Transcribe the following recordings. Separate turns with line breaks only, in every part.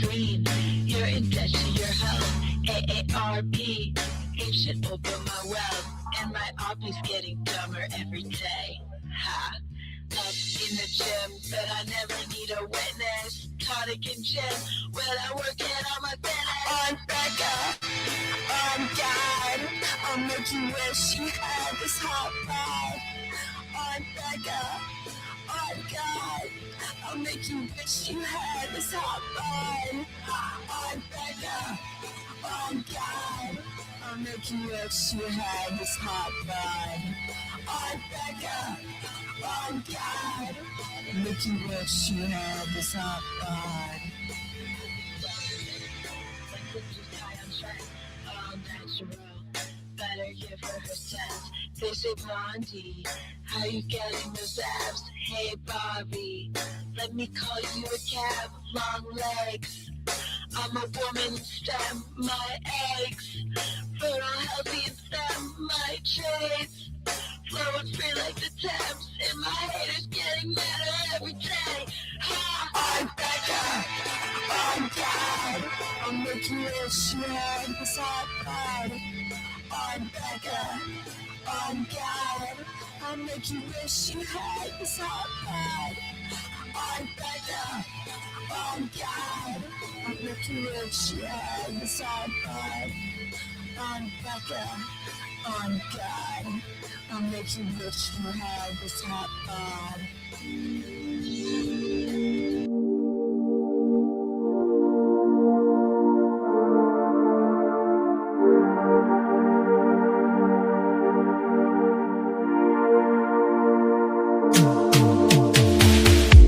green. You're in debt to your health. AARP. Ape should open my wealth. And my RP's getting dumber every day. Ha. Up in the gym, but I never need a witness. Tonic and gym, when I work it on my fitness. I'm Becca, I'm God. I'll make you wish you had this hot rod. I'm Becca, I'm God. I'll make you wish you had this hot rod. I'm Becca, I'm God. I'll make you wish you had this hot rod. I'm Becca. Oh God, make you wish you had this hot rod. All natural, better give her her sense. They say Blondie, how you getting those abs? Hey Bobby, let me call you a cab. Long legs, I'm a woman in STEM. My eggs, fertile, healthy and STEM. My traits. Flowing free like the Thames, and my haters getting madder every day. Ha! I'm Becca, I'm God. I'll make you wish you had this hot rod. I'm Becca, I'm God. I'll make you wish you had this hot rod. I'm Becca, I'm God. I'll make you wish you had this hot rod. I'm Becca, I'm God. I'll make you wish you had this hot rod.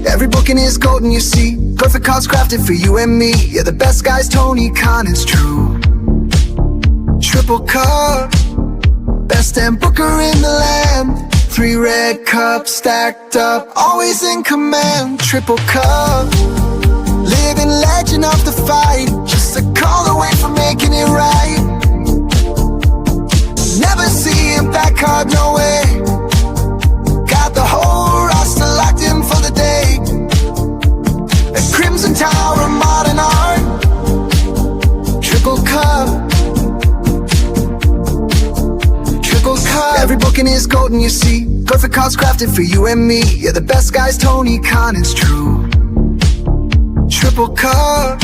Every booking is golden, you see. Perfect cards crafted for you and me. Yeah, the best guys, Tony Khan, is true. Triple cup. Best damn booker in the land. 3 red cups stacked up, always in command. Triple cup, living legend of the fight. Just a call away from making it right. Never see him back hard, no way. Got the whole roster locked in for the day. A Crimson Tower, modern art. Triple cup. Every booking is golden, you see. Perfect cards crafted for you and me. Yeah, the best guys, Tony Khan, is true. Triple cup,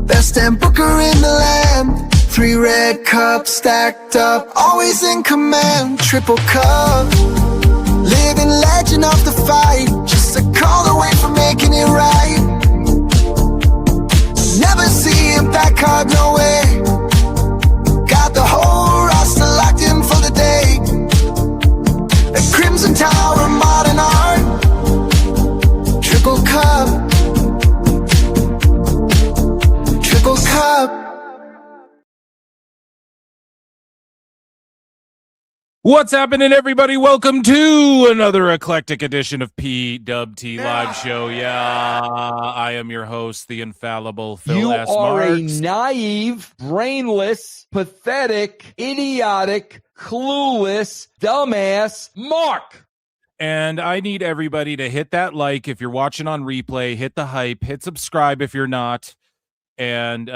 best damn booker in the land. 3 red cups stacked up, always in command. Triple cup, living legend of the fight. Just a call away from making it right. Never see him back hard, no way. Got the whole roster locked in for the day. A Crimson Tower, modern art. Triple cup. Triple cup.
What's happening, everybody? Welcome to another eclectic edition of PWT Live Show. Yeah, I am your host, the infallible Phil S. Marks.
You are a naive, brainless, pathetic, idiotic, clueless, dumbass Mark.
And I need everybody to hit that like if you're watching on replay, hit the hype, hit subscribe if you're not. And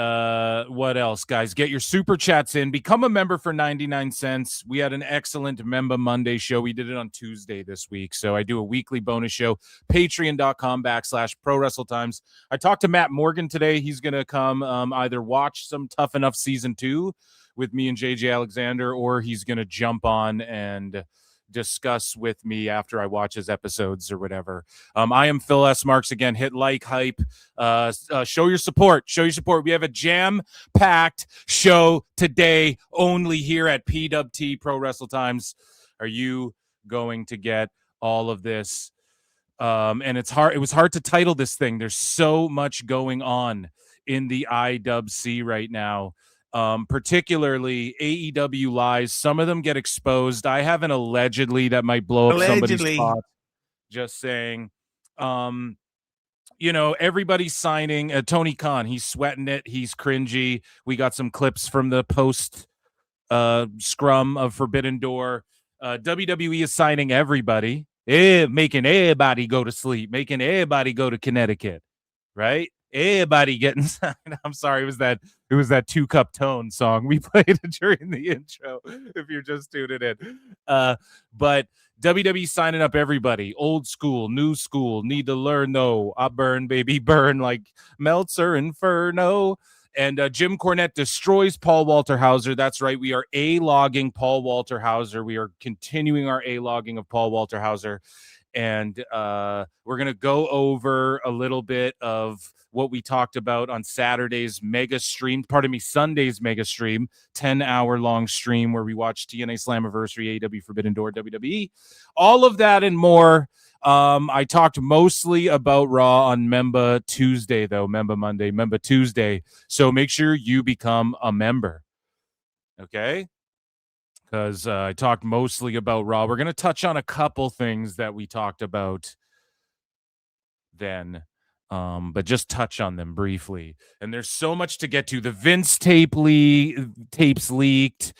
what else, guys? Get your super chats in. Become a member for 99 cents. We had an excellent Member Monday show. We did it on Tuesday this week. So I do a weekly bonus show. Patreon.com/ProWrestleTimes. I talked to Matt Morgan today. He's going to come either watch some Tough Enough Season 2 with me and JJ Alexander, or he's going to jump on and discuss with me after I watch his episodes or whatever. I am Phil S. Marks. Again, hit like, hype, show your support. We have a jam-packed show today only here at PWT Pro Wrestle Times. Are you going to get all of this? And it's hard. It was hard to title this thing. There's so much going on in the IWC right now. Particularly AEW lies. Some of them get exposed. I have an allegedly that might blow up somebody's spot. Just saying. Everybody's signing. Tony Khan, he's sweating it. He's cringy. We got some clips from the post scrum of Forbidden Door. WWE is signing everybody. Making everybody go to sleep. Making everybody go to Connecticut. Right? everybody getting signed. I'm sorry, it was that 2 Cup Tone song we played during the intro, if you're just tuning in. But WWE signing up everybody, old school, new school, need to learn though. I burn, baby, burn like Meltzer Inferno. And Jim Cornette destroys Paul Walter Hauser. That's right. We are A-logging Paul Walter Hauser. We are continuing our A-logging of Paul Walter Hauser. And we're going to go over a little bit of what we talked about on Saturday's mega stream, Sunday's mega stream, 10-hour-long stream where we watched TNA Slammiversary, AEW Forbidden Door, WWE. All of that and more. I talked mostly about Raw on Memba Tuesday, though. Memba Monday, Memba Tuesday. So make sure you become a member. Okay? Because I talked mostly about Raw. We're going to touch on a couple things that we talked about then, but just touch on them briefly. And there's so much to get to. The Vince tapes leaked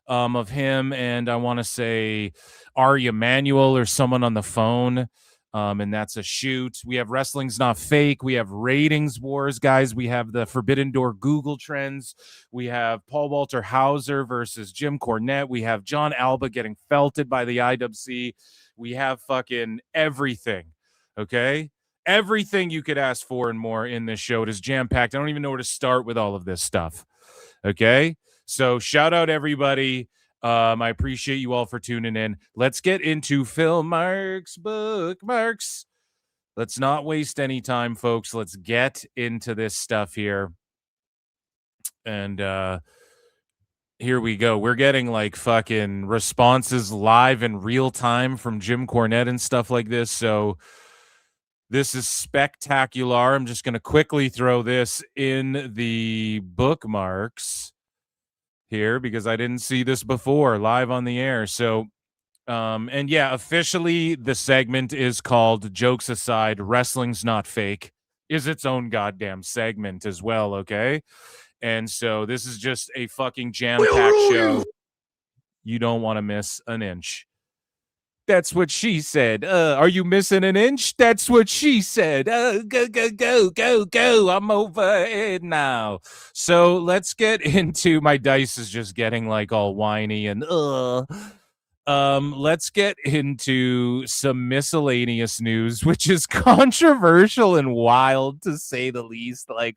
of him, and I want to say Ari Emanuel or someone on the phone, and that's a shoot. We have Wrestling's Not Fake. We have Ratings Wars, guys. We have the Forbidden Door Google Trends. We have Paul Walter Hauser versus Jim Cornette. We have John Alba getting felted by the IWC. We have fucking everything, okay? Everything you could ask for and more in this show. It is jam-packed. I don't even know where to start with all of this stuff, okay? So shout out everybody. I appreciate you all for tuning in. Let's get into Phil Marks bookmarks. Let's not waste any time, folks. Let's get into this stuff here. And here we go. We're getting like fucking responses live in real time from Jim Cornette and stuff like this. So this is spectacular. I'm just going to quickly throw this in the bookmarks here because I didn't see this before live on the air. So, and yeah, officially the segment is called Jokes Aside, Wrestling's Not Fake is its own goddamn segment as well. Okay. And so this is just a fucking jam-packed show. You don't want to miss an inch. That's what she said. Are you missing an inch? That's what she said. Go. I'm over it now. So let's get into, my dice is just getting like all whiny and let's get into some miscellaneous news, which is controversial and wild to say the least. Like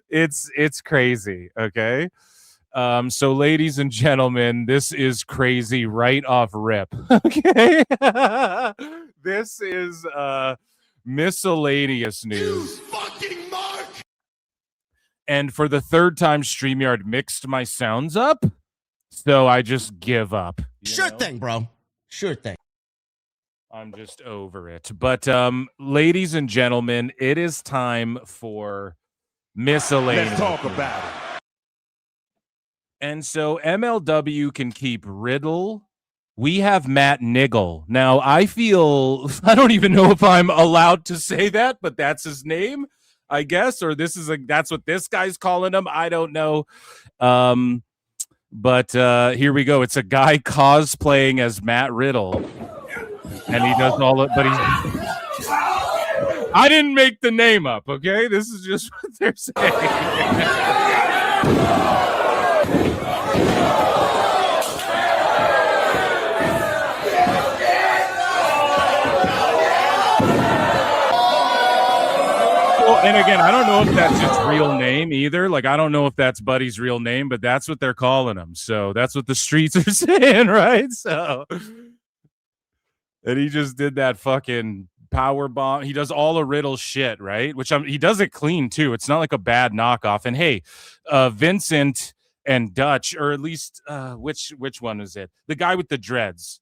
it's crazy. Okay. So ladies and gentlemen, this is crazy right off rip. Okay. This is miscellaneous news.
Fucking Mark!
And for the third time, StreamYard mixed my sounds up. So I just give up.
Sure thing, bro. Sure thing.
I'm just over it. But ladies and gentlemen, it is time for miscellaneous.
Let's talk about it.
And so MLW can keep Riddle. We have Matt Niggle. Now, I don't even know if I'm allowed to say that, but that's his name, I guess. Or that's what this guy's calling him. I don't know. But here we go. It's a guy cosplaying as Matt Riddle. And he does all it, but I didn't make the name up, okay? This is just what they're saying. And again, I don't know if that's his real name either. Like, I don't know if that's Buddy's real name, but that's what they're calling him. So that's what the streets are saying, right? So, and he just did that fucking power bomb. He does all of Riddle's shit, right? Which he does it clean too. It's not like a bad knockoff. And hey, Vincent and Dutch, or at least which one is it? The guy with the dreads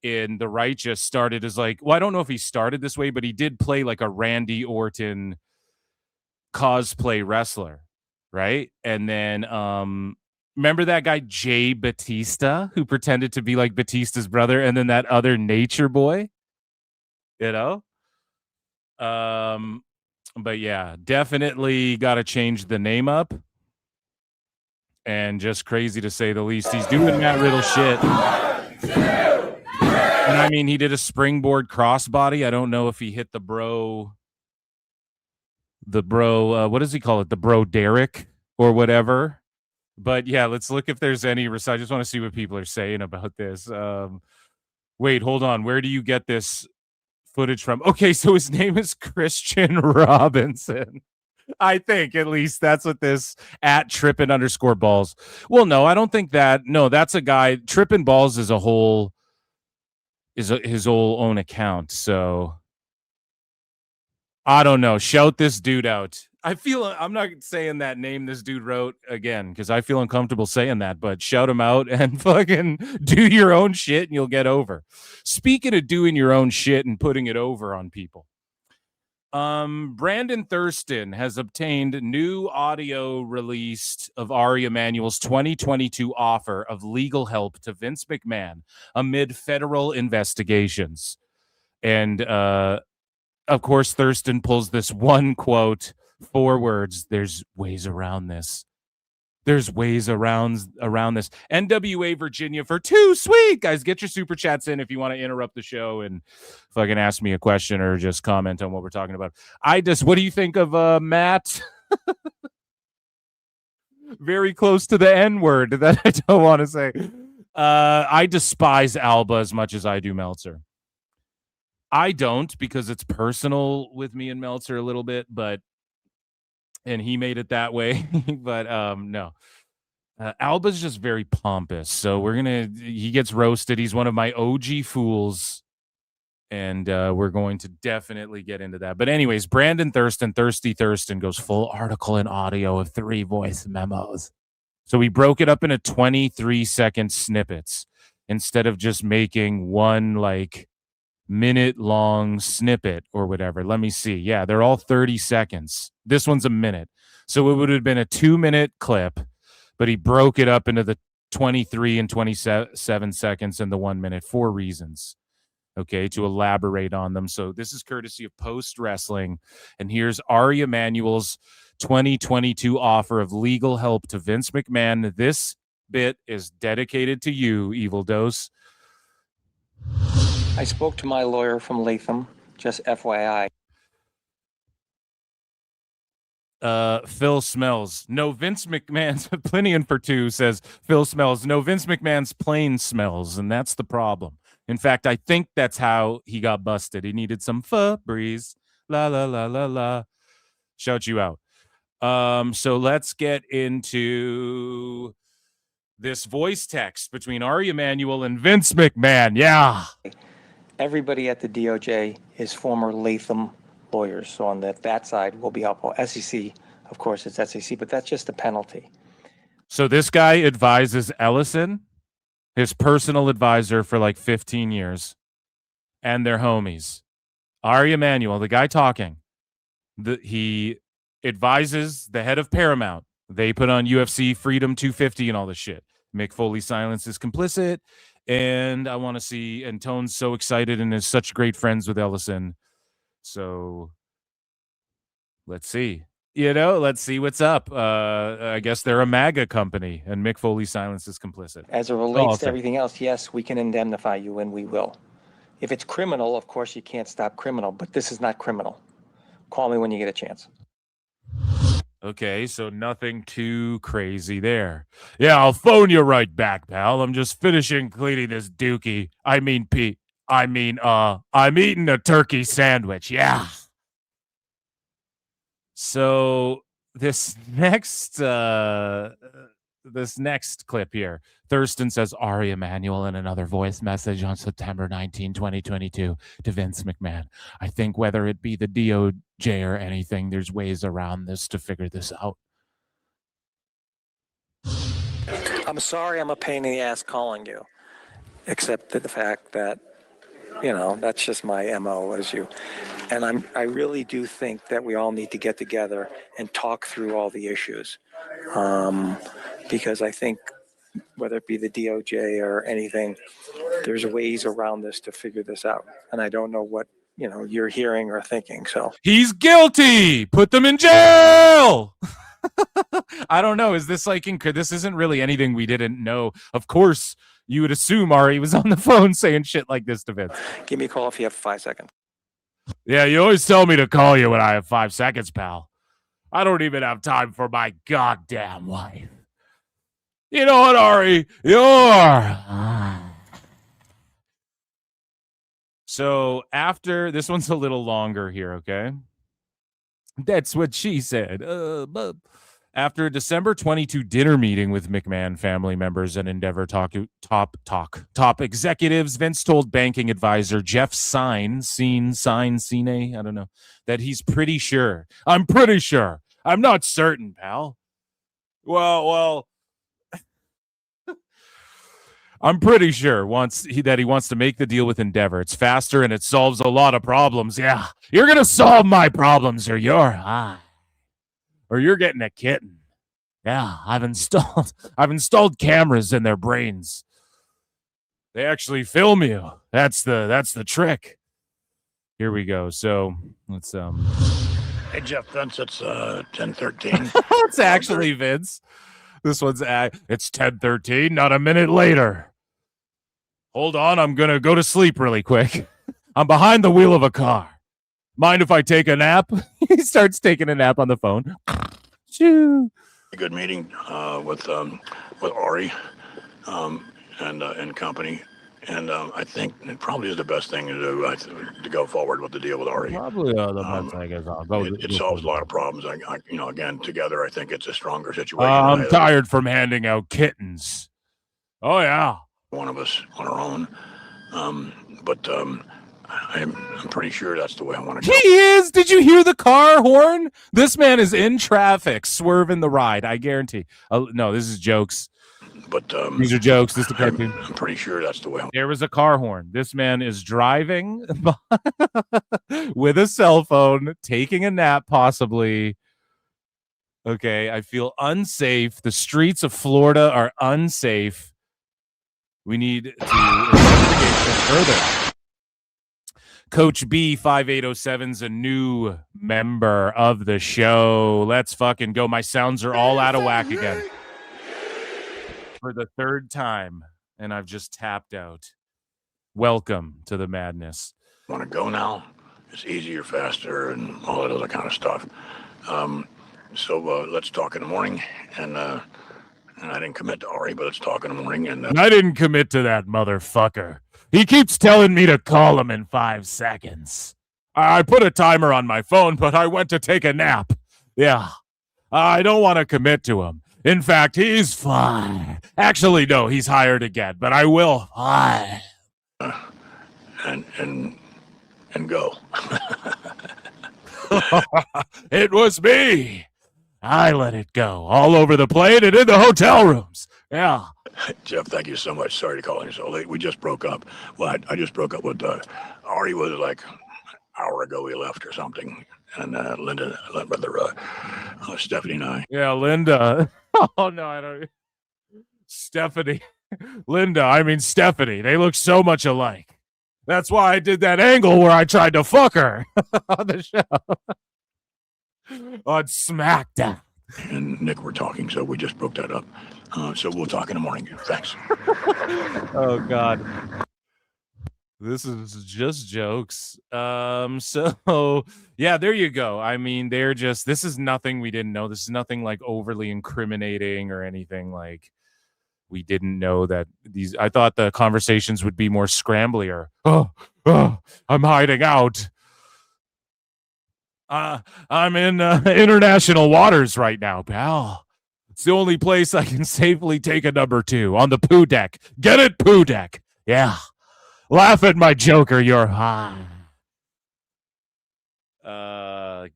in The Righteous started as like, well, I don't know if he started this way, but he did play like a Randy Orton cosplay wrestler, right? And then remember that guy Jay Batista who pretended to be like Batista's brother, and then that other Nature Boy, you know? But yeah, definitely got to change the name up. And just crazy to say the least. He's doing Matt Riddle shit. And I mean, he did a springboard crossbody. I don't know if he hit the bro the bro, what does he call it? The bro Derek or whatever. But yeah, let's look if there's any. I just want to see what people are saying about this. Wait, hold on. Where do you get this footage from? Okay, so his name is Christian Robinson. I think at least that's what this at @trippin_balls. Well, no, I don't think that. No, that's a guy. Trippin' Balls is a whole his whole own account. So I don't know. Shout this dude out. I'm not saying that name this dude wrote again because I feel uncomfortable saying that, but shout him out and fucking do your own shit and you'll get over. Speaking of doing your own shit and putting it over on people, Brandon Thurston has obtained new audio released of Ari Emanuel's 2022 offer of legal help to Vince McMahon amid federal investigations. And, of course, Thurston pulls this one quote, 4 words. There's ways around this. There's ways around this. NWA Virginia for 2. Sweet. Guys, get your super chats in if you want to interrupt the show and fucking ask me a question or just comment on what we're talking about. What do you think of Matt? Very close to the N-word that I don't want to say. I despise Alba as much as I do Meltzer. I don't because it's personal with me and Meltzer a little bit, and he made it that way. But no. Alba's just very pompous. So he gets roasted. He's one of my OG fools. And we're going to definitely get into that. But anyways, Brandon Thurston goes full article and audio of 3 voice memos. So we broke it up into 23-second snippets instead of just making one minute-long snippet or whatever. Let me see. Yeah, they're all 30 seconds. This one's a minute. So it would have been a 2-minute clip, but he broke it up into the 23 and 27 seconds and the 1 minute, 4 reasons, okay, to elaborate on them. So this is courtesy of Post Wrestling, and here's Ari Emanuel's 2022 offer of legal help to Vince McMahon. This bit is dedicated to you, Evil Dose.
I spoke to my lawyer from Latham, just FYI.
Phil Smells. No, Vince McMahon's Plinian for 2 says Phil Smells. No, Vince McMahon's plane smells, and that's the problem. In fact, I think that's how he got busted. He needed some Febreze. La la la la la. Shout you out. So let's get into this voice text between Ari Emanuel and Vince McMahon. Yeah.
Everybody at the DOJ is former Latham lawyers, so on that side will be helpful. SEC, of course, it's SEC, but that's just a penalty.
So this guy advises Ellison, his personal advisor for 15 years, and they're homies. Ari Emanuel, the guy talking, he advises the head of Paramount. They put on UFC Freedom 250 and all this shit. Mick Foley silence is complicit. And I want to see, and Tone's so excited and is such great friends with Ellison. So let's see. Let's see what's up. I guess they're a MAGA company, and Mick Foley silence is complicit.
As it relates to everything else, yes, we can indemnify you, and we will. If it's criminal, of course, you can't stop criminal, but this is not criminal. Call me when you get a chance.
Okay, so nothing too crazy there. Yeah, I'll phone you right back, pal. I'm just finishing cleaning this dookie. I'm eating a turkey sandwich. Yeah. So this next clip here, Thurston says Ari Emanuel in another voice message on September 19, 2022 to Vince McMahon. I think whether it be the DOJ or anything, there's ways around this to figure this out.
I'm sorry I'm a pain in the ass calling you, except the fact that, that's just my MO as you. And I really do think that we all need to get together and talk through all the issues. Because I think whether it be the DOJ or anything, there's ways around this to figure this out. And I don't know what, you're hearing or thinking. So
he's guilty. Put them in jail. I don't know. Is this this isn't really anything we didn't know. Of course, you would assume Ari was on the phone saying shit like this to Vince.
Give me a call if you have 5 seconds.
Yeah, you always tell me to call you when I have 5 seconds, pal. I don't even have time for my goddamn wife. You know what, Ari? So after this one's a little longer here, okay? That's what she said. After a December 22 dinner meeting with McMahon family members and Endeavor top executives, Vince told banking advisor Jeff Sine, I don't know, that he's pretty sure. I'm pretty sure. I'm not certain, pal. Well, I'm pretty sure that he wants to make the deal with Endeavor. It's faster and it solves a lot of problems. Yeah, you're gonna solve my problems, or you're high, or you're getting a kitten. Yeah, I've installed cameras in their brains. They actually film you. That's the trick. Here we go. So let's
Hey Jeff, Vince, it's 10:13.
It's actually Vince. This one's it's 10:13, not a minute later. Hold on, I'm gonna go to sleep really quick. I'm behind the wheel of a car. Mind if I take a nap? He starts taking a nap on the phone. Shoo.
A good meeting with Ari and company, and I think it probably is the best thing to do to go forward with the deal with Ari.
Probably the best, I guess. I'll go.
It solves a lot of problems. Again, together, I think it's a stronger situation.
I'm tired from handing out kittens. Oh yeah.
One of us on our own, but I'm pretty sure that's the way I want to go.
He is. Did you hear the car horn? This man is in traffic, swerving the ride. I guarantee. No, this is jokes.
But
these are jokes. This is the cartoon.
I'm pretty sure that's the way.
There was a car horn. This man is driving with a cell phone, taking a nap, possibly. Okay, I feel unsafe. The streets of Florida are unsafe. We need to investigate this further. Coach B 5807's a new member of the show. Let's fucking go. My sounds are all out of whack again. For the third time, and I've just tapped out. Welcome to the madness.
Want to go now? It's easier, faster, and all that other kind of stuff. So let's talk in the morning, and I didn't commit to Ari, but let's talk in the morning. And
I didn't commit to that motherfucker. He keeps telling me to call him in 5 seconds. I put a timer on my phone, but I went to take a nap. Yeah, I don't want to commit to him. In fact, he's fine. Actually, no, he's hired again, but I will.
And go.
It was me. I let it go all over the plane and in the hotel rooms. Yeah.
Jeff, thank you so much. Sorry to call you so late. We just broke up. Well, I just broke up with Ari. Was like an hour ago he left or something. And Linda, Stephanie and I.
Yeah, Linda. Oh, no, I don't. Stephanie. Linda, I mean Stephanie. They look so much alike. That's why I did that angle where I tried to fuck her on the show. On SmackDown.
And Nick were talking, so we just broke that up. So we'll talk in the morning. Thanks.
Oh, God. This is just jokes. So, yeah, there you go. I mean, this is nothing we didn't know. This is nothing like overly incriminating or anything like we didn't know that these. I thought the conversations would be more scramblier. Oh, I'm hiding out. I'm in international waters right now, pal. It's the only place I can safely take a number 2 on the poo deck. Get it, poo deck. Yeah. Laugh at my joker, you're high.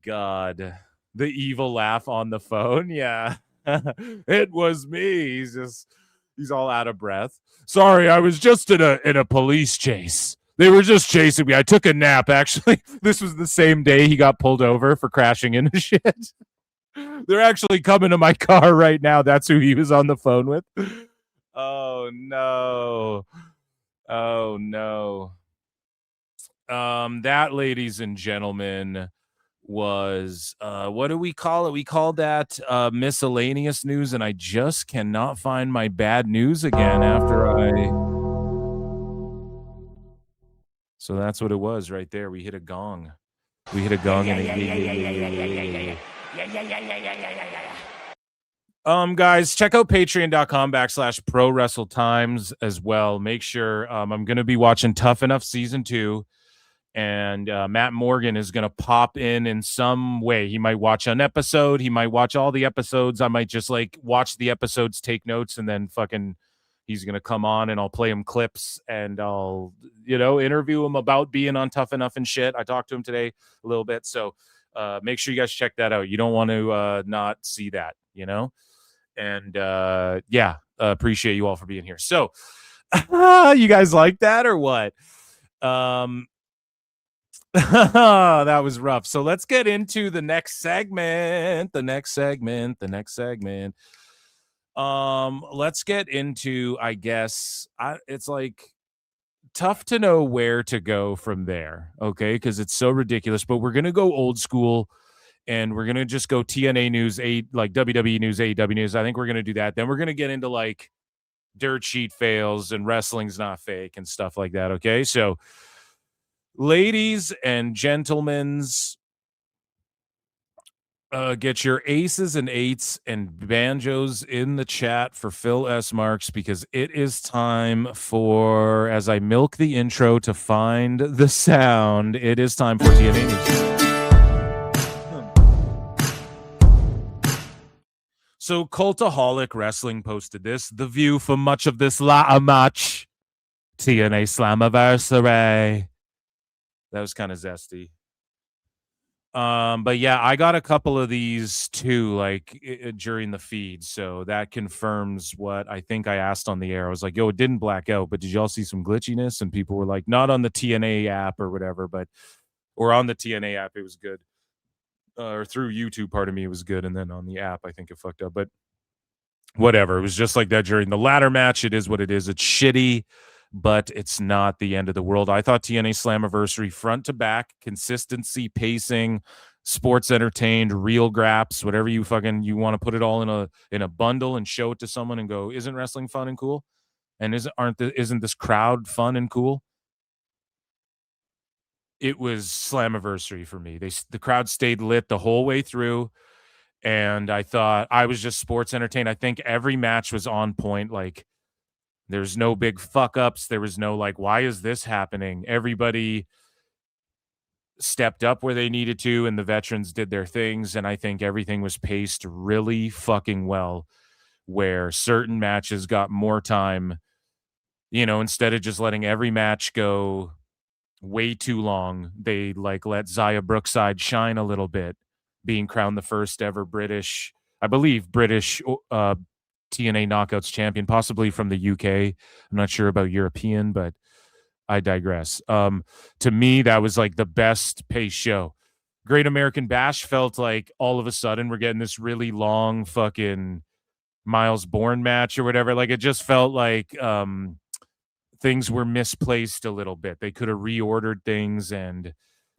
God. The evil laugh on the phone. Yeah. It was me. He's all out of breath. Sorry, I was just in a police chase. They were just chasing me. I took a nap, actually. This was the same day he got pulled over for crashing into shit. They're actually coming to my car right now. That's who he was on the phone with. Oh, no. Oh, no. That, ladies and gentlemen, was, what do we call it? We called that miscellaneous news, and I just cannot find my bad news again after So that's what it was right there. We hit a gong. We hit a gong and Guys, check out patreon.com/pro wrestle times as well. Make sure I'm going to be watching Tough Enough season 2, and Matt Morgan is going to pop in some way. He might watch an episode. He might watch all the episodes. I might just like watch the episodes, take notes, and then fucking he's going to come on and I'll play him clips and I'll, interview him about being on Tough Enough and shit. I talked to him today a little bit. So make sure you guys check that out. You don't want to not see that, And appreciate you all for being here. So you guys like that or what? That was rough. So let's get into the next segment. Let's get into, I guess, it's like tough to know where to go from there. Okay. Cause it's so ridiculous, but we're going to go old school. And we're going to just go TNA news, like WWE news, AEW news. I think we're going to do that. Then we're going to get into like dirt sheet fails and wrestling's not fake and stuff like that. Okay. So ladies and gentlemen, get your aces and eights and banjos in the chat for Phil S. Marks, because it is time for, as I milk the intro to find the sound, it is time for TNA news. So Cultaholic Wrestling posted this. The view for much of this match. TNA Slammiversary. That was kind of zesty. But yeah, I got a couple of these too, like during the feed. So that confirms what I think I asked on the air. I was like, yo, it didn't black out, but did y'all see some glitchiness? And people were like, not on the TNA app or whatever, or on the TNA app, it was good. Or through YouTube, part of me, it was good, and then on the app I think it fucked up, but whatever. It was just like that during the ladder match. It is what it is. It's shitty, but it's not the end of the world. I thought TNA Slammiversary, front to back, consistency, pacing, sports entertained, real graps, whatever you want to put it all in a bundle and show it to someone and go, isn't wrestling fun and cool? And isn't this crowd fun and cool? It was Slammiversary for me. The crowd stayed lit the whole way through, and I thought I was just sports entertained. I think every match was on point. Like, there's no big fuck ups. There was no like, why is this happening? Everybody stepped up where they needed to, and the veterans did their things, and I think everything was paced really fucking well, where certain matches got more time, instead of just letting every match go way too long. They like let Zaya Brookside shine a little bit, being crowned the first ever British TNA Knockouts champion, possibly from the UK. I'm not sure about European, but I digress. To me, that was like the best paced show. Great American Bash felt like all of a sudden we're getting this really long fucking Miles Bourne match or whatever. Like, it just felt like things were misplaced a little bit. They could have reordered things, and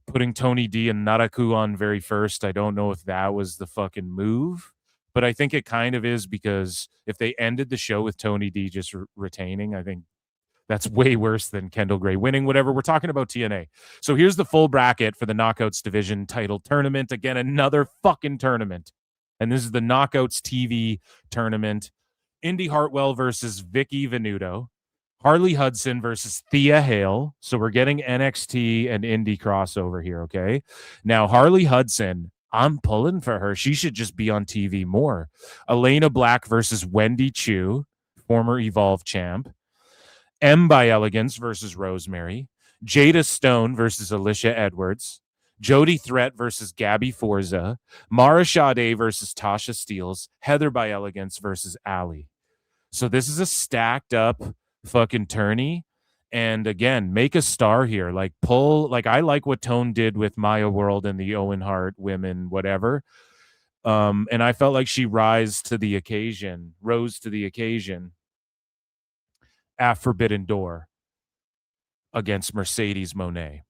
putting Tony D and Naraku on very first, I don't know if that was the fucking move, but I think it kind of is, because if they ended the show with Tony D just retaining, I think that's way worse than Kendal Grey winning, whatever. We're talking about TNA. So here's the full bracket for the Knockouts Division title tournament. Again, another fucking tournament. And this is the Knockouts TV tournament. Indy Hartwell versus Vicky Venuto. Harley Hudson versus Thea Hale. So we're getting NXT and Indie crossover here, okay? Now, Harley Hudson, I'm pulling for her. She should just be on TV more. Elena Black versus Wendy Chu, former Evolve champ. M by Elegance versus Rosemary. Jada Stone versus Alicia Edwards. Jody Threat versus Gabby Forza. Mara Sade versus Tasha Steeles. Heather by Elegance versus Allie. So this is a stacked up fucking tourney, and again, make a star here. Like, I like what Tone did with Maya World and the Owen Hart women, whatever. And I felt like she rose to the occasion at Forbidden Door against Mercedes Monet.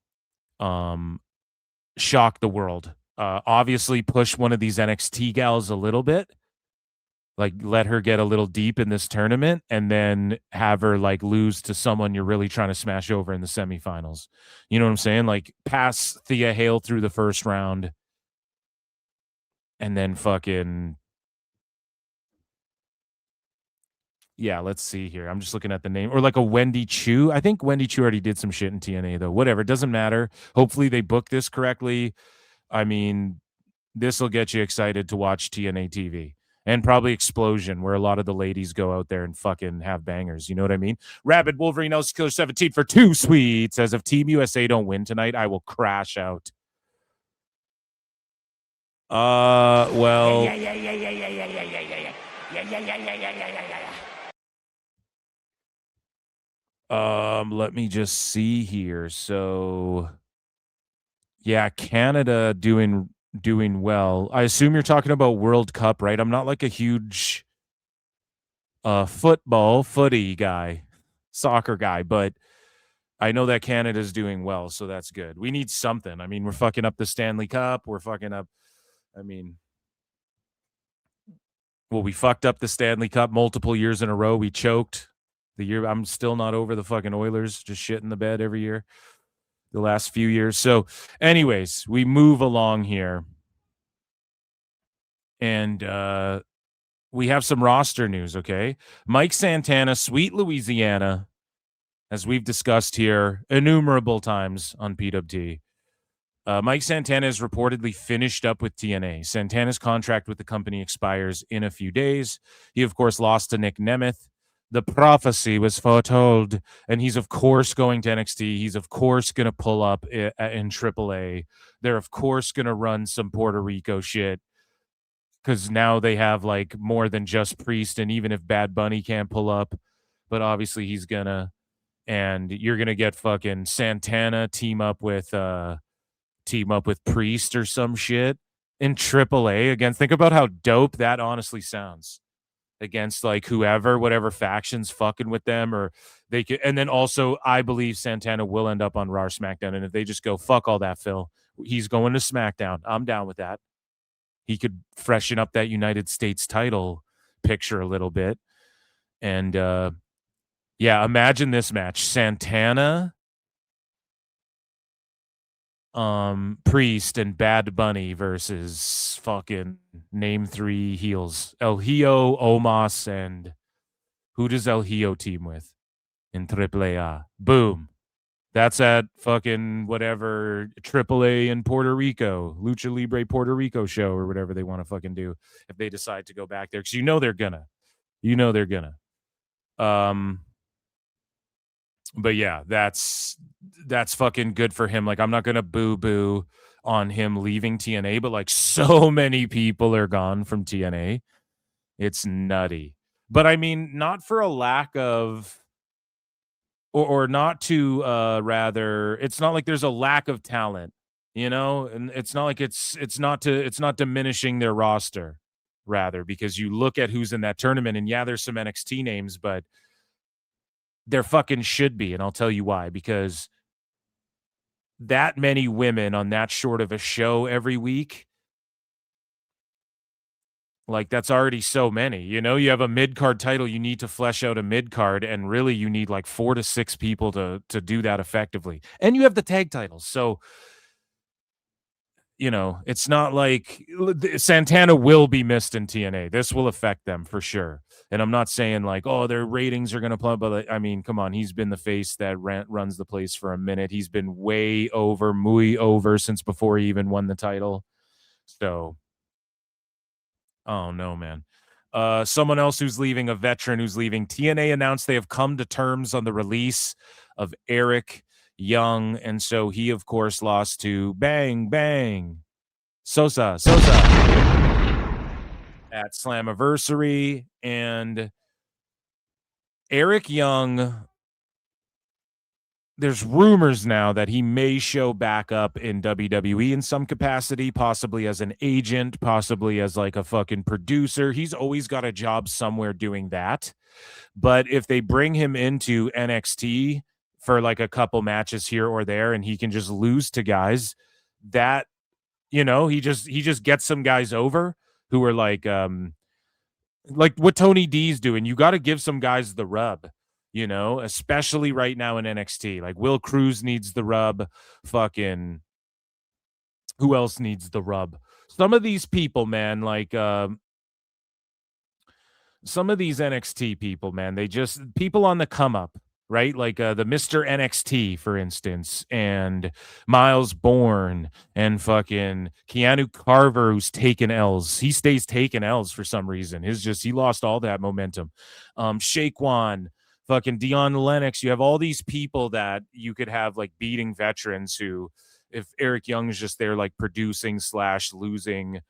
Shocked the world. Obviously push one of these NXT gals a little bit, like let her get a little deep in this tournament, and then have her like lose to someone you're really trying to smash over in the semifinals. You know what I'm saying? Like, pass Thea Hale through the first round And then fucking, yeah, let's see here. I'm just looking at the name. Or like a Wendy Chu. I think Wendy Chu already did some shit in TNA, though. Whatever. It doesn't matter. Hopefully they book this correctly. I mean, this will get you excited to watch TNA TV. And probably Explosion, where a lot of the ladies go out there and fucking have bangers. You know what I mean? Rabid Wolverine Elsa Killer 17 for 2 sweets. Says if Team USA don't win tonight, I will crash out. Well. Let me just see here. So, yeah, Canada doing well. I assume you're talking about World Cup, right? I'm not like a huge footy guy, soccer guy, but I know that Canada's doing well, so that's good. We need something. I mean, we're fucking up the Stanley Cup. We're fucking up. I mean, well, we fucked up the Stanley Cup multiple years in a row. We choked the year. I'm still not over the fucking Oilers just shit in the bed every year the last few years. So anyways, we move along here. And we have some roster news, okay? Mike Santana, Sweet Louisiana, as we've discussed here innumerable times on PWT. Mike Santana is reportedly finished up with TNA. Santana's contract with the company expires in a few days. He, of course, lost to Nick Nemeth. The prophecy was foretold, and he's, of course, going to NXT. He's, of course, going to pull up in AAA. They're, of course, going to run some Puerto Rico shit because now they have, like, more than just Priest, and even if Bad Bunny can't pull up, but obviously he's going to, and you're going to get fucking Santana team up with Priest or some shit in AAA against. Think about how dope that honestly sounds against like whoever, whatever factions fucking with them, or they could. And then also, I believe Santana will end up on Raw or SmackDown. And if they just go fuck all that, Phil, he's going to SmackDown. I'm down with that. He could freshen up that United States title picture a little bit. And yeah, imagine this match: Santana, Priest, and Bad Bunny versus fucking name 3 heels: El Hijo, Omos, and who does El Hijo team with in AAA? Boom. That's at fucking whatever AAA in Puerto Rico, Lucha Libre Puerto Rico show, or whatever they want to fucking do if they decide to go back there, because you know they're gonna. But yeah, that's fucking good for him. Like, I'm not gonna boo on him leaving TNA, but like so many people are gone from TNA. It's nutty. But I mean, not for a lack of, or not to rather, it's not like there's a lack of talent, you know, and it's not like it's not diminishing their roster, rather, because you look at who's in that tournament, and yeah, there's some NXT names, but there fucking should be, and I'll tell you why. Because that many women on that short of a show every week, like, that's already so many. You know, you have a mid-card title, you need to flesh out a mid-card, and really you need like 4 to 6 people to do that effectively. And you have the tag titles. So, you know, it's not like Santana will be missed in TNA. This will affect them for sure. And I'm not saying like, oh, their ratings are going to plummet, but I mean, come on, he's been the face that runs the place for a minute. He's been way over, muy over since before he even won the title. So, oh no, man. Someone else who's leaving, a veteran who's leaving. TNA announced they have come to terms on the release of Eric Young, and so he, of course, lost to Bang Sosa at Slammiversary. And Eric Young, there's rumors now that he may show back up in WWE in some capacity, possibly as an agent, possibly as like a fucking producer. He's always got a job somewhere doing that. But if they bring him into NXT for like a couple matches here or there, and he can just lose to guys that, you know, he just gets some guys over who are like what Tony D's doing. You got to give some guys the rub, you know, especially right now in NXT. Like Will Cruz needs the rub. Fucking who else needs the rub? some of these people, man, like some of these NXT people, man, they just people on the come up, right? Like the Mr. NXT, for instance, and Miles Bourne and fucking Keanu Carver, who's taken L's. He stays taking L's for some reason. He lost all that momentum. Shaquan, fucking Dion Lennox. You have all these people that you could have like beating veterans who, if Eric Young's just there like producing / losing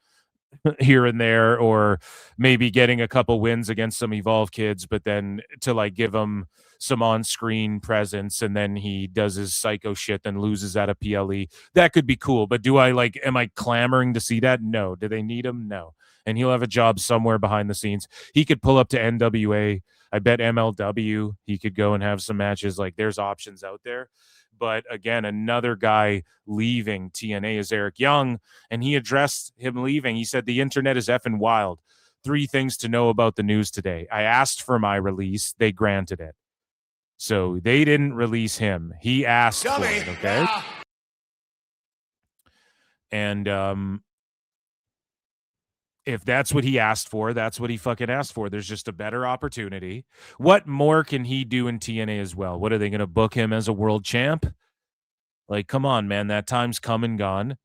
here and there, or maybe getting a couple wins against some Evolve kids, but then to like give him some on-screen presence, and then he does his psycho shit, then loses at a PLE. That could be cool, but am I clamoring to see that? No. Do they need him? No. And he'll have a job somewhere behind the scenes. He could pull up to NWA. I bet MLW, he could go and have some matches. Like, there's options out there. But again, another guy leaving TNA is Eric Young, and he addressed him leaving. He said, the internet is effing wild. 3 things to know about the news today. I asked for my release. They granted it. So they didn't release him. He asked for it, okay? Yeah. And if that's what he asked for, that's what he fucking asked for. There's just a better opportunity. What more can he do in TNA as well? What are they going to book him as a world champ? Like, come on, man. That time's come and gone.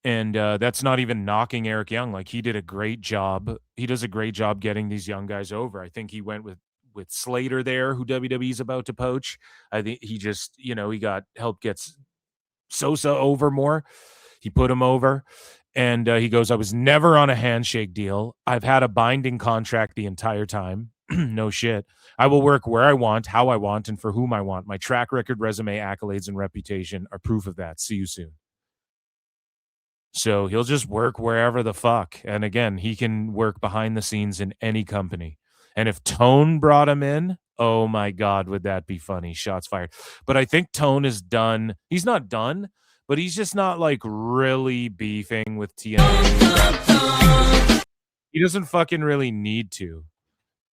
And that's not even knocking Eric Young. Like, he did a great job. He does a great job getting these young guys over. I think he went with Slater there, who WWE's about to poach. I think he just, he got help gets Sosa over more. He put him over. And he goes, I was never on a handshake deal. I've had a binding contract the entire time. No shit. I will work where I want, how I want, and for whom I want. My track record, resume, accolades, and reputation are proof of that. See you soon. So he'll just work wherever the fuck. And again, he can work behind the scenes in any company. And if Tone brought him in, oh my God, would that be funny? Shots fired. But I think Tone is done. He's not done, but he's just not like really beefing with TNA. He doesn't fucking really need to,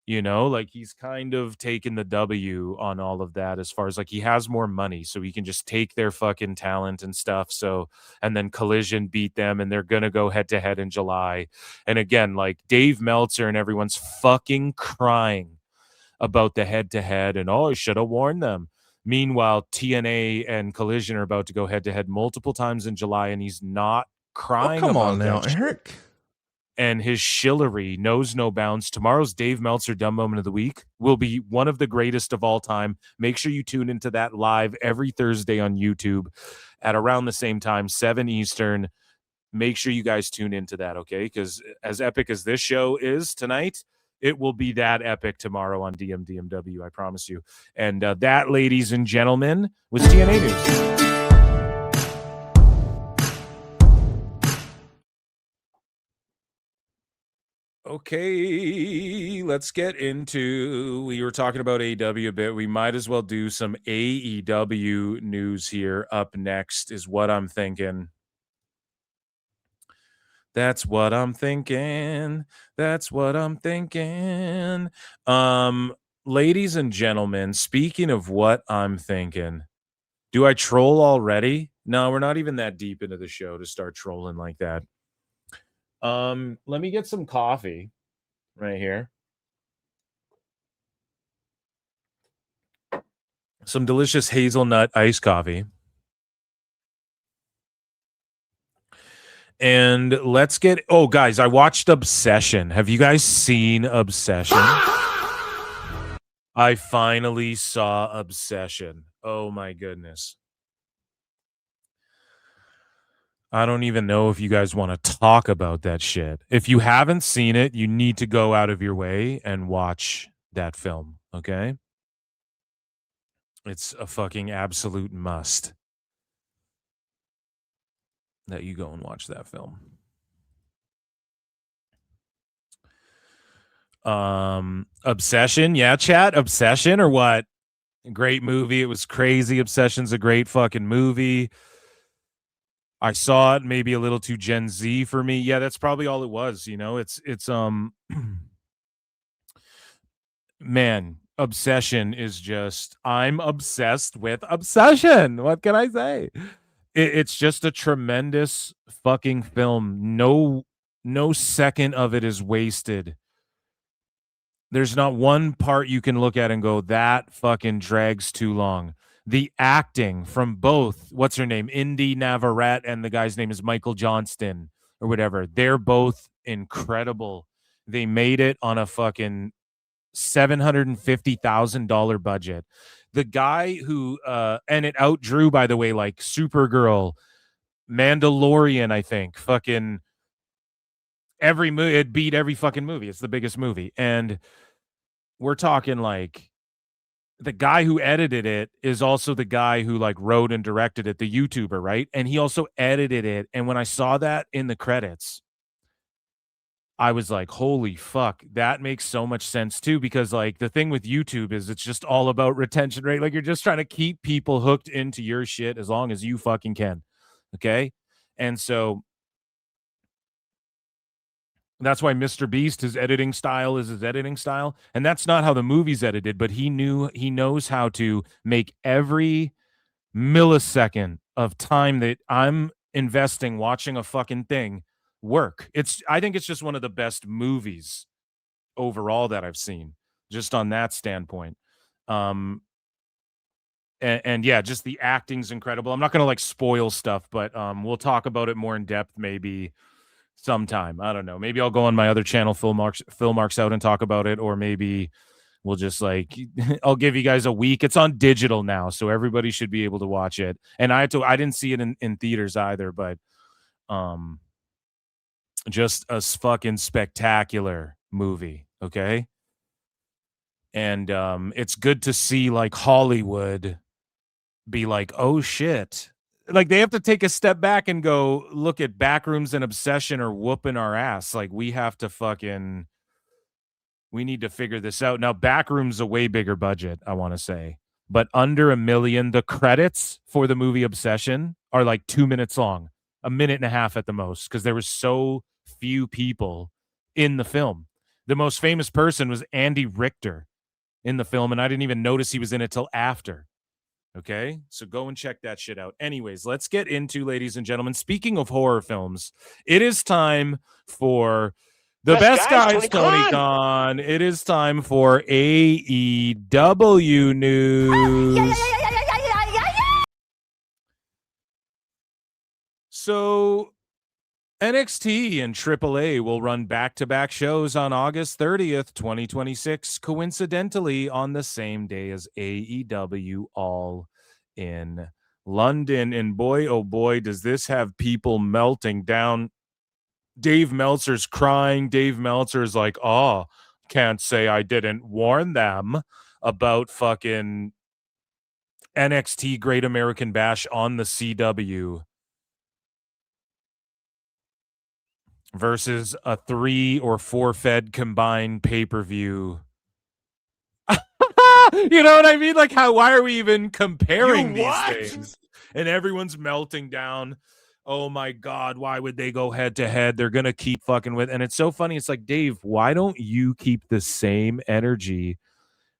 like he's kind of taken the W on all of that, as far as like he has more money, so he can just take their fucking talent and stuff. So, and then Collision beat them, and they're going to go head to head in July. And again, like Dave Meltzer and everyone's fucking crying about the head to head, and I should have warned them. Meanwhile, TNA and Collision are about to go head-to-head multiple times in July, and he's not crying
come
about
on now,
that
Eric.
Shit. And his shillery knows no bounds. Tomorrow's Dave Meltzer Dumb Moment of the Week will be one of the greatest of all time. Make sure you tune into that live every Thursday on YouTube at around the same time, 7 Eastern. Make sure you guys tune into that, okay? Because as epic as this show is tonight, it will be that epic tomorrow on DMDMW, I promise you. And that, ladies and gentlemen, was TNA News. Okay, let's get into, we were talking about AEW a bit. We might as well do some AEW news here. Up next is what I'm thinking. That's what I'm thinking. That's what I'm thinking. Ladies and gentlemen, speaking of what I'm thinking, do I troll already? No, we're not even that deep into the show to start trolling like that. Let me get some coffee right here. Some delicious hazelnut iced coffee. And let's get... Oh, guys, I watched Obsession. Have you guys seen Obsession? I finally saw Obsession. Oh, my goodness. I don't even know if you guys want to talk about that shit. If you haven't seen it, you need to go out of your way and watch that film, okay? It's a fucking absolute must that you go and watch that film. Obsession, yeah, chat. Obsession or what? Great movie. It was crazy. Obsession's a great fucking movie. I saw it maybe a little too Gen Z for me. Yeah, that's probably all it was. It's man, Obsession is just, I'm obsessed with Obsession. What can I say? It's just a tremendous fucking film. No second of it is wasted. There's not one part you can look at and go, that fucking drags too long. The acting from both, what's her name, Indy Navarrete, and the guy's name is Michael Johnston or whatever. They're both incredible. They made it on a fucking $750,000 budget. The guy who and it outdrew, by the way, like Supergirl, Mandalorian, I think, fucking every movie. It beat every fucking movie. It's the biggest movie. And we're talking like the guy who edited it is also the guy who like wrote and directed it, the YouTuber, right? And he also edited it. And when I saw that in the credits, I was like, holy fuck, that makes so much sense too, because like the thing with YouTube is it's just all about retention rate. Like you're just trying to keep people hooked into your shit as long as you fucking can. Okay. And so that's why Mr. Beast, his editing style is his editing style. And that's not how the movie's edited, but he knows how to make every millisecond of time that I'm investing watching a fucking thing work. I think it's just one of the best movies overall that I've seen, just on that standpoint. And yeah, just the acting's incredible. I'm not gonna like spoil stuff, but we'll talk about it more in depth maybe sometime. I don't know. Maybe I'll go on my other channel, Phil Marks Out, and talk about it, or maybe we'll just like I'll give you guys a week. It's on digital now, so everybody should be able to watch it. And I didn't see it in theaters either, but just a fucking spectacular movie, okay? And it's good to see like Hollywood be like, oh shit. Like they have to take a step back and go, look at Backrooms and Obsession or whooping our ass. Like we need to figure this out. Now Backrooms a way bigger budget, I want to say, but under $1 million. The credits for the movie Obsession are like 2 minutes long, 1.5 minutes at the most, because there was so few people in the film. The most famous person was Andy Richter in the film, and I didn't even notice he was in it till after. Okay, so go and check that shit out. Anyways, let's get into, ladies and gentlemen, speaking of horror films, it is time for the best guys, Tony Khan. It is time for AEW news. So NXT and AAA will run back-to-back shows on August 30th, 2026, coincidentally on the same day as AEW, all in London. And boy, oh boy, does this have people melting down. Dave Meltzer's crying. Dave Meltzer's like, oh, can't say I didn't warn them about fucking NXT Great American Bash on the CW. Versus a 3 or 4 fed combined pay-per-view. You know what I mean? Like, why are we even comparing these things? And everyone's melting down. Oh my God, why would they go head to head? They're going to keep fucking with. And it's so funny. It's like, Dave, why don't you keep the same energy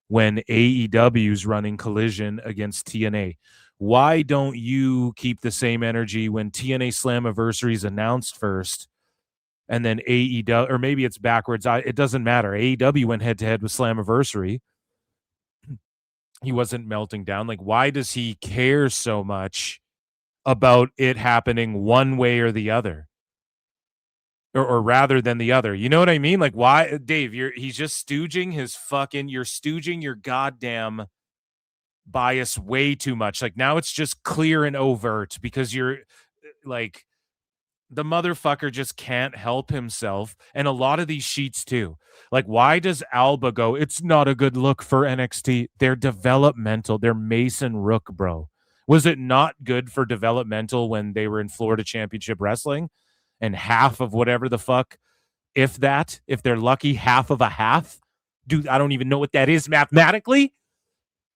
when AEW's running Collision against TNA? Why don't you keep the same energy when TNA Slammiversary is announced first? And then AEW, or maybe it's backwards. It doesn't matter. AEW went head-to-head with Slammiversary. He wasn't melting down. Like, why does he care so much about it happening one way or the other? Or rather than the other. You know what I mean? Like, why, Dave, he's just stooging you're stooging your goddamn bias way too much. Like, now it's just clear and overt because you're, like, the motherfucker just can't help himself. And a lot of these sheets too. Like, why does Alba go, it's not a good look for NXT? They're developmental. They're Mason Rook, bro. Was it not good for developmental when they were in Florida Championship Wrestling? And half of whatever the fuck, if they're lucky, half of a half? Dude, I don't even know what that is mathematically.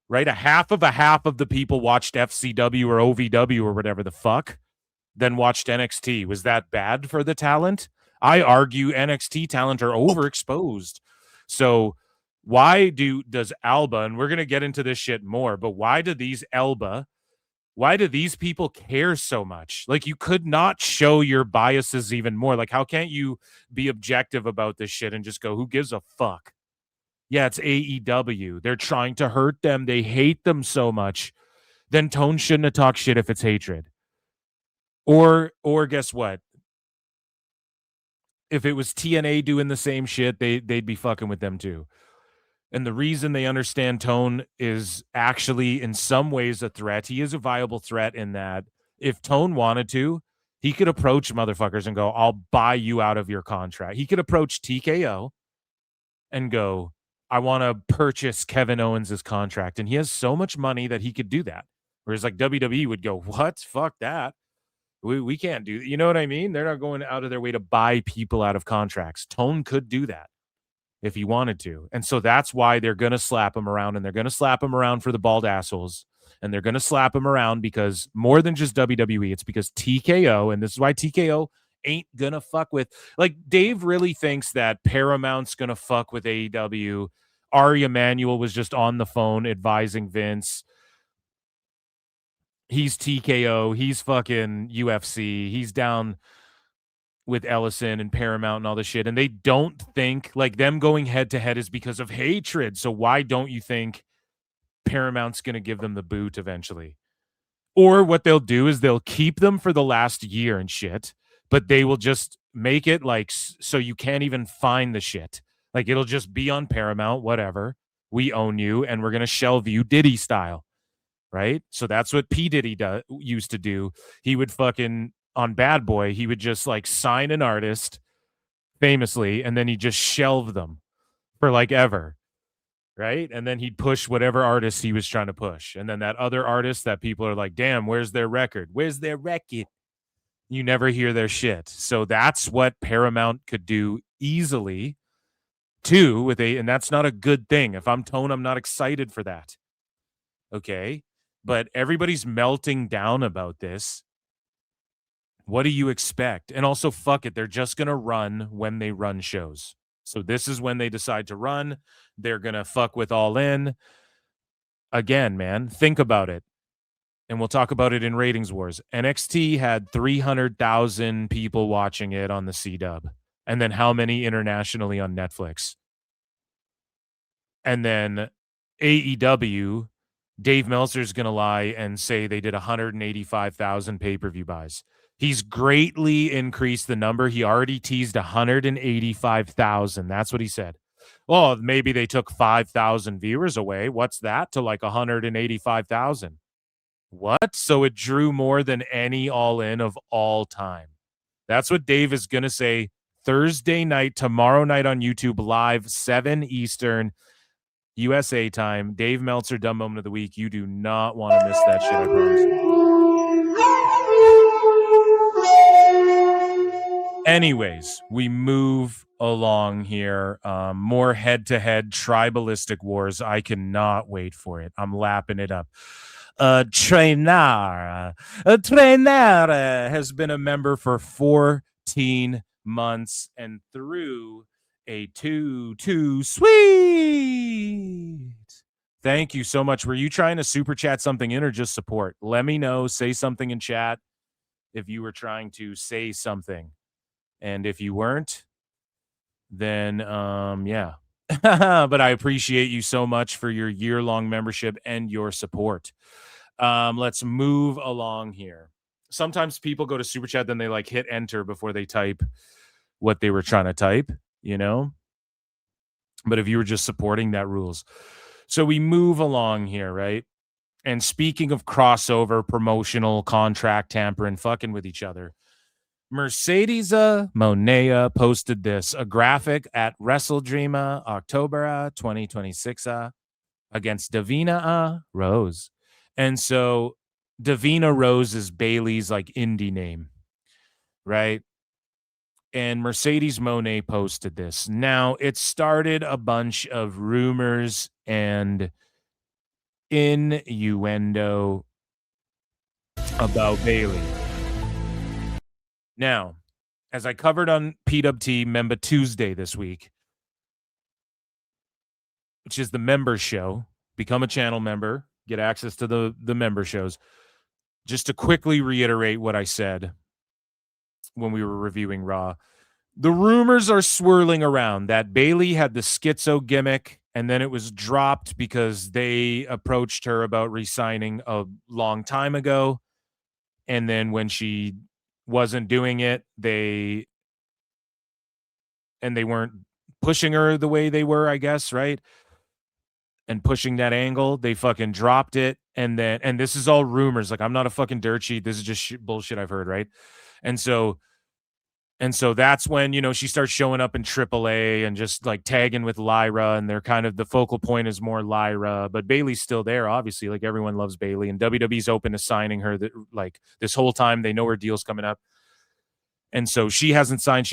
Right? A half of the people watched FCW or OVW or whatever the fuck. Then watched NXT. Was that bad for the talent? I argue NXT talent are overexposed. So why does Alba, and we're going to get into this shit more, but why do these Alba Why do these people care so much? Like, you could not show your biases even more. Like, how can't you be objective about this shit and just go, who gives a fuck? Yeah, it's AEW. They're trying to hurt them. They hate them so much. Then Tone shouldn't have talked shit if it's hatred. Or guess what? If it was TNA doing the same shit, they'd be fucking with them too. And the reason they understand Tone is actually in some ways a threat. He is a viable threat in that if Tone wanted to, he could approach motherfuckers and go, I'll buy you out of your contract. He could approach TKO and go, I want to purchase Kevin Owens' contract. And he has so much money that he could do that. Whereas like WWE would go, what? Fuck that. We can't do that. You know what I mean? They're not going out of their way to buy people out of contracts. Tone could do that if he wanted to. And so that's why they're going to slap him around, and they're going to slap him around for the bald assholes. And they're going to slap him around because more than just WWE, it's because TKO, and this is why TKO ain't going to fuck with, like, Dave really thinks that Paramount's going to fuck with AEW. Ari Emanuel was just on the phone advising Vince. He's TKO. He's fucking UFC. He's down with Ellison and Paramount and all this shit. And they don't think like them going head to head is because of hatred. So why don't you think Paramount's going to give them the boot eventually? Or what they'll do is they'll keep them for the last year and shit, but they will just make it like so you can't even find the shit. Like it'll just be on Paramount, whatever. We own you and we're going to shelve you Diddy style. Right? So that's what P. Diddy used to do. He would fucking, on Bad Boy, he would just like sign an artist famously, and then he'd just shelve them for like ever. Right? And then he'd push whatever artist he was trying to push. And then that other artist that people are like, damn, where's their record? Where's their record? You never hear their shit. So that's what Paramount could do easily too with and that's not a good thing. If I'm Tone, I'm not excited for that. Okay? But everybody's melting down about this. What do you expect? And also, fuck it. They're just going to run when they run shows. So this is when they decide to run. They're going to fuck with All In. Again, man, think about it. And we'll talk about it in Ratings Wars. NXT had 300,000 people watching it on the C-Dub. And then how many internationally on Netflix? And then AEW... Dave Meltzer's going to lie and say they did 185,000 pay-per-view buys. He's greatly increased the number. He already teased 185,000. That's what he said. Well, maybe they took 5,000 viewers away. What's that to like 185,000? What? So it drew more than any All-In of all time. That's what Dave is going to say Thursday night, tomorrow night on YouTube, live, 7 Eastern. USA time. Dave Meltzer, Dumb Moment of the Week. You do not want to miss that shit, I promise you. Anyways, we move along here. More head-to-head tribalistic wars. I cannot wait for it. I'm lapping it up. Trainer has been a member for 14 months and through a 2 sweet. Thank you so much. Were you trying to super chat something in or just support? Let me know. Say something in chat if you were trying to say something. And if you weren't, then yeah. But I appreciate you so much for your year-long membership and your support. Let's move along here. Sometimes people go to super chat, then they like hit enter before they type what they were trying to type. You know, but if you were just supporting, that rules. So we move along here, right? And speaking of crossover, promotional, contract tampering, fucking with each other, Mercedes Monea posted this, a graphic at Wrestle Dreamer October 2026 against Davina Rose. And so Davina Rose is Bayley's like indie name, right? And Mercedes Moné posted this. Now, it started a bunch of rumors and innuendo about Bayley. Now, as I covered on PWT Member Tuesday this week, which is the member show, become a channel member, get access to the member shows. just to quickly reiterate what I said when we were reviewing Raw, the rumors are swirling around that Bayley had the schizo gimmick and then it was dropped because they approached her about re-signing a long time ago. And then when she wasn't doing it, they weren't pushing her the way they were, I guess, right? And pushing that angle, they fucking dropped it. And this is all rumors. Like, I'm not a fucking dirt sheet. This is just bullshit I've heard, right? And so that's when, she starts showing up in AAA and just like tagging with Lyra, and they're kind of, the focal point is more Lyra, but Bayley's still there, obviously. Like, everyone loves Bayley, and WWE's open to signing her like this whole time. They know her deal's coming up. And so she hasn't signed,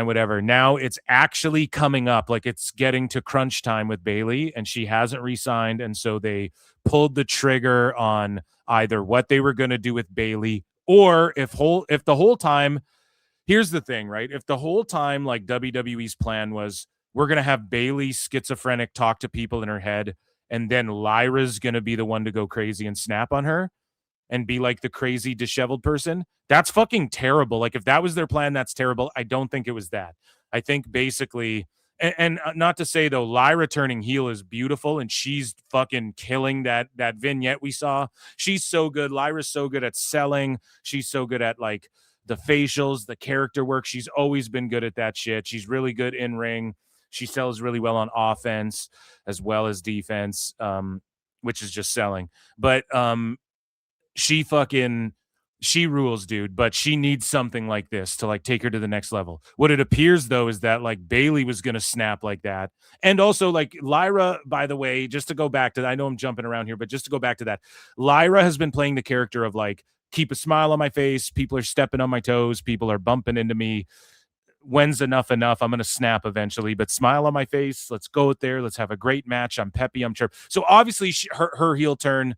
whatever. Now it's actually coming up, like it's getting to crunch time with Bayley, and she hasn't re-signed. And so they pulled the trigger on either what they were going to do with Bayley, or if the whole time, here's the thing, right? If the whole time, like, WWE's plan was, we're going to have Bayley schizophrenic talk to people in her head, and then Lyra's going to be the one to go crazy and snap on her and be like the crazy disheveled person, that's fucking terrible. Like, if that was their plan, that's terrible. I don't think it was that. I think basically, and not to say though, Lyra turning heel is beautiful, and she's fucking killing that vignette we saw. She's so good. Lyra's so good at selling. She's so good at like the facials, the character work. She's always been good at that shit. She's really good in ring. She sells really well on offense as well as defense, which is just selling. But she rules, dude, but she needs something like this to like take her to the next level. What it appears though is that like Bayley was going to snap like that. And also like Lyra, by the way, just to go back to that, I know I'm jumping around here, but just to go back to that, Lyra has been playing the character of like, keep a smile on my face. People are stepping on my toes. People are bumping into me. When's enough? I'm going to snap eventually, but smile on my face. Let's go out there. Let's have a great match. I'm peppy. I'm chirp. So obviously her heel turn,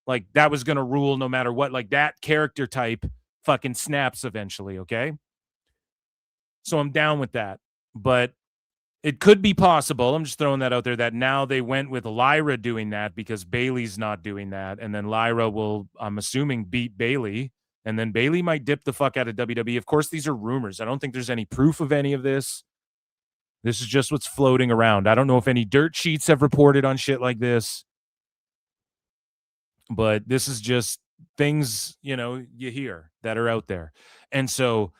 like that was going to rule no matter what. Like that character type fucking snaps eventually. Okay. So I'm down with that, but it could be possible. I'm just throwing that out there that now they went with Lyra doing that because Bayley's not doing that. And then Lyra will, I'm assuming, beat Bayley. And then Bayley might dip the fuck out of WWE. Of course, these are rumors. I don't think there's any proof of any of this. This is just what's floating around. I don't know if any dirt sheets have reported on shit like this. But this is just things, you hear that are out there. And so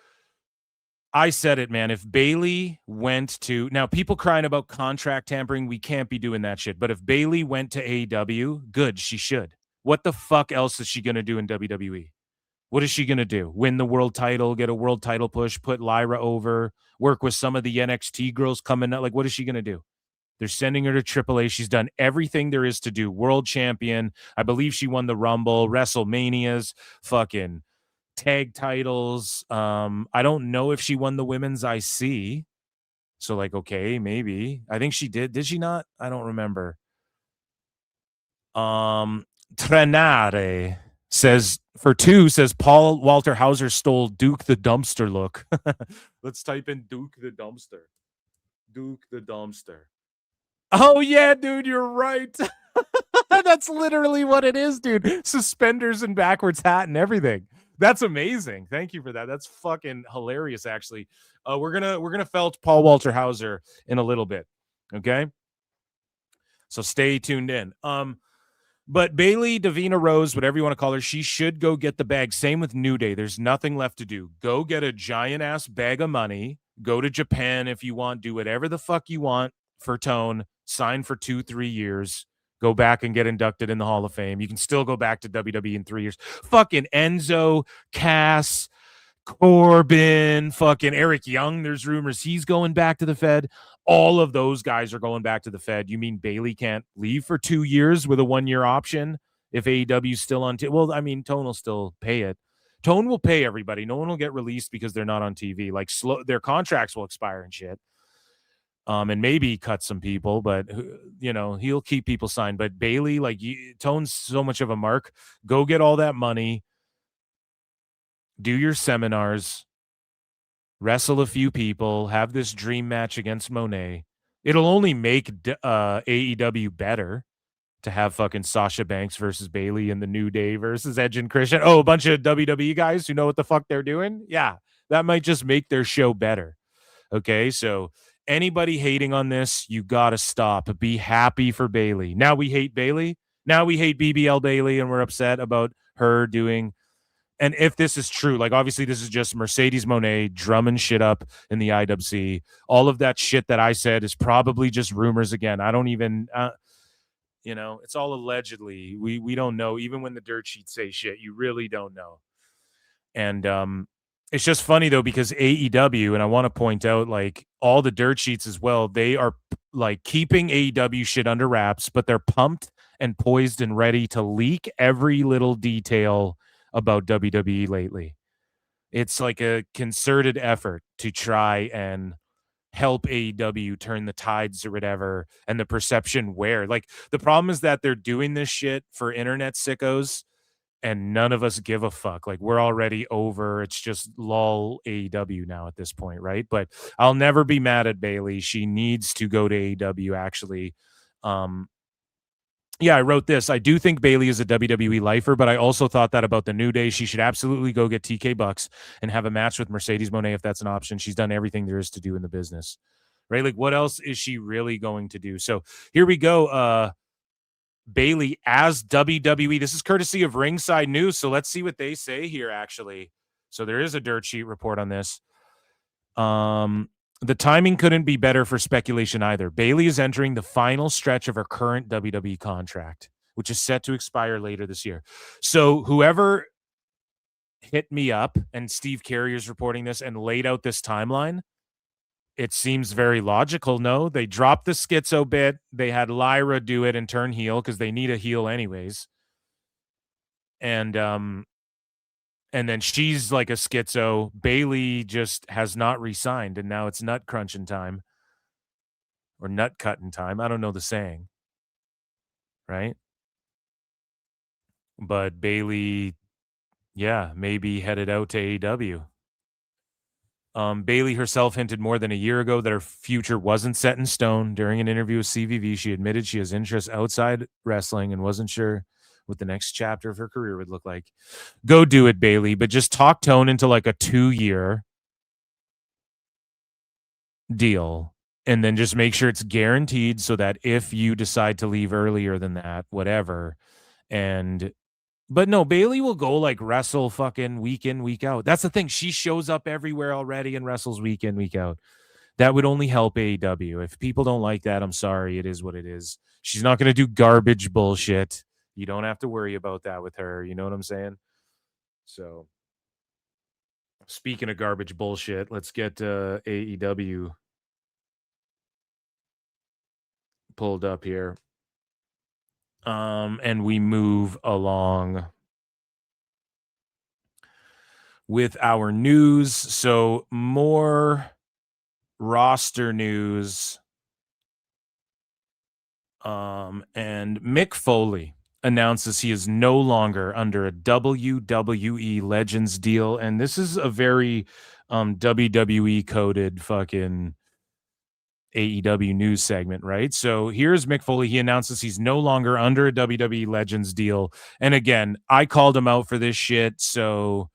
I said it, man. If Bayley went to, now people crying about contract tampering, we can't be doing that shit. But if Bayley went to AEW, good, she should. What the fuck else is she going to do in WWE? What is she going to do? Win the world title, get a world title push, put Lyra over, work with some of the NXT girls coming up? Like, what is she going to do? They're sending her to AAA. She's done everything there is to do. World champion. I believe she won the Rumble, WrestleManias, fucking tag titles. I don't know if she won the women's IC. So like, okay, maybe. I think she did. Did she not? I don't remember. Trenare says Paul Walter Hauser stole Duke the Dumpster look. Let's type in Duke the Dumpster. Duke the Dumpster. Oh, yeah, dude, you're right. That's literally what it is, dude. Suspenders and backwards hat and everything. That's amazing. Thank you for that. That's fucking hilarious, actually. We're gonna felt Paul Walter Hauser in a little bit, okay? So stay tuned in. But Bayley, Davina Rose, whatever you want to call her, she should go get the bag. Same with New Day. There's nothing left to do. Go get a giant-ass bag of money. Go to Japan if you want. Do whatever the fuck you want for Tone. Sign for 2-3 years. Go back and get inducted in the Hall of Fame. You can still go back to WWE in 3 years. Fucking Enzo, Cass, Corbin, fucking Eric Young. There's rumors he's going back to the Fed. All of those guys are going back to the Fed. You mean Bayley can't leave for 2 years with a 1-year option if AEW's still on? Well, I mean, Tone will still pay it. Tone will pay everybody. No one will get released because they're not on TV. Like their contracts will expire and shit. And maybe cut some people, but he'll keep people signed. But Bayley, like, Tone's so much of a mark. Go get all that money. Do your seminars. Wrestle a few people. Have this dream match against Mone. It'll only make AEW better. to have fucking Sasha Banks versus Bayley and the New Day versus Edge and Christian. Oh, a bunch of WWE guys who know what the fuck they're doing. Yeah, that might just make their show better. Okay, so anybody hating on this, you gotta stop. Be happy for Bayley. Now we hate Bayley. Now we hate BBL Bayley, and we're upset about her doing. And if this is true, like obviously this is just Mercedes Moné drumming shit up in the IWC. All of that shit that I said is probably just rumors again. I don't even, it's all allegedly. We don't know. Even when the dirt sheets say shit, you really don't know. And it's just funny though, because AEW, and I want to point out like all the dirt sheets as well, they are like keeping AEW shit under wraps, but they're pumped and poised and ready to leak every little detail about WWE lately. It's like a concerted effort to try and help AEW turn the tides or whatever, and the perception where. Like, the problem is that they're doing this shit for internet sickos, and none of us give a fuck. Like, we're already over. It's just lol AEW now at this point, right? But I'll never be mad at Bayley. She needs to go to AEW, actually. Yeah, I wrote this. I do think Bayley is a WWE lifer, but I also thought that about the New Day. She should absolutely go get TK Bucks and have a match with Mercedes Moné if that's an option. She's done everything there is to do in the business, right? Like, what else is she really going to do? So here we go. Bayley as WWE. This is courtesy of Ringside News, so let's see what they say here, actually. So there is a dirt sheet report on this. The timing couldn't be better for speculation either. Bayley is entering the final stretch of her current WWE contract, which is set to expire later this year. So whoever hit me up, and Steve Carrier's reporting this, and laid out this timeline, it seems very logical. No, they dropped the schizo bit. They had Lyra do it and turn heel because they need a heel anyways. And then she's like a schizo. Bayley just has not re-signed, and now it's nut crunching time. Or nut cutting time. I don't know the saying. Right? But Bayley, yeah, maybe headed out to AEW. Bayley herself hinted more than a year ago that her future wasn't set in stone. During an interview with CVV, she admitted she has interests outside wrestling and wasn't sure what the next chapter of her career would look like. Go do it, Bayley, but just talk Tone into like a 2-year deal, and then just make sure it's guaranteed so that if you decide to leave earlier than that, whatever. But no, Bayley will go like wrestle fucking week in, week out. That's the thing. She shows up everywhere already and wrestles week in, week out. That would only help AEW. If people don't like that, I'm sorry. It is what it is. She's not going to do garbage bullshit. You don't have to worry about that with her. You know what I'm saying? So, speaking of garbage bullshit, let's get AEW pulled up here. And we move along with our news. So, more roster news. And Mick Foley announces he is no longer under a WWE Legends deal. And this is a very WWE coded fucking AEW news segment, right? So here's Mick Foley. He announces he's no longer under a WWE Legends deal. And again, I called him out for this shit. So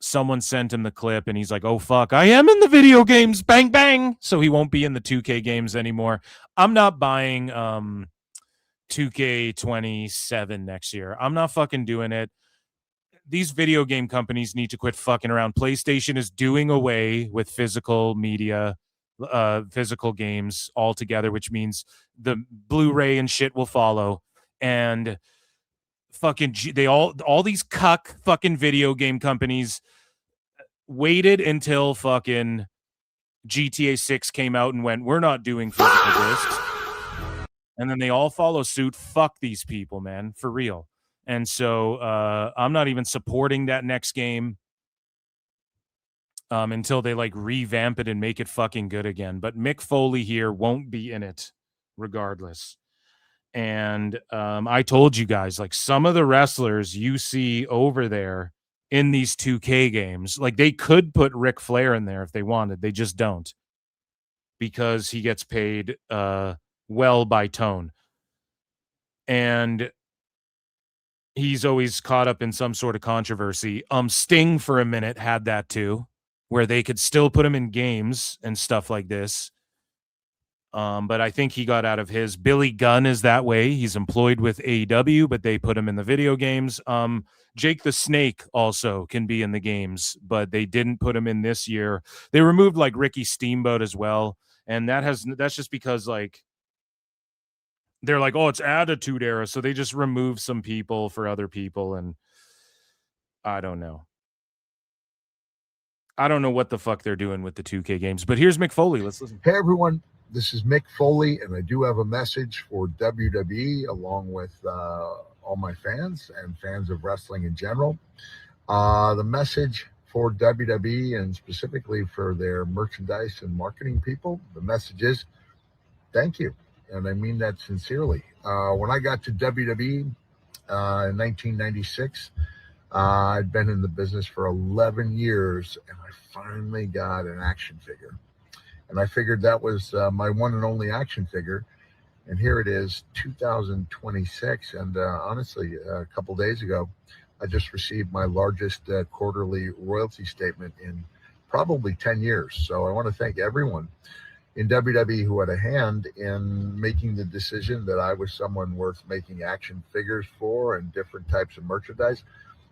someone sent him the clip and he's like, oh, fuck, I am in the video games. Bang, bang. So he won't be in the 2K games anymore. I'm not buying 2K27 next year. I'm not fucking doing it. These video game companies need to quit fucking around. PlayStation is doing away with physical media, physical games altogether, which means the Blu-ray and shit will follow. And fucking all these cuck fucking video game companies waited until fucking GTA 6 came out and went, we're not doing physical discs. And then they all follow suit. Fuck these people, man, for real. And so I'm not even supporting that next game until they like revamp it and make it fucking good again. But Mick Foley here won't be in it regardless. And I told you guys, like, some of the wrestlers you see over there in these 2K games, like, they could put Ric Flair in there if they wanted. They just don't, because he gets paid well by Tone. and he's always caught up in some sort of controversy. Sting for a minute had that too, where they could still put him in games and stuff like this. But I think he got out of his. Billy Gunn is that way. He's employed with AEW, but they put him in the video games. Jake the Snake also can be in the games, but they didn't put him in this year. They removed like Ricky Steamboat as well. And that's just because like they're like, oh, it's Attitude Era. So they just remove some people for other people. And I don't know. I don't know what the fuck they're doing with the 2K games, but here's Mick Foley. Let's listen.
Hey, everyone. This is Mick Foley, and I do have a message for WWE along with all my fans and fans of wrestling in general. The message for WWE and specifically for their merchandise and marketing people, the message is thank you. And I mean that sincerely. When I got to WWE in 1996, I'd been in the business for 11 years, and I finally got an action figure. And I figured that was my one and only action figure. And here it is, 2026. And honestly, a couple days ago, I just received my largest quarterly royalty statement in probably 10 years. So I want to thank everyone in WWE who had a hand in making the decision that I was someone worth making action figures for and different types of merchandise.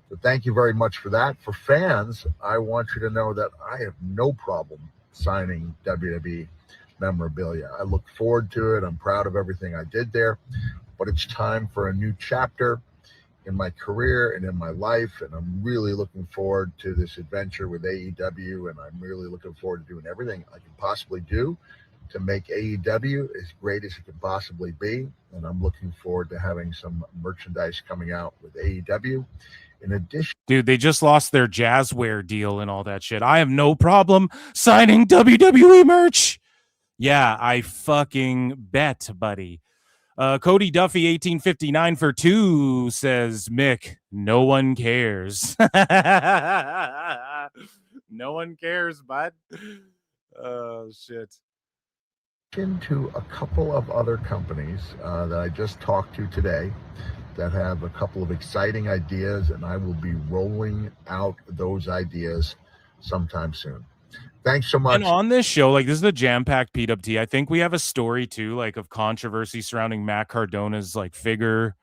So thank you very much for that. For fans, I want you to know that I have no problem signing WWE memorabilia. I look forward to it. I'm proud of everything I did there, but it's time for a new chapter in my career and in my life, and I'm really looking forward to this adventure with AEW, and I'm really looking forward to doing everything I can possibly do to make AEW as great as it can possibly be, and I'm looking forward to having some merchandise coming out with AEW. In addition,
dude, they just lost their Jazzware deal and all that shit. I have no problem signing WWE merch. Yeah, I fucking bet, buddy. Cody Duffy 1859 for 2 says, Mick, no one cares. No one cares, bud. Oh, shit.
To a couple of other companies that I just talked to today that have a couple of exciting ideas, and I will be rolling out those ideas sometime soon. Thanks so much.
And on this show, like, this is a jam-packed PWT. I think we have a story too, like, of controversy surrounding Matt Cardona's like figure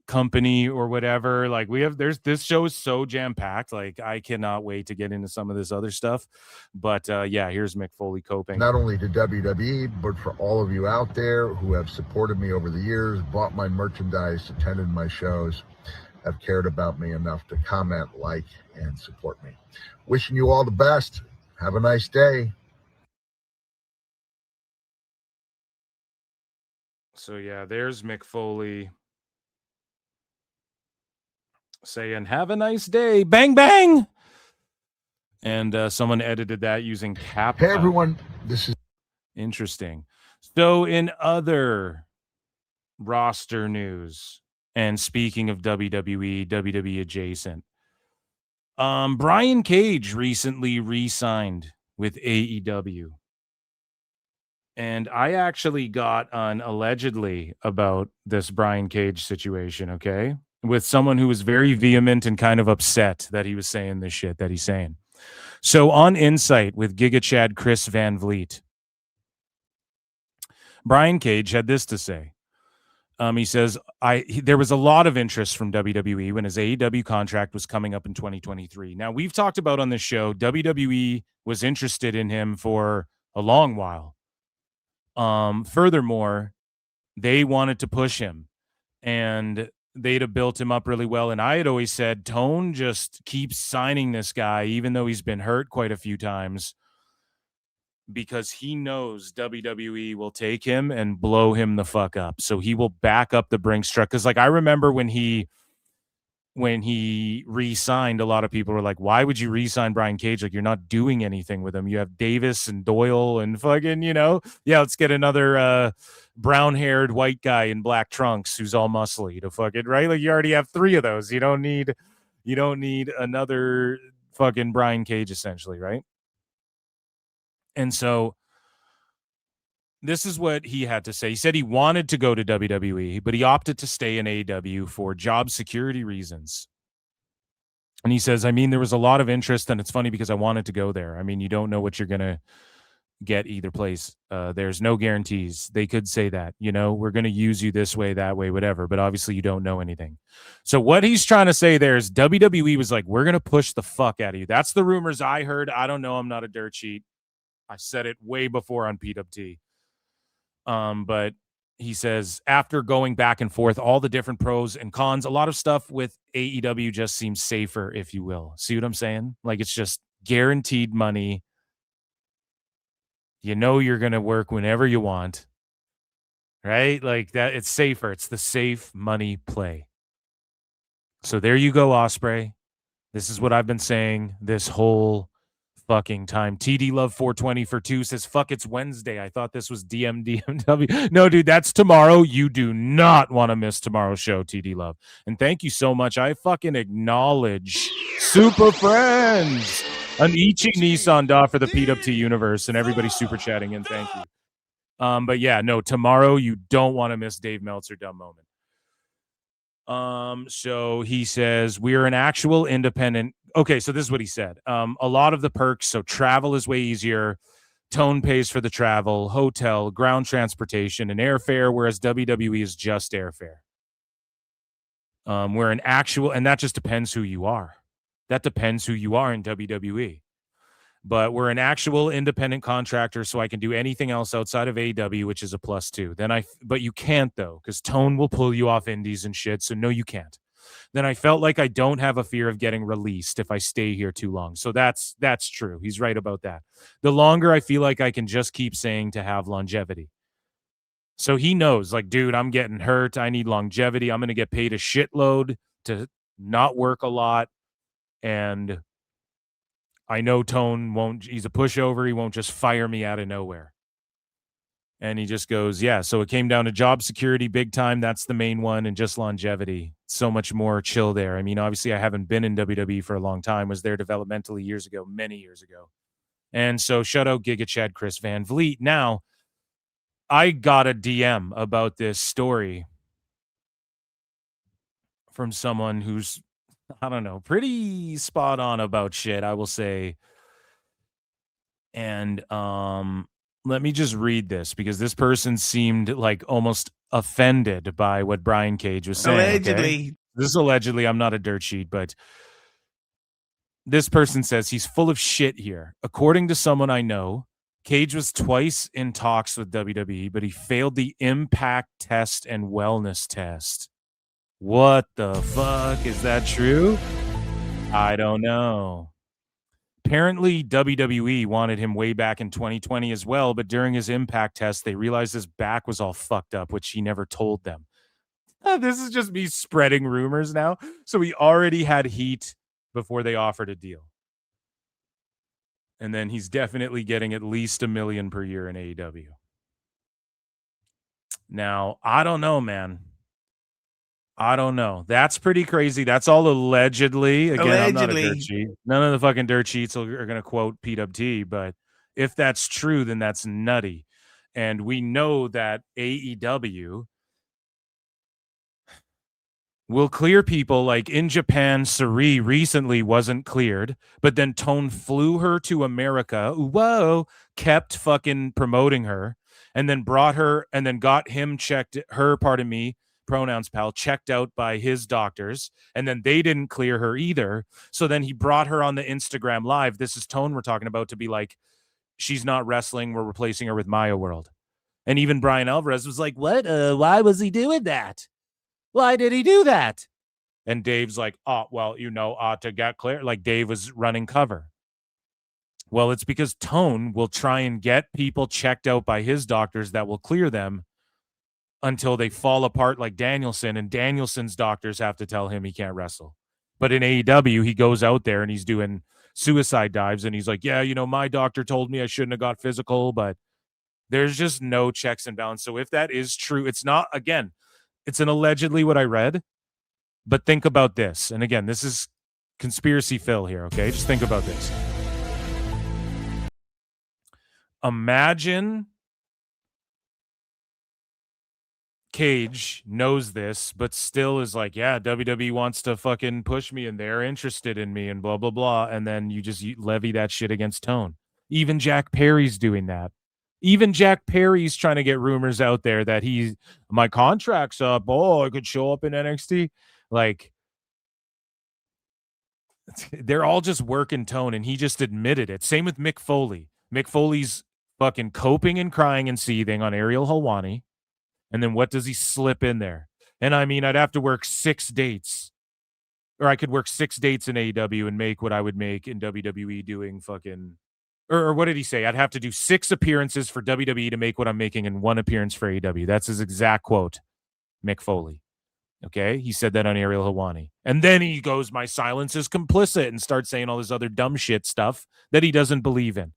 company or whatever. Like, this show is so jam-packed. Like, I cannot wait to get into some of this other stuff. But yeah, here's Mick Foley coping.
Not only to WWE, but for all of you out there who have supported me over the years, bought my merchandise, attended my shows, have cared about me enough to comment, like, and support me. Wishing you all the best. Have a nice day.
So yeah, there's Mick Foley saying, have a nice day. Bang, bang. And someone edited that using cap.
Hey, everyone. This is
interesting. So in other roster news, and speaking of WWE adjacent, Brian Cage recently re-signed with AEW. And I actually got on allegedly about this Brian Cage situation, okay? With someone who was very vehement and kind of upset that he was saying this shit that he's saying. So on Insight with Giga Chad Chris Van Vliet, Brian Cage had this to say. He says, there was a lot of interest from WWE when his AEW contract was coming up in 2023. Now, we've talked about on this show, WWE was interested in him for a long while. Furthermore, they wanted to push him, and they'd have built him up really well. And I had always said, Tone just keeps signing this guy, even though he's been hurt quite a few times, because he knows WWE will take him and blow him the fuck up. So he will back up the Brinks truck. Because, like, I remember when he re-signed, a lot of people were like, why would you re-sign Brian Cage? Like, you're not doing anything with him. You have Davis and Doyle and fucking, yeah, let's get another brown-haired white guy in black trunks who's all muscly to fucking, right? Like, you already have 3 of those. You don't need another fucking Brian Cage, essentially, right? And so this is what he had to say. He said he wanted to go to WWE, but he opted to stay in AEW for job security reasons. And he says, I mean, there was a lot of interest, and it's funny because I wanted to go there. I mean, you don't know what you're going to get either place. There's no guarantees. They could say that, you know, we're going to use you this way, that way, whatever. But obviously you don't know anything. So what he's trying to say there is WWE was like, we're going to push the fuck out of you. That's the rumors I heard. I don't know. I'm not a dirt sheet. I said it way before on PWT. But he says after going back and forth, all the different pros and cons, a lot of stuff with AEW just seems safer, if you will. See what I'm saying? Like, it's just guaranteed money. You know you're going to work whenever you want, right? Like that, it's safer. It's the safe money play. So there you go, Ospreay. This is what I've been saying this whole fucking time. TD Love 420 for 2 says, fuck, it's Wednesday. I thought this was DMW. No, dude, that's tomorrow. You do not want to miss tomorrow's show, TD Love. And thank you so much. I fucking acknowledge Super Friends. An Ichi Nissan Da for the PWT universe, and everybody super chatting in. Thank you. But yeah, no, tomorrow you don't want to miss Dave Meltzer dumb moment. So he says we're an actual independent. Okay, so this is what he said. A lot of the perks, so travel is way easier. Tone pays for the travel, hotel, ground transportation, and airfare, whereas WWE is just airfare. We're an actual, and that just depends who you are. That depends who you are in WWE. But we're an actual independent contractor, so I can do anything else outside of AEW, which is a +2. But you can't, though, because Tone will pull you off indies and shit, so no, you can't. Then I felt like I don't have a fear of getting released if I stay here too long. So that's true. He's right about that. The longer I feel like I can just keep saying to have longevity. So he knows, like, dude, I'm getting hurt. I need longevity. I'm going to get paid a shitload to not work a lot. And I know Tone won't, he's a pushover. He won't just fire me out of nowhere. And he just goes, yeah, so it came down to job security big time. That's the main one. And just longevity. So much more chill there. I mean, obviously I haven't been in WWE for a long time. Was there developmentally years ago, many years ago. And so shout out Giga Chad, Chris Van Vliet. Now, I got a DM about this story from someone who's, I don't know, pretty spot on about shit, I will say. And let me just read this because this person seemed like almost offended by what Brian Cage was saying.
Allegedly.
Okay? This is allegedly. I'm not a dirt sheet, but this person says he's full of shit here. According to someone I know, Cage was twice in talks with WWE, but he failed the impact test and wellness test. What the fuck? Is that true? I don't know. Apparently, WWE wanted him way back in 2020 as well, but during his impact test, they realized his back was all fucked up, which he never told them. This is just me spreading rumors now. So he already had heat before they offered a deal. And then he's definitely getting at least $1 million per year in AEW. Now, I don't know, man. I don't know. That's pretty crazy. That's all allegedly. Again, allegedly. I'm not a dirt sheet. None of the fucking dirt sheets are going to quote PWT, but if that's true, then that's nutty. And we know that AEW will clear people. Like in Japan, Sari recently wasn't cleared, but then Tone flew her to America. Whoa, kept fucking promoting her and then brought her and then got him checked, her, pardon me, pronouns pal, checked out by his doctors, and then they didn't clear her either. So then he brought her on the Instagram live. This is Tone we're talking about, to be like, she's not wrestling, we're replacing her with Maya World. And even Brian Alvarez was like, what? Why was he doing that? Why did he do that? And Dave's like, oh, well, you know, to get clear, like Dave was running cover. Well, it's because Tone will try and get people checked out by his doctors that will clear them until they fall apart like Danielson, and Danielson's doctors have to tell him he can't wrestle. But in AEW, he goes out there and he's doing suicide dives, and he's like, yeah, you know, my doctor told me I shouldn't have got physical, but there's just no checks and balance. So if that is true, it's not, again, it's an allegedly what I read, but think about this. And again, this is conspiracy Phil here, okay? Just think about this. Imagine Cage knows this, but still is like, yeah, WWE wants to fucking push me and they're interested in me and blah, blah, blah. And then you levy that shit against Tone. Even Jack Perry's doing that. Even Jack Perry's trying to get rumors out there that my contract's up. Oh, I could show up in NXT. Like, they're all just working Tone, and he just admitted it. Same with Mick Foley. Mick Foley's fucking coping and crying and seething on Ariel Helwani. And then what does he slip in there? And I mean, I'd have to work 6 dates. Or I could work 6 dates in AEW and make what I would make in WWE doing fucking... Or what did he say? I'd have to do 6 appearances for WWE to make what I'm making in 1 appearance for AEW. That's his exact quote, Mick Foley. Okay? He said that on Ariel Helwani. And then he goes, my silence is complicit, and starts saying all this other dumb shit stuff that he doesn't believe in.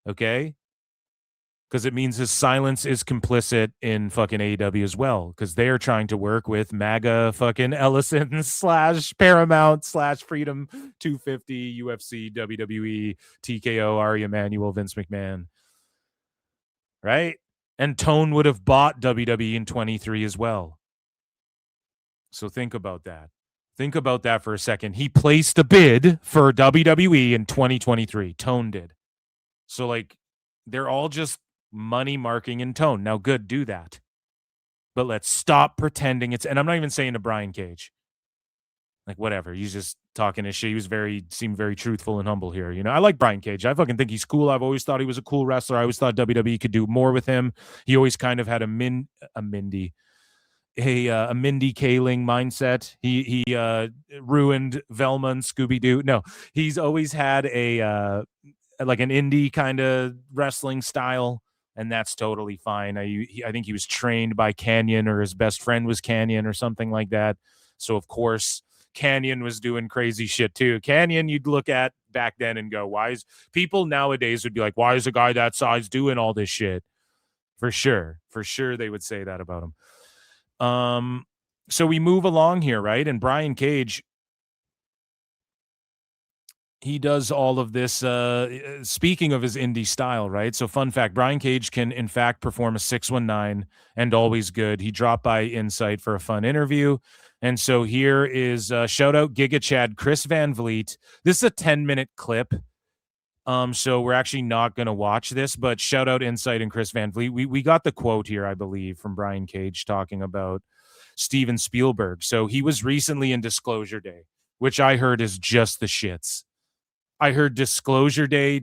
Okay? Because it means his silence is complicit in fucking AEW as well. Because they're trying to work with MAGA fucking Ellison / Paramount / Freedom 250, UFC, WWE, TKO, Ari Emanuel, Vince McMahon. Right? And Tone would have bought WWE in 23 as well. So think about that. Think about that for a second. He placed a bid for WWE in 2023. Tone did. So, like, they're all just money marking in Tone. Now, good, do that. But let's stop pretending it's... And I'm not even saying to Brian Cage. Like, whatever. He's just talking his shit. He seemed very truthful and humble here. You know, I like Brian Cage. I fucking think he's cool. I've always thought he was a cool wrestler. I always thought WWE could do more with him. He always kind of had a Mindy Kaling mindset. He ruined Velma and Scooby-Doo. No, he's always had a like an indie kind of wrestling style, and that's totally fine. I think he was trained by Canyon, or his best friend was Canyon or something like that. So of course Canyon was doing crazy shit too. Canyon, you'd look at back then and go, why is people nowadays would be like, why is a guy that size doing all this shit? For sure they would say that about him. So we move along here, right? And Brian Cage, he does all of this, speaking of his indie style, right? So fun fact, Brian Cage can, in fact, perform a 619 and always good. He dropped by Insight for a fun interview. And so here is, shout out Giga Chad, Chris Van Vliet. This is a 10-minute clip. So we're actually not going to watch this, but shout out Insight and Chris Van Vliet. We got the quote here, I believe, from Brian Cage talking about Steven Spielberg. So he was recently in Disclosure Day, which I heard is just the shits. I heard Disclosure Day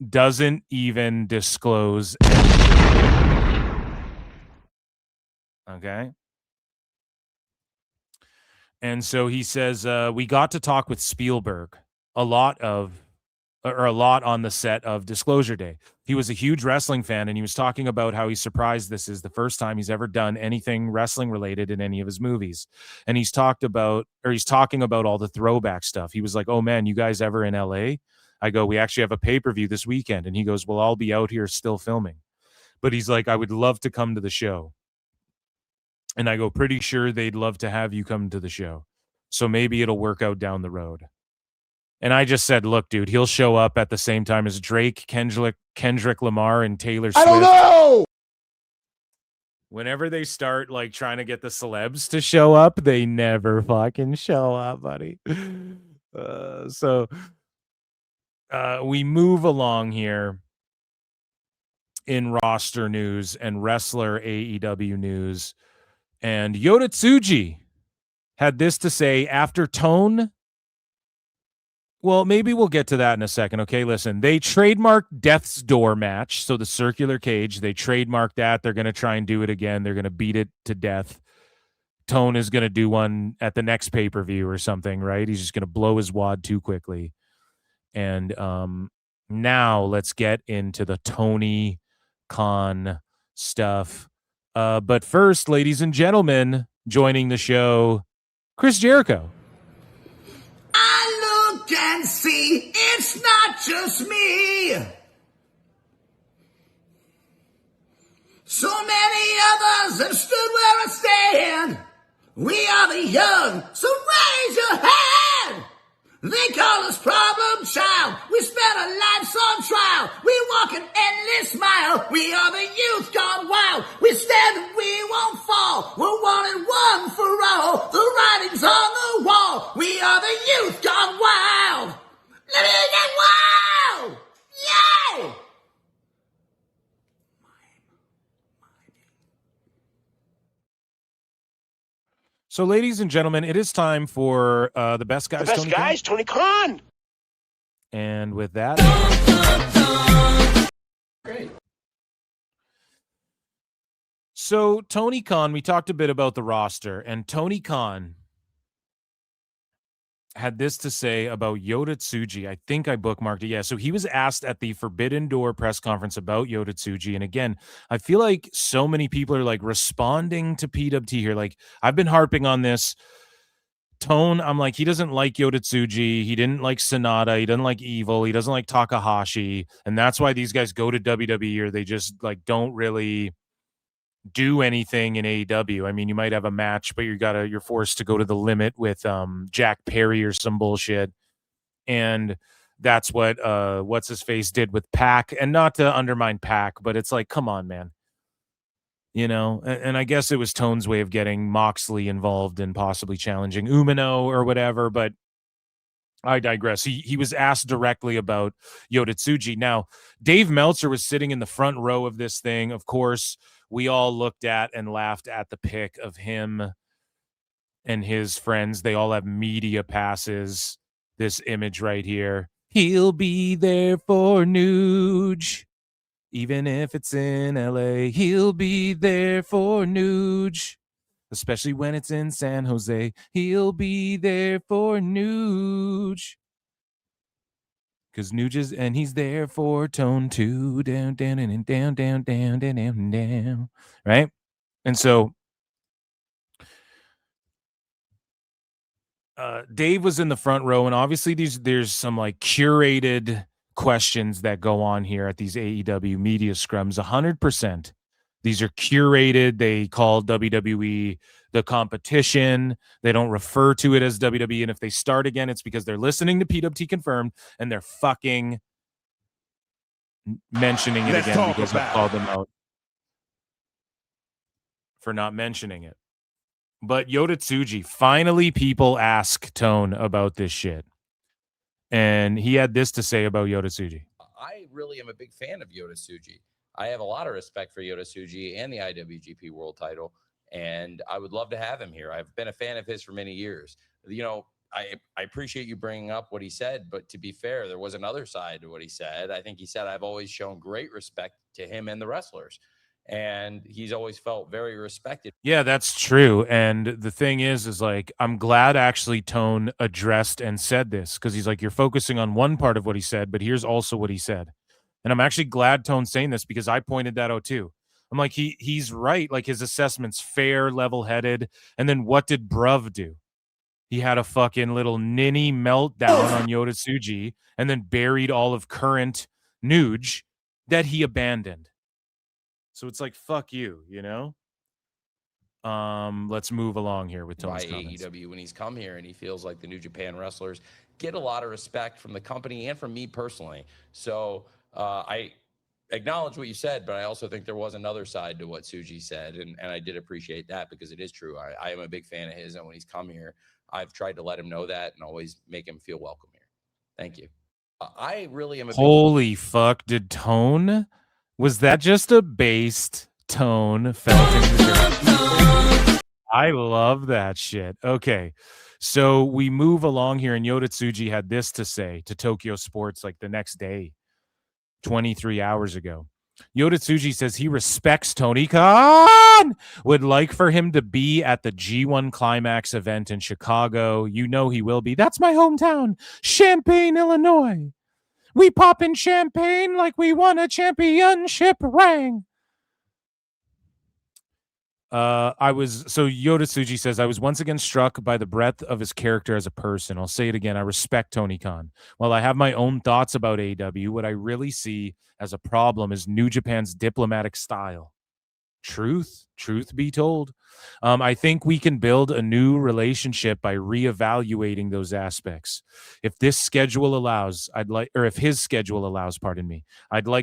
doesn't even disclose anything. Okay. And so he says, we got to talk with Spielberg a lot on the set of Disclosure Day. He was a huge wrestling fan, and he was talking about how he's surprised this is the first time he's ever done anything wrestling related in any of his movies. And he's talking about all the throwback stuff. He was like, oh man, you guys ever in LA? I go, we actually have a pay-per-view this weekend. And he goes, well, I'll be out here still filming. But he's like, I would love to come to the show. And I go, pretty sure they'd love to have you come to the show. So maybe it'll work out down the road. And I just said, look, dude, he'll show up at the same time as Drake, Kendrick Lamar, and Taylor Swift. I don't know! Whenever they start, like, trying to get the celebs to show up, they never fucking show up, buddy. So we move along here in roster news and wrestler AEW news. And Yota Tsuji had this to say after Tone. Well, maybe we'll get to that in a second. Okay, listen, they trademarked Death's Door match. So the circular cage, they trademarked that. They're going to try and do it again. They're going to beat it to death. Tone is going to do one at the next pay-per-view or something, right? He's just going to blow his wad too quickly. And now let's get into the Tony Khan stuff. But first, ladies and gentlemen, joining the show, Chris Jericho.
I look and see it's not just me. So many others have stood where I stand. We are the young, so raise your hand. They call us problem child. We spent our lives on trial. We walk an endless mile. We are the youth gone wild. We stand and we won't fall. We are the youth gone wild. Let me get wild. Yay!
So, ladies and gentlemen, it is time for the best guys.
Tony Khan.
And with that,
Great.
so Tony Khan, we talked a bit about the roster, and Tony Khan had this to say about Yota Tsuji. I think I bookmarked it. Yeah. So he was asked at the Forbidden Door press conference about Yota Tsuji. And again, I feel like so many people are like responding to PWT here. Like, I've been harping on this tone. I'm like, he doesn't like Yota Tsuji. He didn't like Sonata. He doesn't like Evil. He doesn't like Takahashi. And that's why these guys go to WWE, or they just like don't really do anything in AEW. I mean, you might have a match, but you're forced to go to the limit with Jack Perry or some bullshit. And that's what what's his face did with Pac. And not to undermine Pac, but it's like, come on, man. You know, and I guess it was Tone's way of getting Moxley involved and possibly challenging Umino or whatever, but I digress. He was asked directly about Yota Tsuji. Now, Dave Meltzer was sitting in the front row of this thing. Of course, we all looked at and laughed at the pic of him and his friends. They all have media passes. This image right here. He'll be there for Nuge. Even if it's in LA, he'll be there for Nuge. Especially when it's in San Jose, he'll be there for Nuge. Because Nuge is, and he's there for Tone too. Down, down, and down, down, down, down, down, down. Right? And so Dave was in the front row, and obviously there's some like curated questions that go on here at these AEW media scrums. 100%. These are curated. They call WWE the competition. They don't refer to it as WWE. And if they start again, it's because they're listening to PWT Confirmed and they're fucking mentioning it again because I called them out for not mentioning it. But Yota Tsuji, finally people ask Tone about this shit. And he had this to say about Yota Tsuji.
I really am a big fan of Yota Tsuji. I have a lot of respect for Yota Tsuji and the IWGP World Title, and I would love to have him here. I've been a fan of his for many years. You know, I appreciate you bringing up what he said, but to be fair, there was another side to what he said. I think he said, I've always shown great respect to him and the wrestlers, and he's always felt very respected.
Yeah, that's true. And the thing is like, I'm glad actually Tone addressed and said this, because he's like, you're focusing on one part of what he said, but here's also what he said. And I'm actually glad Tone's saying this, because I pointed that out too. I'm like, he's right. Like, his assessment's fair, level-headed. And then what did Bruv do? He had a fucking little ninny meltdown on Yota Tsuji and then buried all of current Nuge that he abandoned. So it's like, fuck you, you know? Let's move along here with Tone's comments.
AEW, when he's come here and he feels like the New Japan wrestlers get a lot of respect from the company and from me personally. So I acknowledge what you said, but I also think there was another side to what Tsuji said, and I did appreciate that, because it is true. I am a big fan of his, and when he's come here, I've tried to let him know that and always make him feel welcome here. Thank you. I really am a
Holy fuck, did Tone? Was that just a based Tone felt in the I love that shit. Okay, so we move along here, and Yota Tsuji had this to say to Tokyo Sports like the next day, 23 hours ago. Yota Tsuji says he respects Tony Khan, would like for him to be at the G1 Climax event in Chicago. You know he will be. That's my hometown, Champaign, Illinois. We pop in champagne like we won a championship ring. Yota Tsuji says, I was once again struck by the breadth of his character as a person. I'll say it again. I respect Tony Khan. While I have my own thoughts about AEW, what I really see as a problem is New Japan's diplomatic style. Truth be told. I think we can build a new relationship by reevaluating those aspects. If his schedule allows, I'd like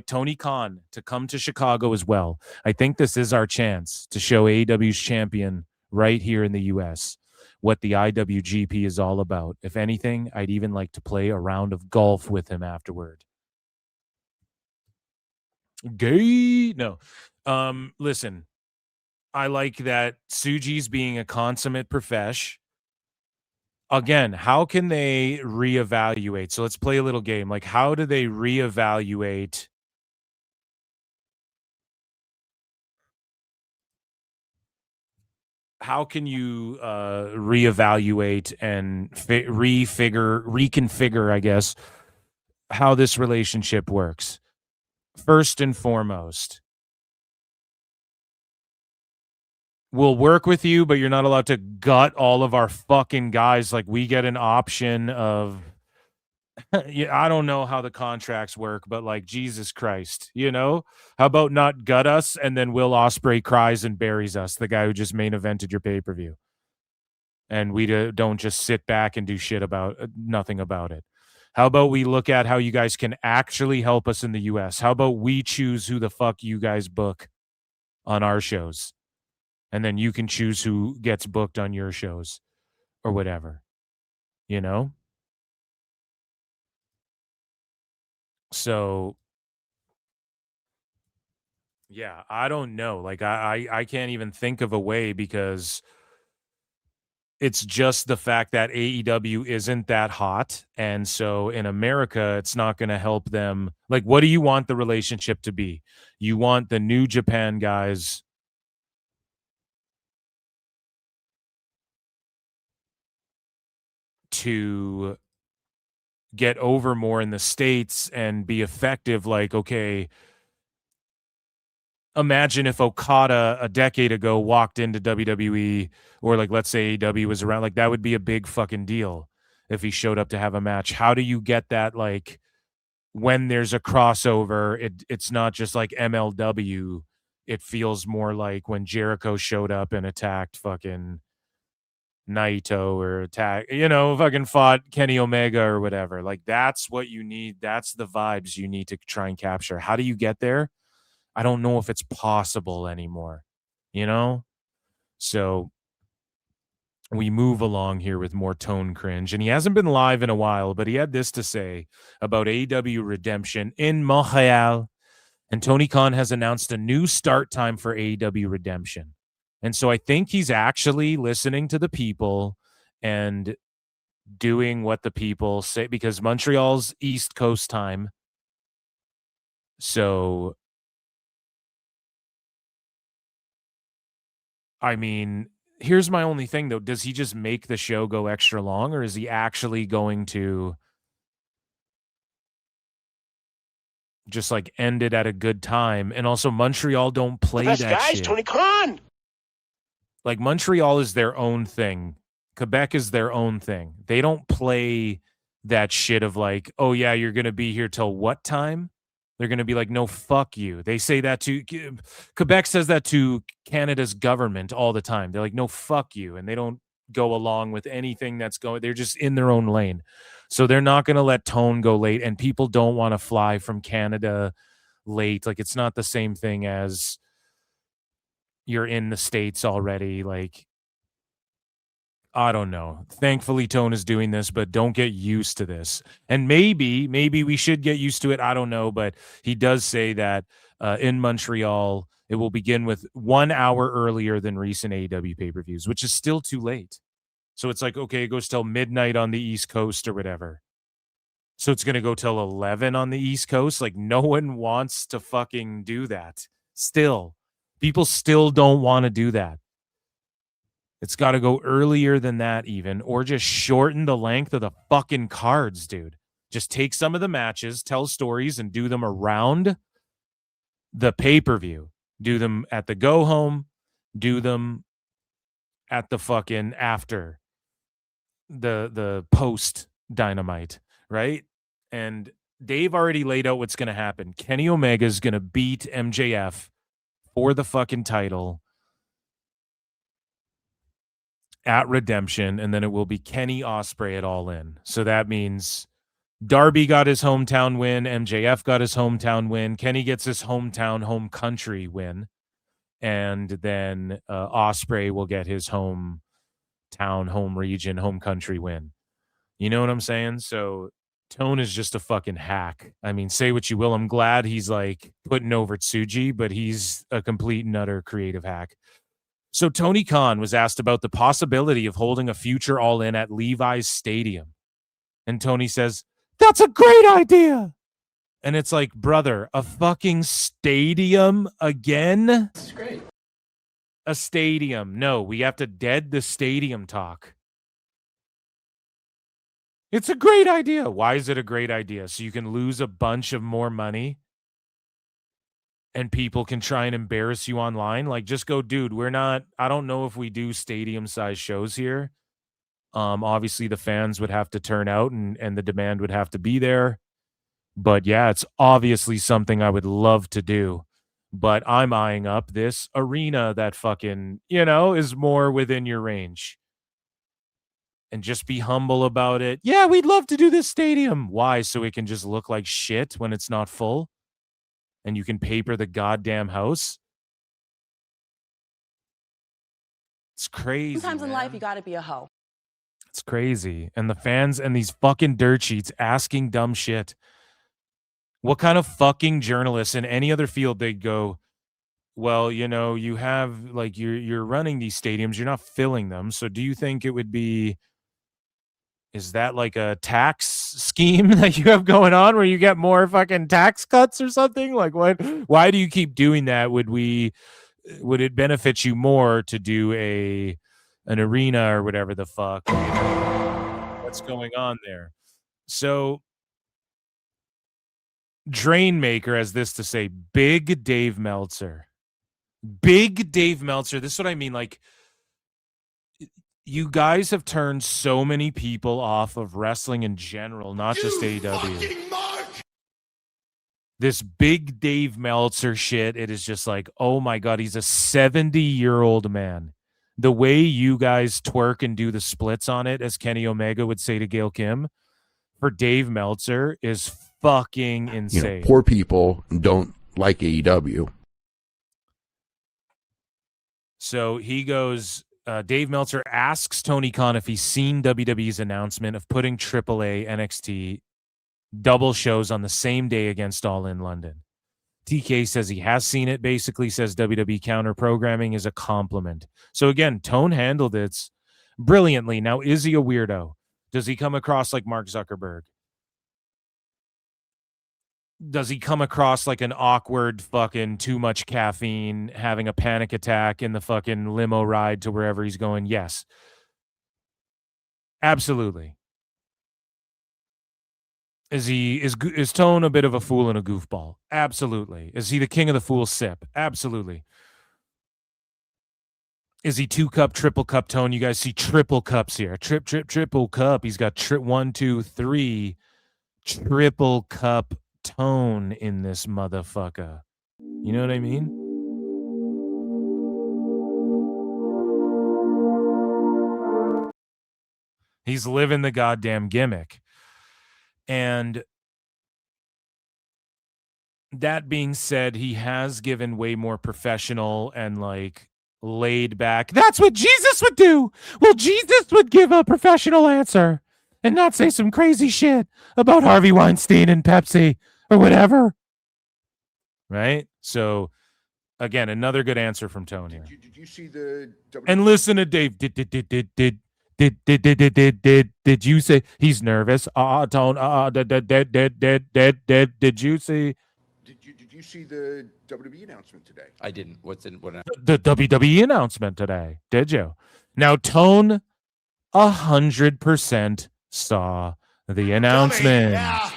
Tony Khan to come to Chicago as well. I think this is our chance to show AEW's champion right here in the US. what the IWGP is all about. If anything, I'd even like to play a round of golf with him afterward. Gay? No. Listen, I like that Tsuji's being a consummate profesh. Again, how can they reevaluate? So let's play a little game. Like, how do they reevaluate how can you reevaluate and reconfigure, I guess, how this relationship works? First and foremost, we'll work with you, but you're not allowed to gut all of our fucking guys. Like, we get an option of, yeah, I don't know how the contracts work, but like, Jesus Christ, you know, how about not gut us and then Will Ospreay cries and buries us, the guy who just main evented your pay-per-view, and we don't just sit back and do shit about nothing about it. How about we look at how you guys can actually help us in the US? How about we choose who the fuck you guys book on our shows, and then you can choose who gets booked on your shows or whatever, you know? So, yeah, I don't know. Like, I can't even think of a way, because it's just the fact that AEW isn't that hot. And so in America, it's not going to help them. Like, what do you want the relationship to be? You want the New Japan guys to get over more in the States and be effective. Like, okay, imagine if Okada a decade ago walked into WWE, or like, let's say AEW was around, like, that would be a big fucking deal if he showed up to have a match. How do you get that? Like, when there's a crossover, it's not just like MLW. It feels more like when Jericho showed up and attacked fucking Naito, or fucking fought Kenny Omega or whatever. Like, that's what you need. That's the vibes you need to try and capture. How do you get there? I don't know if it's possible anymore, you know? So we move along here with more Tone cringe. And he hasn't been live in a while, but he had this to say about AEW Redemption in Montreal. And Tony Khan has announced a new start time for AEW Redemption. And so I think he's actually listening to the people and doing what the people say, because Montreal's East Coast time. So, I mean, here's my only thing, though. Does he just make the show go extra long, or is he actually going to just like end it at a good time? And also, Montreal don't play that shit.
Tony Khan.
Like, Montreal is their own thing. Quebec is their own thing. They don't play that shit of like, oh yeah, you're going to be here till what time? They're going to be like, no, fuck you. They say that to Quebec says that to Canada's government all the time. They're like, no, fuck you. And they don't go along with anything that's going. They're just in their own lane. So they're not going to let Tone go late. And people don't want to fly from Canada late. Like, it's not the same thing as you're in the States already. Like, I don't know. Thankfully, Tone is doing this, but don't get used to this. And maybe we should get used to it. I don't know. But he does say that in Montreal, it will begin with 1 hour earlier than recent AEW pay-per-views, which is still too late. So it's like, okay, it goes till midnight on the East Coast or whatever. So it's going to go till 11 on the East Coast. Like, no one wants to fucking do that. Still, people still don't want to do that. It's got to go earlier than that even, or just shorten the length of the fucking cards, dude. Just take some of the matches, tell stories, and do them around the pay-per-view. Do them at the go-home. Do them at the fucking after the post Dynamite, right? And Dave already laid out what's going to happen. Kenny Omega is going to beat MJF for the fucking title at Redemption, and then it will be Kenny Ospreay at All In. So that means Darby got his hometown win, MJF got his hometown win, Kenny gets his hometown, home country win, and then Ospreay will get his home town, home region, home country win. You know what I'm saying? So Tone is just a fucking hack. I mean, say what you will. I'm glad he's like putting over Tsuji, but he's a complete and utter creative hack. So Tony Khan was asked about the possibility of holding a future All In at Levi's Stadium. And Tony says, that's a great idea. And it's like, brother, a fucking stadium again?
That's great.
A stadium. No, we have to dead the stadium talk. It's a great idea. Why is it a great idea? So you can lose a bunch of more money and people can try and embarrass you online? Like, just go, dude, I don't know if we do stadium-sized shows here. Obviously, the fans would have to turn out and the demand would have to be there. But yeah, it's obviously something I would love to do. But I'm eyeing up this arena that fucking, is more within your range. And just be humble about it. Yeah, we'd love to do this stadium. Why? So it can just look like shit when it's not full? And you can paper the goddamn house? It's crazy.
Sometimes in
man.
life, you got to be a hoe.
It's crazy. And the fans and these fucking dirt sheets asking dumb shit. What kind of fucking journalists in any other field, they'd go, well, you have, like, you're running these stadiums, you're not filling them. So do you think it would be, is that like a tax scheme that you have going on where you get more fucking tax cuts or something? Like, what? Why do you keep doing that? Would it benefit you more to do an arena or whatever the fuck? What's going on there? So Drainmaker has this to say, Big Dave Meltzer. Big Dave Meltzer. This is what I mean. Like, you guys have turned so many people off of wrestling in general, not just AEW. This Big Dave Meltzer shit, it is just like, oh my God, he's a 70-year-old man. The way you guys twerk and do the splits on it, as Kenny Omega would say to Gail Kim, for Dave Meltzer is fucking insane.
Poor people don't like AEW.
So he goes, Dave Meltzer asks Tony Khan if he's seen WWE's announcement of putting AAA NXT double shows on the same day against All In London. TK says he has seen it, basically says WWE counter programming is a compliment. So again, Tone handled it brilliantly. Now, is he a weirdo? Does he come across like Mark Zuckerberg? Does he come across like an awkward fucking too much caffeine, having a panic attack in the fucking limo ride to wherever he's going? Yes. Absolutely. Is Tone a bit of a fool and a goofball? Absolutely. Is he the king of the fool sip? Absolutely. Is he 2-cup, triple cup Tone? You guys see triple cups here. Triple cup. He's got 1, 2, 3 triple cup Tone in this motherfucker. You know what I mean? He's living the goddamn gimmick. And that being said, he has given way more professional and like laid back. That's what Jesus would do. Well, Jesus would give a professional answer and not say some crazy shit about Harvey Weinstein and Pepsi or whatever. Right? So again, another good answer from Tone here.
Did you see the
And listen to Dave. Did you say he's nervous? Tone. Did you see?
Did you see the WWE announcement today?
I didn't. What?
The WWE announcement today? Did you? Now, Tone 100% saw the announcement.
Yeah.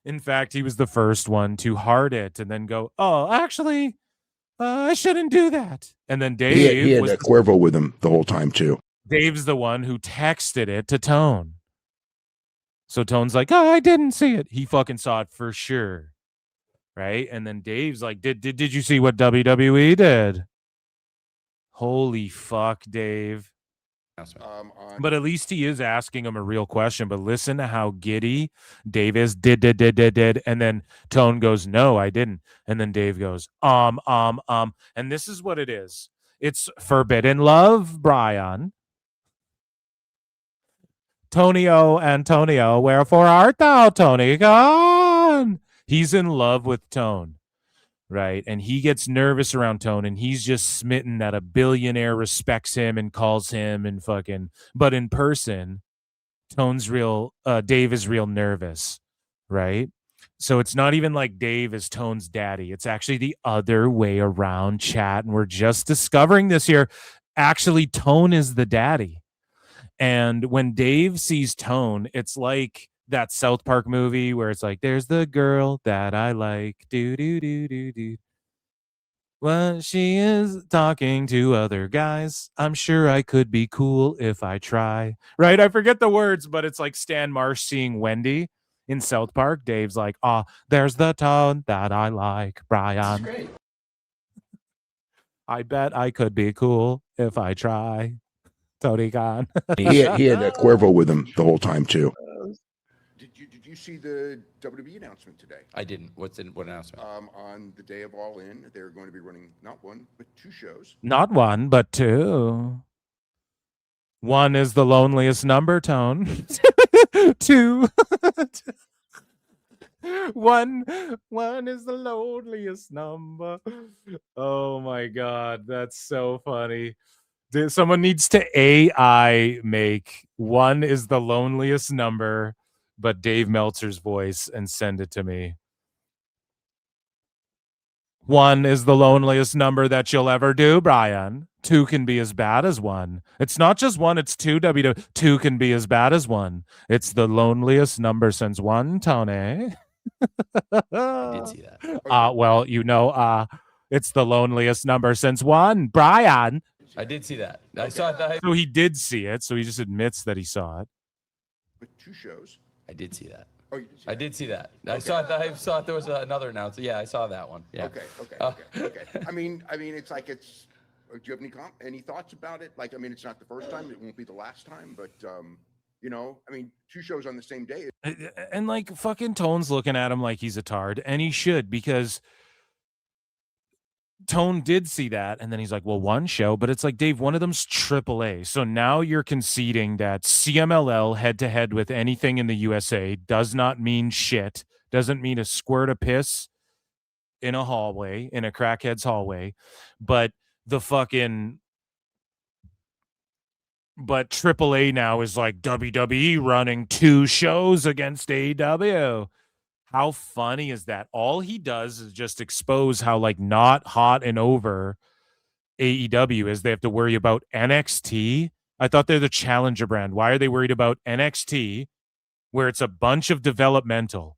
In fact, he was the first one to heart it and then go, "Oh, actually, I shouldn't do that." And then Dave
He had
was
Cuervo with him the whole time too.
Dave's the one who texted it to Tone. So Tone's like, "Oh, I didn't see it." He fucking saw it for sure. Right? And then Dave's like, Did you see what WWE did? Holy fuck, Dave. But at least he is asking him a real question. But listen to how giddy Dave is. Did. And then Tone goes, "No, I didn't." And then Dave goes, And this is what it is. It's forbidden love, Brian. Tonio, Antonio, wherefore art thou, Tony Khan? He's in love with Tone, right? And he gets nervous around Tone, and he's just smitten that a billionaire respects him and calls him and fucking. But in person, Dave is real nervous, right? So it's not even like Dave is Tone's daddy. It's actually the other way around, chat. And we're just discovering this here. Actually, Tone is the daddy. And when Dave sees Tone, it's like that South Park movie where it's like, there's the girl that I like. Do, do, do, do, do. Well, she is talking to other guys. I'm sure I could be cool if I try. Right? I forget the words, but it's like Stan Marsh seeing Wendy in South Park. Dave's like, there's the Tone that I like, Brian.
That's great.
I bet I could be cool if I try. Tony Khan.
He had Cuervo with him the whole time too. Did you see the WWE announcement today?
I didn't. What announcement?
On the day of All In, they're going to be running not one but 2 shows.
Not one, but 2. One is the loneliest number, Tone. 2. One is the loneliest number. Oh my God, that's so funny. Someone needs to AI make one is the loneliest number, but Dave Meltzer's voice, and send it to me. One is the loneliest number that you'll ever do, Brian. 2 can be as bad as 1. It's not just 1, it's 2. 2 can be as bad as 1. It's the loneliest number since 1, Tony.
I did see that.
Well, it's the loneliest number since 1, Brian.
I did see that. I saw that.
So he did see it. So he just admits that he saw it.
But 2 shows.
I did see that.
Oh, you did see
I did see that. Okay. I saw there was another announcement. Yeah, I saw that one. Yeah.
Okay. I mean, it's like it's. Do you have any thoughts about it? Like, I mean, it's not the first time. It won't be the last time. But I mean, 2 shows on the same day.
And like fucking Tone's looking at him like he's a tard, and he should, because Tone did see that, and then he's like, well, 1 show, but it's like, Dave, one of them's AAA. So now you're conceding that CMLL head-to-head with anything in the USA does not mean shit, doesn't mean a squirt of piss in a hallway, in a crackhead's hallway, but AAA now is like WWE running 2 shows against AEW. How funny is that? All he does is just expose how like not hot and over AEW is. They have to worry about NXT. I thought they're the challenger brand. Why are they worried about NXT, where it's a bunch of developmental?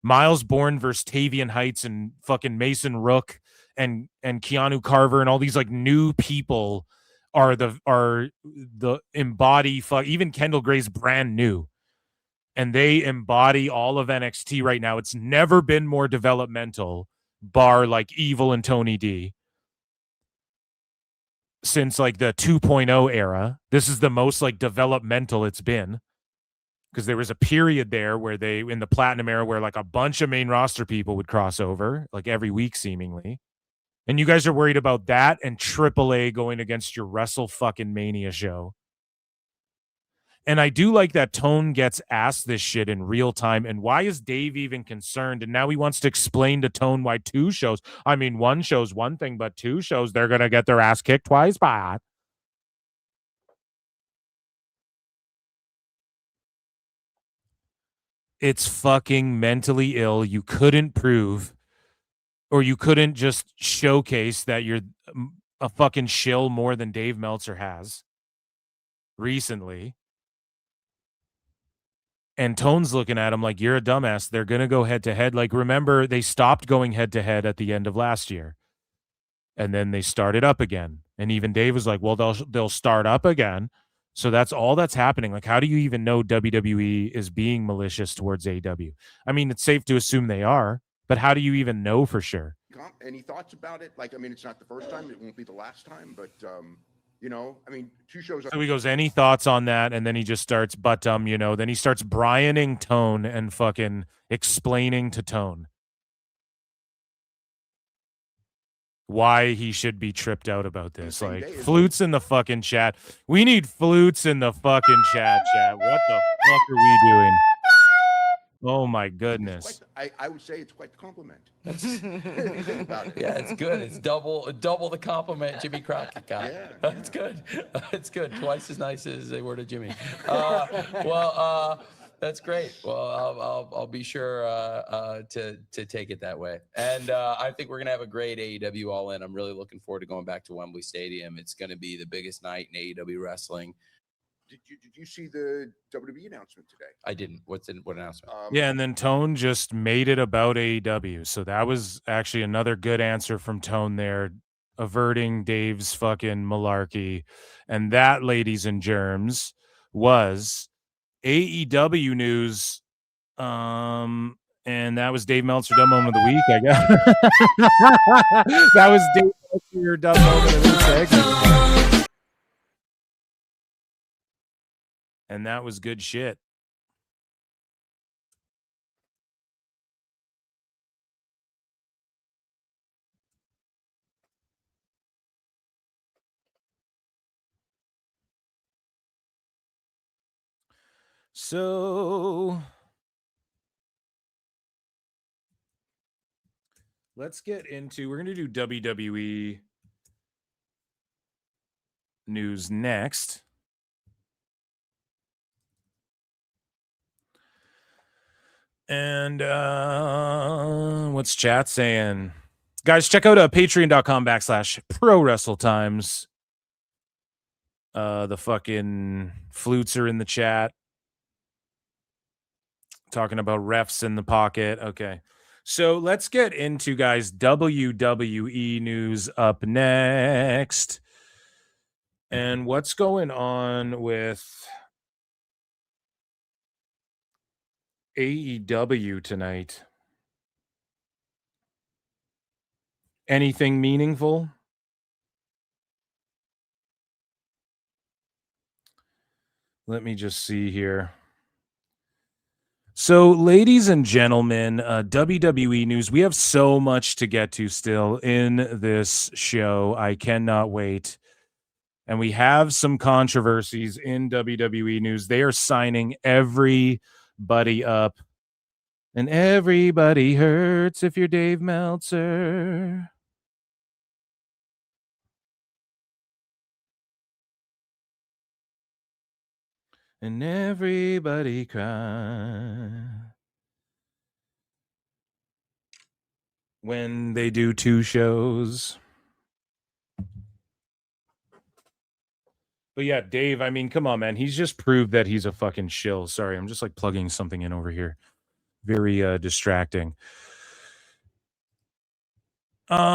Miles Bourne versus Tavian Heights and fucking Mason Rook and Keanu Carver and all these like new people are the embody. Even Kendal Gray's brand new. And they embody all of NXT right now. It's never been more developmental, bar like Evil and Tony D, since like the 2.0 era. This is the most like developmental it's been, because there was a period there where they, in the Platinum era, where like a bunch of main roster people would cross over like every week seemingly. And you guys are worried about that and AAA going against your Wrestle fucking Mania show. And I do like that Tone gets asked this shit in real time. And why is Dave even concerned? And now he wants to explain to Tone why 2 shows. I mean, 1 show's one thing, but 2 shows, they're going to get their ass kicked twice by. It's fucking mentally ill. You couldn't prove, or you couldn't just showcase that you're a fucking shill more than Dave Meltzer has recently. And Tone's looking at him like, you're a dumbass. They're going to go head-to-head. Like, remember, they stopped going head-to-head at the end of last year. And then they started up again. And even Dave was like, well, they'll start up again. So that's all that's happening. Like, how do you even know WWE is being malicious towards AEW? I mean, it's safe to assume they are. But how do you even know for sure?
Any thoughts about it? Like, I mean, it's not the first time. It won't be the last time. But, I mean, 2 shows.
So he goes, any thoughts on that? And then he just starts, then he starts Brianing Tone and fucking explaining to Tone. why he should be tripped out about this.
same
Like,
day as
flutes in the fucking chat. We need flutes in the fucking chat. What the fuck are we doing? Oh my goodness.
I would say it's quite the compliment. If you think about it.
Yeah, it's good. It's double the compliment Jimmy Crockett got.
Yeah.
It's good. It's good. Twice as nice as they were to Jimmy. That's great. Well, I'll be sure to take it that way. And I think we're gonna have a great AEW All In. I'm really looking forward to going back to Wembley Stadium. It's gonna be the biggest night in AEW wrestling.
Did you see the WWE announcement today?
I didn't. What announcement?
Yeah, and then Tone just made it about AEW. So that was actually another good answer from Tone there, averting Dave's fucking malarkey. And that, ladies and germs, was AEW news. And that was Dave Meltzer Dumb Moment of the Week, I guess. That was Dave Meltzer, your Dumb Moment of the Week segment. And that was good shit. So let's get into, we're going to do WWE news next. And what's chat saying? Guys, check out patreon.com/ProWrestleTimes. The fucking flutes are in the chat. Talking about refs in the pocket. Okay. So let's get into, guys, WWE news up next. And what's going on with AEW tonight? Anything meaningful? Let me just see here. So, ladies and gentlemen, WWE news. We have so much to get to still in this show. I cannot wait. And we have some controversies in WWE news. They are signing everybody up. And everybody hurts if you're Dave Meltzer. And everybody cry when they do two shows. But yeah, Dave, I mean, come on, man. He's just proved that he's a fucking shill. Sorry, I'm just like plugging something in over here. Very distracting.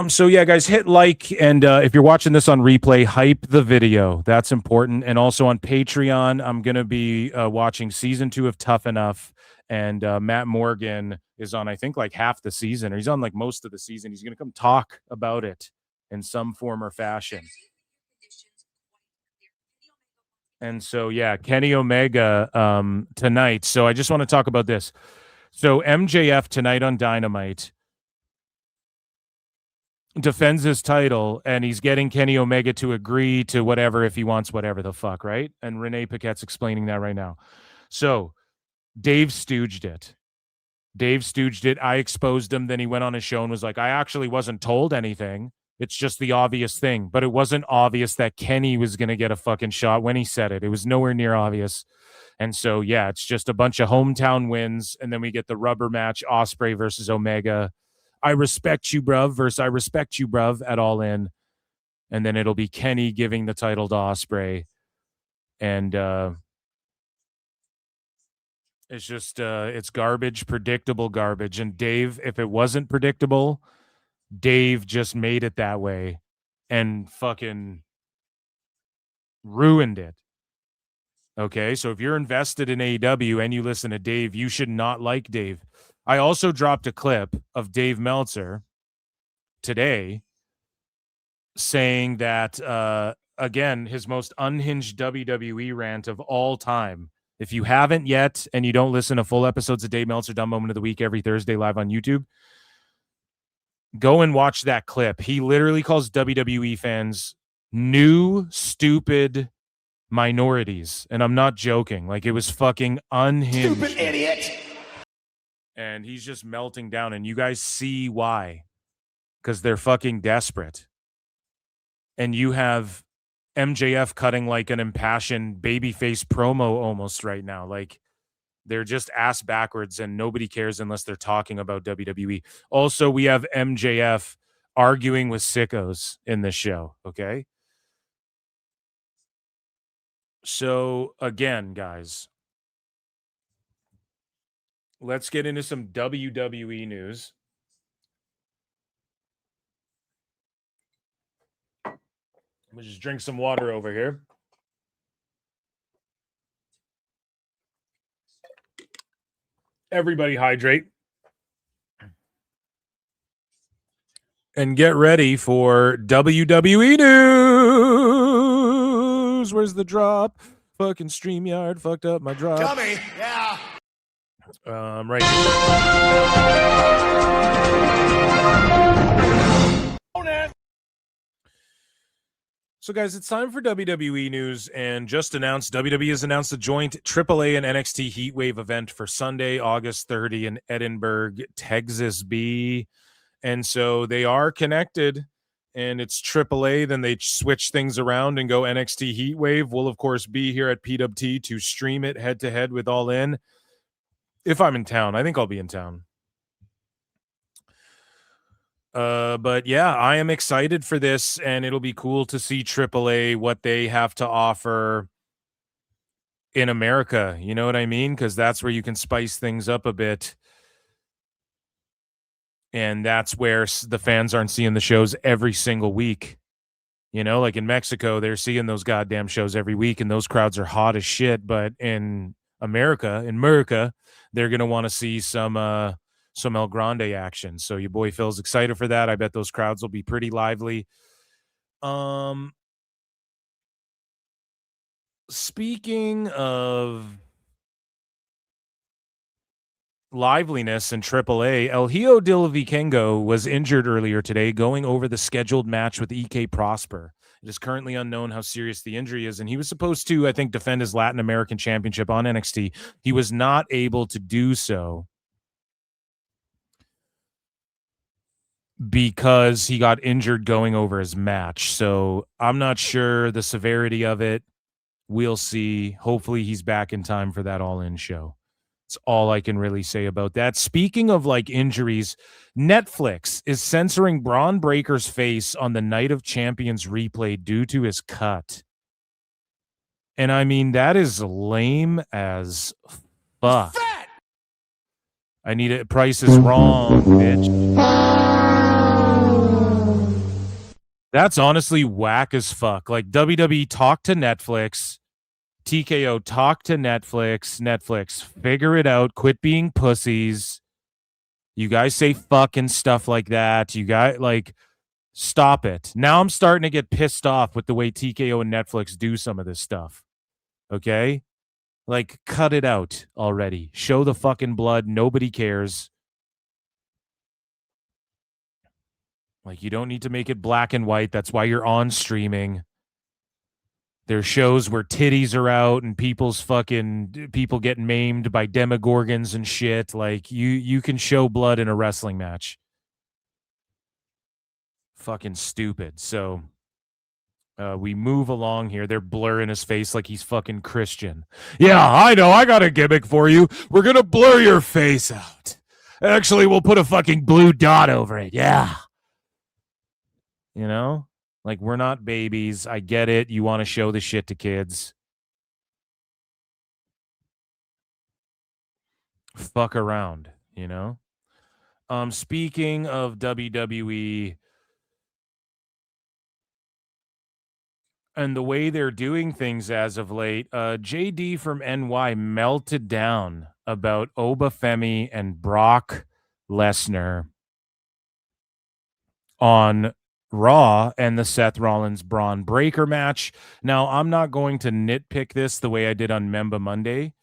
So yeah, guys, hit like, and if you're watching this on replay, hype the video. That's important. And also on Patreon, I'm gonna be watching season 2 of Tough Enough, and Matt Morgan is on, I think, like half the season, or he's on like most of the season. He's gonna come talk about it in some form or fashion. And so yeah, Kenny Omega tonight. So I just want to talk about this. So MJF tonight on Dynamite defends his title, and he's getting Kenny Omega to agree to whatever if he wants whatever the fuck, right? And Renee Paquette's explaining that right now. So Dave stooged it. I exposed him. Then he went on his show and was like, I actually wasn't told anything. It's just the obvious thing. But it wasn't obvious that Kenny was going to get a fucking shot when he said it. It was nowhere near obvious. And so, yeah, it's just a bunch of hometown wins. And then we get the rubber match, Ospreay versus Omega. I respect you, bruv, versus I respect you, bruv, at All In. And then it'll be Kenny giving the title to Ospreay. And it's just, it's garbage, predictable garbage. And Dave, if it wasn't predictable, Dave just made it that way and fucking ruined it. Okay, so if you're invested in AEW and you listen to Dave, you should not like Dave. I also dropped a clip of Dave Meltzer today saying that, again, his most unhinged WWE rant of all time. If you haven't yet and you don't listen to full episodes of Dave Meltzer Dumb Moment of the Week every Thursday live on YouTube, Go and watch that clip. He literally calls WWE fans new, stupid minorities. And I'm not joking. Like, it was fucking unhinged.
Stupid idiot.
And he's just melting down. And you guys see why. Because they're fucking desperate. And you have MJF cutting like an impassioned babyface promo almost right now. Like, they're just ass backwards and nobody cares unless they're talking about WWE. Also, we have MJF arguing with sickos in this show, okay? So, again, guys, let's get into some WWE news. We'll just drink some water over here. Everybody hydrate. And get ready for WWE news. Where's the drop? Fucking StreamYard fucked up my drop.
Dummy. Yeah.
Right here. So, guys, it's time for WWE news, and just announced, WWE has announced a joint AAA and NXT Heatwave event for Sunday, August 30 in Edinburgh, Texas B. And so they are connected, and it's AAA. Then they switch things around and go NXT Heatwave. We'll, of course, be here at PWT to stream it head-to-head with All In. If I'm in town. I think I'll be in town. But yeah, I am excited for this, and it'll be cool to see AAA, what they have to offer in America. You know what I mean? Because that's where you can spice things up a bit. And that's where the fans aren't seeing the shows every single week. You know, like in Mexico, they're seeing those goddamn shows every week, and those crowds are hot as shit. But in America, they're going to want to see some El Grande action. So your boy Phil's excited for that. I bet those crowds will be pretty lively. Speaking of liveliness in AAA, El Hijo del Vikingo was injured earlier today going over the scheduled match with EK Prosper. It is currently unknown how serious the injury is, and he was supposed to, I think, defend his Latin American Championship on NXT. He was not able to do so because he got injured going over his match. So I'm not sure the severity of it. We'll see. Hopefully he's back in time for that All In show. That's all I can really say about that. Speaking of like injuries, Netflix is censoring Braun Breaker's face on the Night of Champions replay due to his cut. And I mean, that is lame as fuck. I need it. Price is wrong, bitch. That's honestly whack as fuck. Like, WWE, talk to Netflix. TKO, talk to Netflix. Netflix, figure it out. Quit being pussies. You guys say fucking stuff like that. You guys, like, stop it. Now I'm starting to get pissed off with the way TKO and Netflix do some of this stuff. Okay? Like, cut it out already. Show the fucking blood. Nobody cares. Like, you don't need to make it black and white. That's why you're on streaming. There's shows where titties are out and people get maimed by demogorgons and shit. Like, you can show blood in a wrestling match. Fucking stupid. So we move along here. They're blurring his face like he's fucking Christian. Yeah, I know. I got a gimmick for you. We're going to blur your face out. Actually, we'll put a fucking blue dot over it. Yeah. You know? Like, we're not babies. I get it. You want to show the shit to kids. Fuck around, you know? Speaking of WWE and the way they're doing things as of late, JD from NY melted down about Obafemi and Brock Lesnar on Raw and the Seth Rollins Braun Breaker match. Now, I'm not going to nitpick this the way I did on Memba Monday,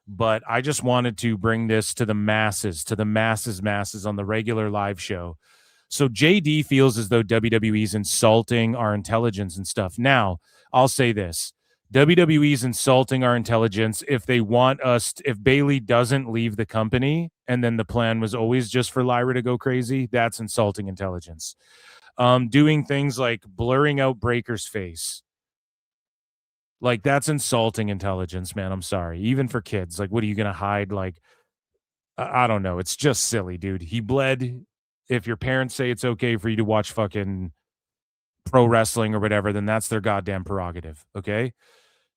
but I just wanted to bring this to the masses on the regular live show. So JD feels as though WWE's insulting our intelligence and stuff. Now, I'll say this. WWE's insulting our intelligence if they want us, if Bayley doesn't leave the company and then the plan was always just for Lyra to go crazy, that's insulting intelligence. Doing things like blurring out Breaker's face. Like, that's insulting intelligence, man. I'm sorry. Even for kids. Like, what are you going to hide? Like, I don't know. It's just silly, dude. He bled. If your parents say it's okay for you to watch fucking pro wrestling or whatever, then that's their goddamn prerogative, okay?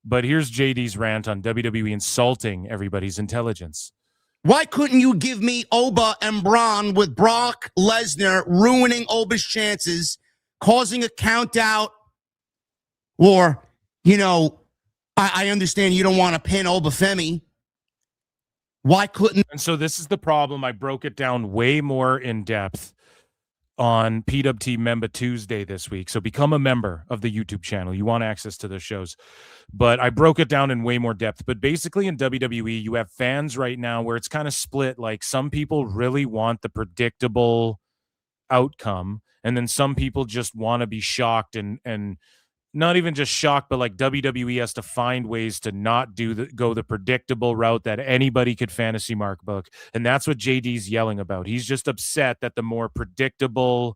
But here's JD's rant on WWE insulting everybody's intelligence.
Why couldn't you give me Oba and Braun with Brock Lesnar ruining Oba's chances, causing a count out? Or, you know, I understand you don't want to pin Oba Femi. Why couldn't?
And so this is the problem. I broke it down way more in depth on PWT Member Tuesday this week. So become a member of the YouTube channel. You want access to those shows. But I broke it down in way more depth. But basically in WWE, you have fans right now where it's kind of split. Like, some people really want the predictable outcome. And then some people just want to be shocked and not even just shocked, but like WWE has to find ways to not go the predictable route that anybody could fantasy mark book. And that's what JD's yelling about. He's just upset that the more predictable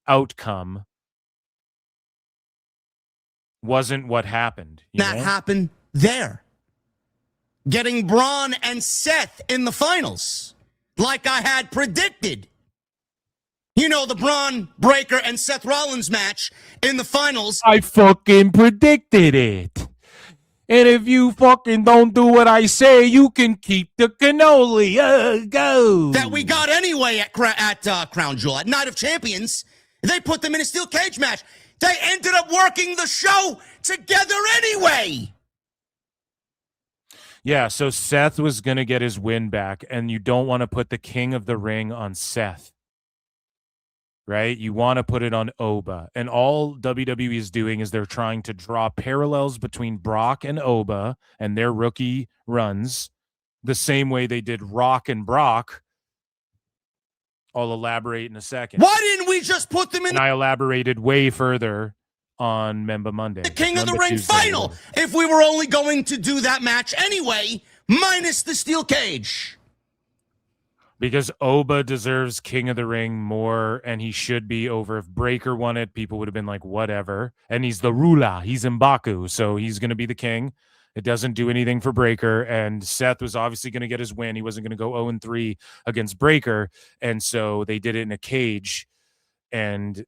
outcome wasn't what happened.
That happened there. Getting Braun and Seth in the finals, like I had predicted. You know, the Braun Breaker and Seth Rollins match in the finals.
I fucking predicted it. And if you fucking don't do what I say, you can keep the cannoli. Go.
That we got anyway at Crown Jewel, at Night of Champions. They put them in a steel cage match. They ended up working the show together anyway.
Yeah, so Seth was going to get his win back, and you don't want to put the King of the Ring on Seth. Right? You want to put it on Oba. And all WWE is doing is they're trying to draw parallels between Brock and Oba and their rookie runs the same way they did Rock and Brock. I'll elaborate in a second.
Why didn't we just put them in?
And I elaborated way further on Member Monday.
The King of the Ring final. If we were only going to do that match anyway, minus the steel cage.
Because Oba deserves King of the Ring more, and he should be over. If Breaker won it, people would have been like, whatever. And he's the ruler. He's M'Baku, so he's going to be the king. It doesn't do anything for Breaker, and Seth was obviously going to get his win. He wasn't going to go 0-3 against Breaker, and so they did it in a cage, and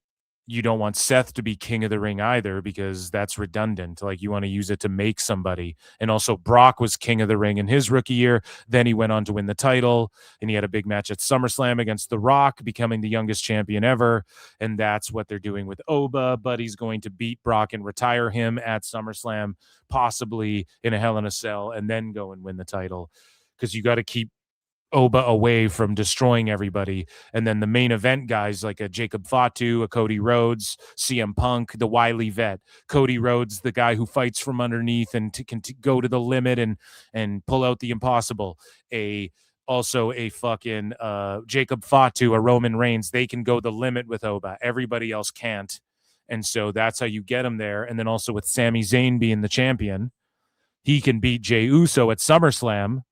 you don't want Seth to be King of the Ring either because that's redundant. Like, you want to use it to make somebody. And also Brock was King of the Ring in his rookie year. Then he went on to win the title, and he had a big match at SummerSlam against The Rock, becoming the youngest champion ever. And that's what they're doing with Oba, but he's going to beat Brock and retire him at SummerSlam, possibly in a Hell in a Cell, and then go and win the title, because you got to keep Oba away from destroying everybody. And then the main event guys like a Jacob Fatu, a Cody Rhodes, CM Punk, the wily vet. Cody Rhodes, the guy who fights from underneath and can go to the limit and pull out the impossible. Also a fucking Jacob Fatu, a Roman Reigns. They can go the limit with Oba. Everybody else can't. And so that's how you get him there. And then also with Sami Zayn being the champion, he can beat Jey Uso at SummerSlam.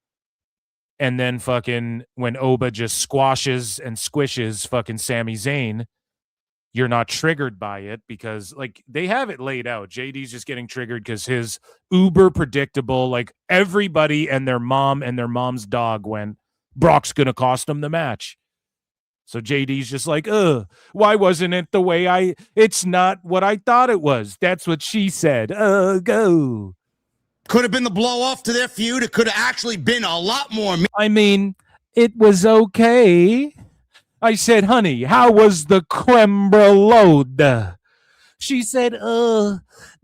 And then fucking when Oba just squashes and squishes fucking Sami Zayn, you're not triggered by it because, like, they have it laid out. JD's just getting triggered because his uber predictable, like, everybody and their mom and their mom's dog went, Brock's going to cost him the match. So JD's just like, why wasn't it the way it's not what I thought it was. That's what she said. Go.
Could have been the blow off to their feud. It could have actually been a lot more.
I mean, it was okay. I said, honey, how was the creme brulee? She said,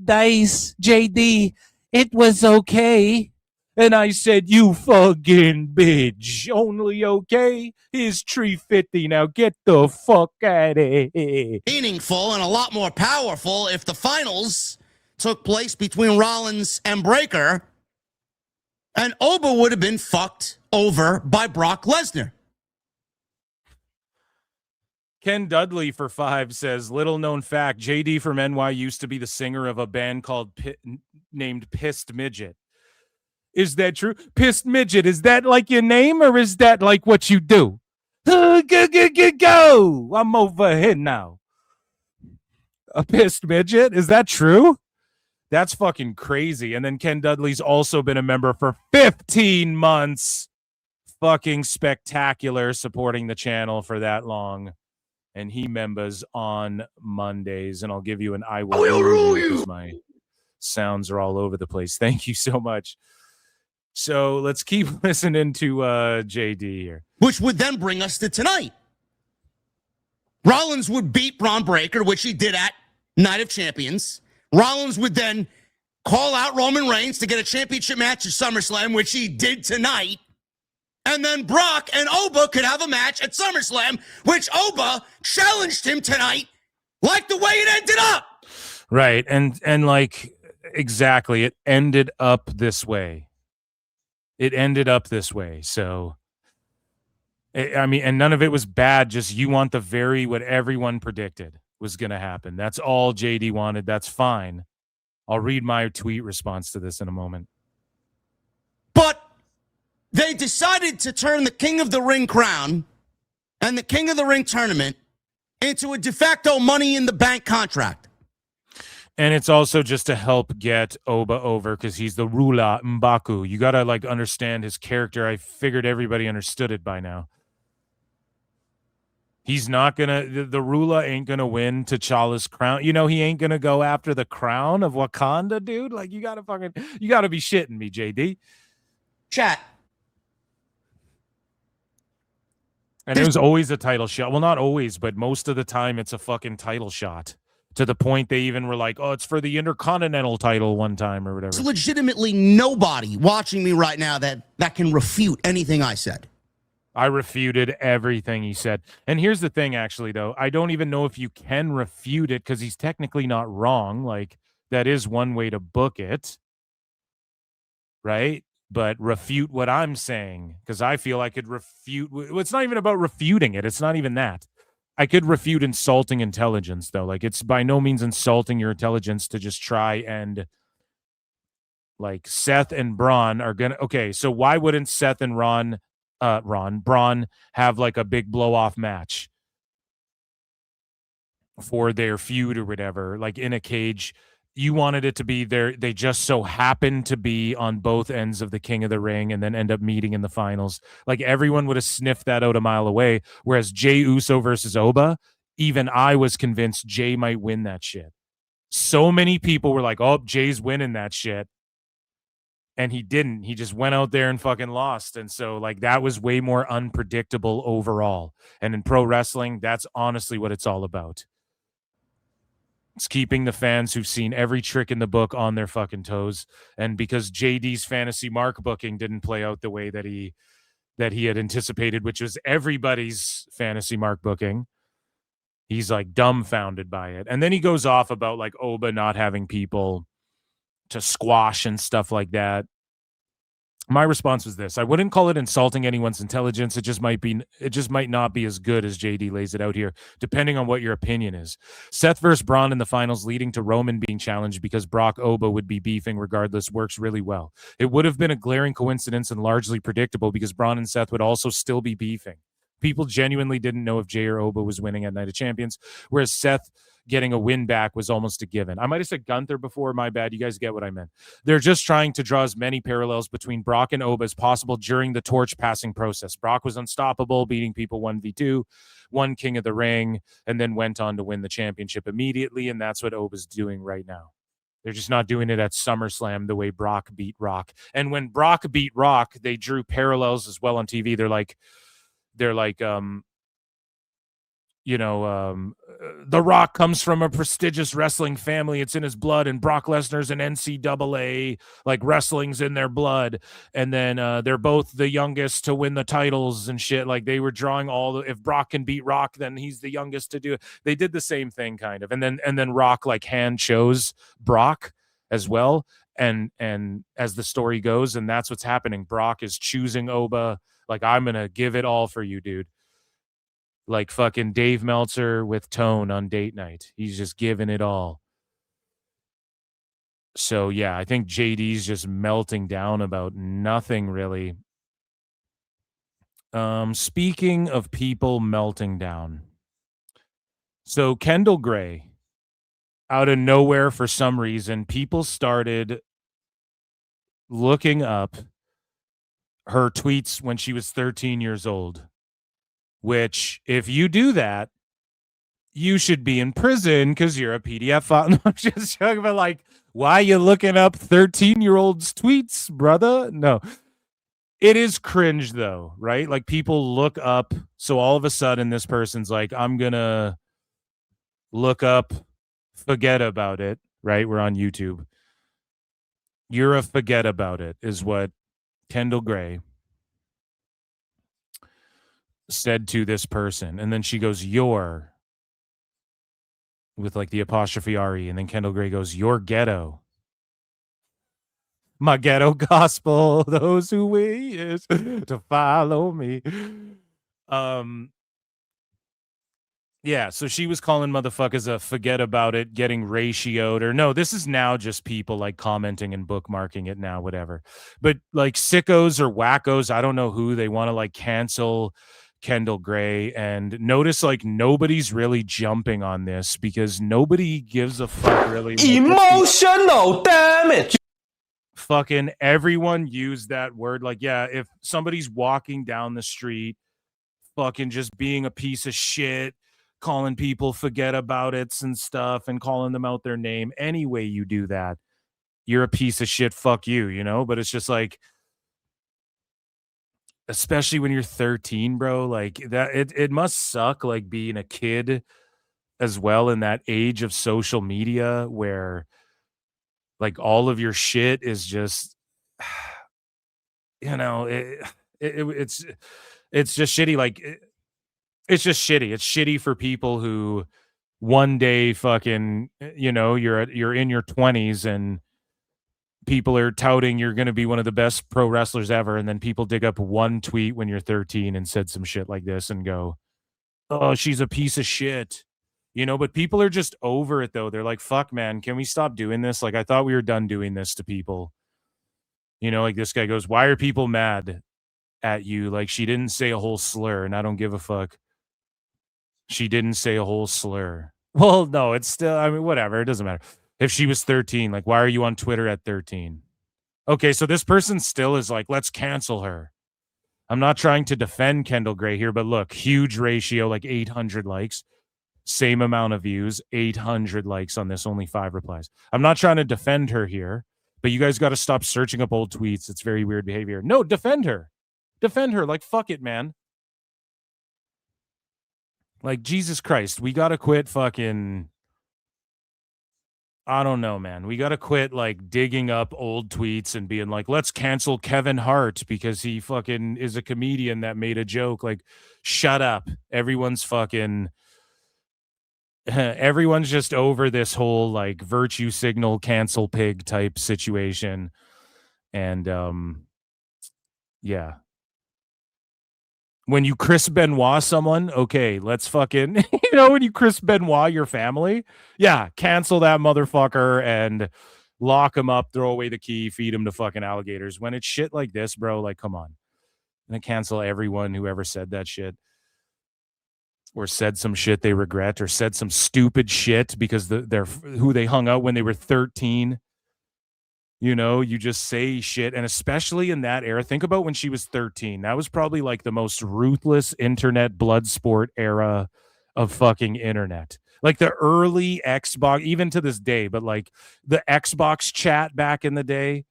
Dice, JD, it was okay. And I said, you fucking bitch. Only okay is $3.50. Now get the fuck out of here.
Meaningful and a lot more powerful if the finals took place between Rollins and Breaker, and Oba would have been fucked over by Brock Lesnar.
Ken Dudley for 5 says, little known fact, JD from NY used to be the singer of a band called named Pissed Midget. Is that true? Pissed Midget, is that like your name or is that like what you do? Go! I'm over here now. A Pissed Midget? Is that true? That's fucking crazy. And then Ken Dudley's also been a member for 15 months. Fucking spectacular, supporting the channel for that long. And he members on Mondays. And I'll give you an I will rule you because my sounds are all over the place. Thank you so much. So let's keep listening to JD here.
Which would then bring us to tonight. Rollins would beat Braun Breaker, which he did at Night of Champions. Rollins would then call out Roman Reigns to get a championship match at SummerSlam, which he did tonight. And then Brock and Oba could have a match at SummerSlam, which Oba challenged him tonight, like the way it ended up.
Right. And like, exactly. It ended up this way. So, I mean, and none of it was bad. Just you want what everyone predicted was going to happen. That's all JD wanted. That's fine. I'll read my tweet response to this in a moment.
But they decided to turn the King of the Ring crown and the King of the Ring tournament into a de facto Money in the Bank contract.
And it's also just to help get Oba over because he's the Rula M'Baku. You got to like understand his character. I figured everybody understood it by now. He's not going to, the Rula ain't going to win T'Challa's crown. You know, he ain't going to go after the crown of Wakanda, dude. Like, you got to be shitting me, JD.
Chat.
And it was always a title shot. Well, not always, but most of the time it's a fucking title shot. To the point they even were like, oh, it's for the Intercontinental title one time or whatever.
There's legitimately nobody watching me right now that can refute anything I said.
I refuted everything he said. And here's the thing, actually, though. I don't even know if you can refute it because he's technically not wrong. Like, that is one way to book it. Right? But refute what I'm saying because I feel I could refute. Well, it's not even about refuting it. It's not even that. I could refute insulting intelligence, though. Like, it's by no means insulting your intelligence to just try and, like, Seth and Braun are going to... Okay, so why wouldn't Seth and Braun have, like, a big blow-off match for their feud or whatever, like, in a cage? You wanted it to be there. They just so happen to be on both ends of the King of the Ring and then end up meeting in the finals. Like, everyone would have sniffed that out a mile away. Whereas Jey Uso versus Oba, even I was convinced Jey might win that shit. So many people were like, oh, Jay's winning that shit. And he didn't. He just went out there and fucking lost. And so, like, that was way more unpredictable overall. And in pro wrestling, that's honestly what it's all about. It's keeping the fans who've seen every trick in the book on their fucking toes. And because JD's fantasy mark booking didn't play out the way that he had anticipated, which was everybody's fantasy mark booking, he's like dumbfounded by it. And then he goes off about like Oba not having people to squash and stuff like that. My response was this: I wouldn't call it insulting anyone's intelligence. It just might not be as good as JD lays it out here, depending on what your opinion is. Seth versus Braun in the finals, leading to Roman being challenged because Brock Oba would be beefing regardless, works really well. It would have been a glaring coincidence and largely predictable because Braun and Seth would also still be beefing. People genuinely didn't know if Jey or Oba was winning at Night of Champions, whereas Seth getting a win back was almost a given. I might have said Gunther before, my bad. You guys get what I meant. They're just trying to draw as many parallels between Brock and Oba as possible during the torch passing process. Brock was unstoppable, beating people 1v2, won King of the Ring, and then went on to win the championship immediately, and that's what Oba's doing right now. They're just not doing it at SummerSlam the way Brock beat Rock. And when Brock beat Rock, they drew parallels as well on TV. They're like, The Rock comes from a prestigious wrestling family. It's in his blood, and Brock Lesnar's an NCAA, like, wrestling's in their blood. And then they're both the youngest to win the titles and shit. Like, they were drawing if Brock can beat Rock, then he's the youngest to do it. They did the same thing kind of. And then Rock like hand chose Brock as well. And as the story goes, and that's what's happening. Brock is choosing Oba. Like, I'm going to give it all for you, dude. Like fucking Dave Meltzer with Tone on date night. He's just giving it all. So yeah, I think JD's just melting down about nothing really. Speaking of people melting down. So Kendal Grey, out of nowhere for some reason, people started looking up her tweets when she was 13 years old, which if you do that, you should be in prison because you're a PDF file. No, I'm just talking about like, why you looking up 13-year-olds' tweets, brother? No. It is cringe though, right? Like people look up. So all of a sudden this person's like, I'm going to look up, forget about it, right? We're on YouTube. You're a forget about it is what Kendal Grey said to this person. And then she goes, you're, with like the apostrophe RE. And then Kendal Grey goes, you're ghetto. My ghetto gospel, those who wish to follow me. Yeah, so she was calling motherfuckers a forget about it, getting ratioed, or no, this is now just people like commenting and bookmarking it now, whatever. But like sickos or wackos, I don't know who, they want to like cancel Kendal Grey. And notice like nobody's really jumping on this because nobody gives a fuck really.
Emotional damage.
Fucking everyone used that word. Like, yeah, if somebody's walking down the street, fucking just being a piece of shit, calling people forget about it and stuff and calling them out their name. Any way you do that, you're a piece of shit. Fuck you, you know? But it's just like, especially when you're 13, bro, like that, it must suck like being a kid as well in that age of social media where like all of your shit is just, you know, it's just shitty. Like it's just shitty. It's shitty for people who one day fucking, you know, you're in your 20s and people are touting you're going to be one of the best pro wrestlers ever, and then people dig up one tweet when you're 13 and said some shit like this and go, oh, she's a piece of shit. You know, but people are just over it though. They're like, fuck, man, can we stop doing this? Like, I thought we were done doing this to people. You know, like this guy goes, why are people mad at you? Like, she didn't say a whole slur, and I don't give a fuck. She didn't say a whole slur. Well, no, it's still, I mean, whatever. It doesn't matter. If she was 13, like, why are you on Twitter at 13? Okay, so this person still is like, let's cancel her. I'm not trying to defend Kendal Grey here, but look, huge ratio, like 800 likes. Same amount of views, 800 likes on this, only 5 replies. I'm not trying to defend her here, but you guys got to stop searching up old tweets. It's very weird behavior. No, defend her. Defend her. Like, fuck it, man. Like, Jesus Christ, we got to quit fucking, I don't know, man. We got to quit like digging up old tweets and being like, let's cancel Kevin Hart because he fucking is a comedian that made a joke. Like, shut up. Everyone's fucking... Everyone's just over this whole like virtue signal cancel pig type situation. And yeah, when you Chris Benoit someone, okay, let's fucking, you know, when you Chris Benoit your family, yeah, cancel that motherfucker and lock him up, throw away the key, feed him to fucking alligators. When it's shit like this, bro, like, come on. I'm gonna cancel everyone who ever said that shit or said some shit they regret or said some stupid shit because they're who they hung out when they were 13. You know, you just say shit. And especially in that era, think about when she was 13. That was probably like the most ruthless internet blood sport era of fucking internet. Like the early Xbox, even to this day, but like the Xbox chat back in the day.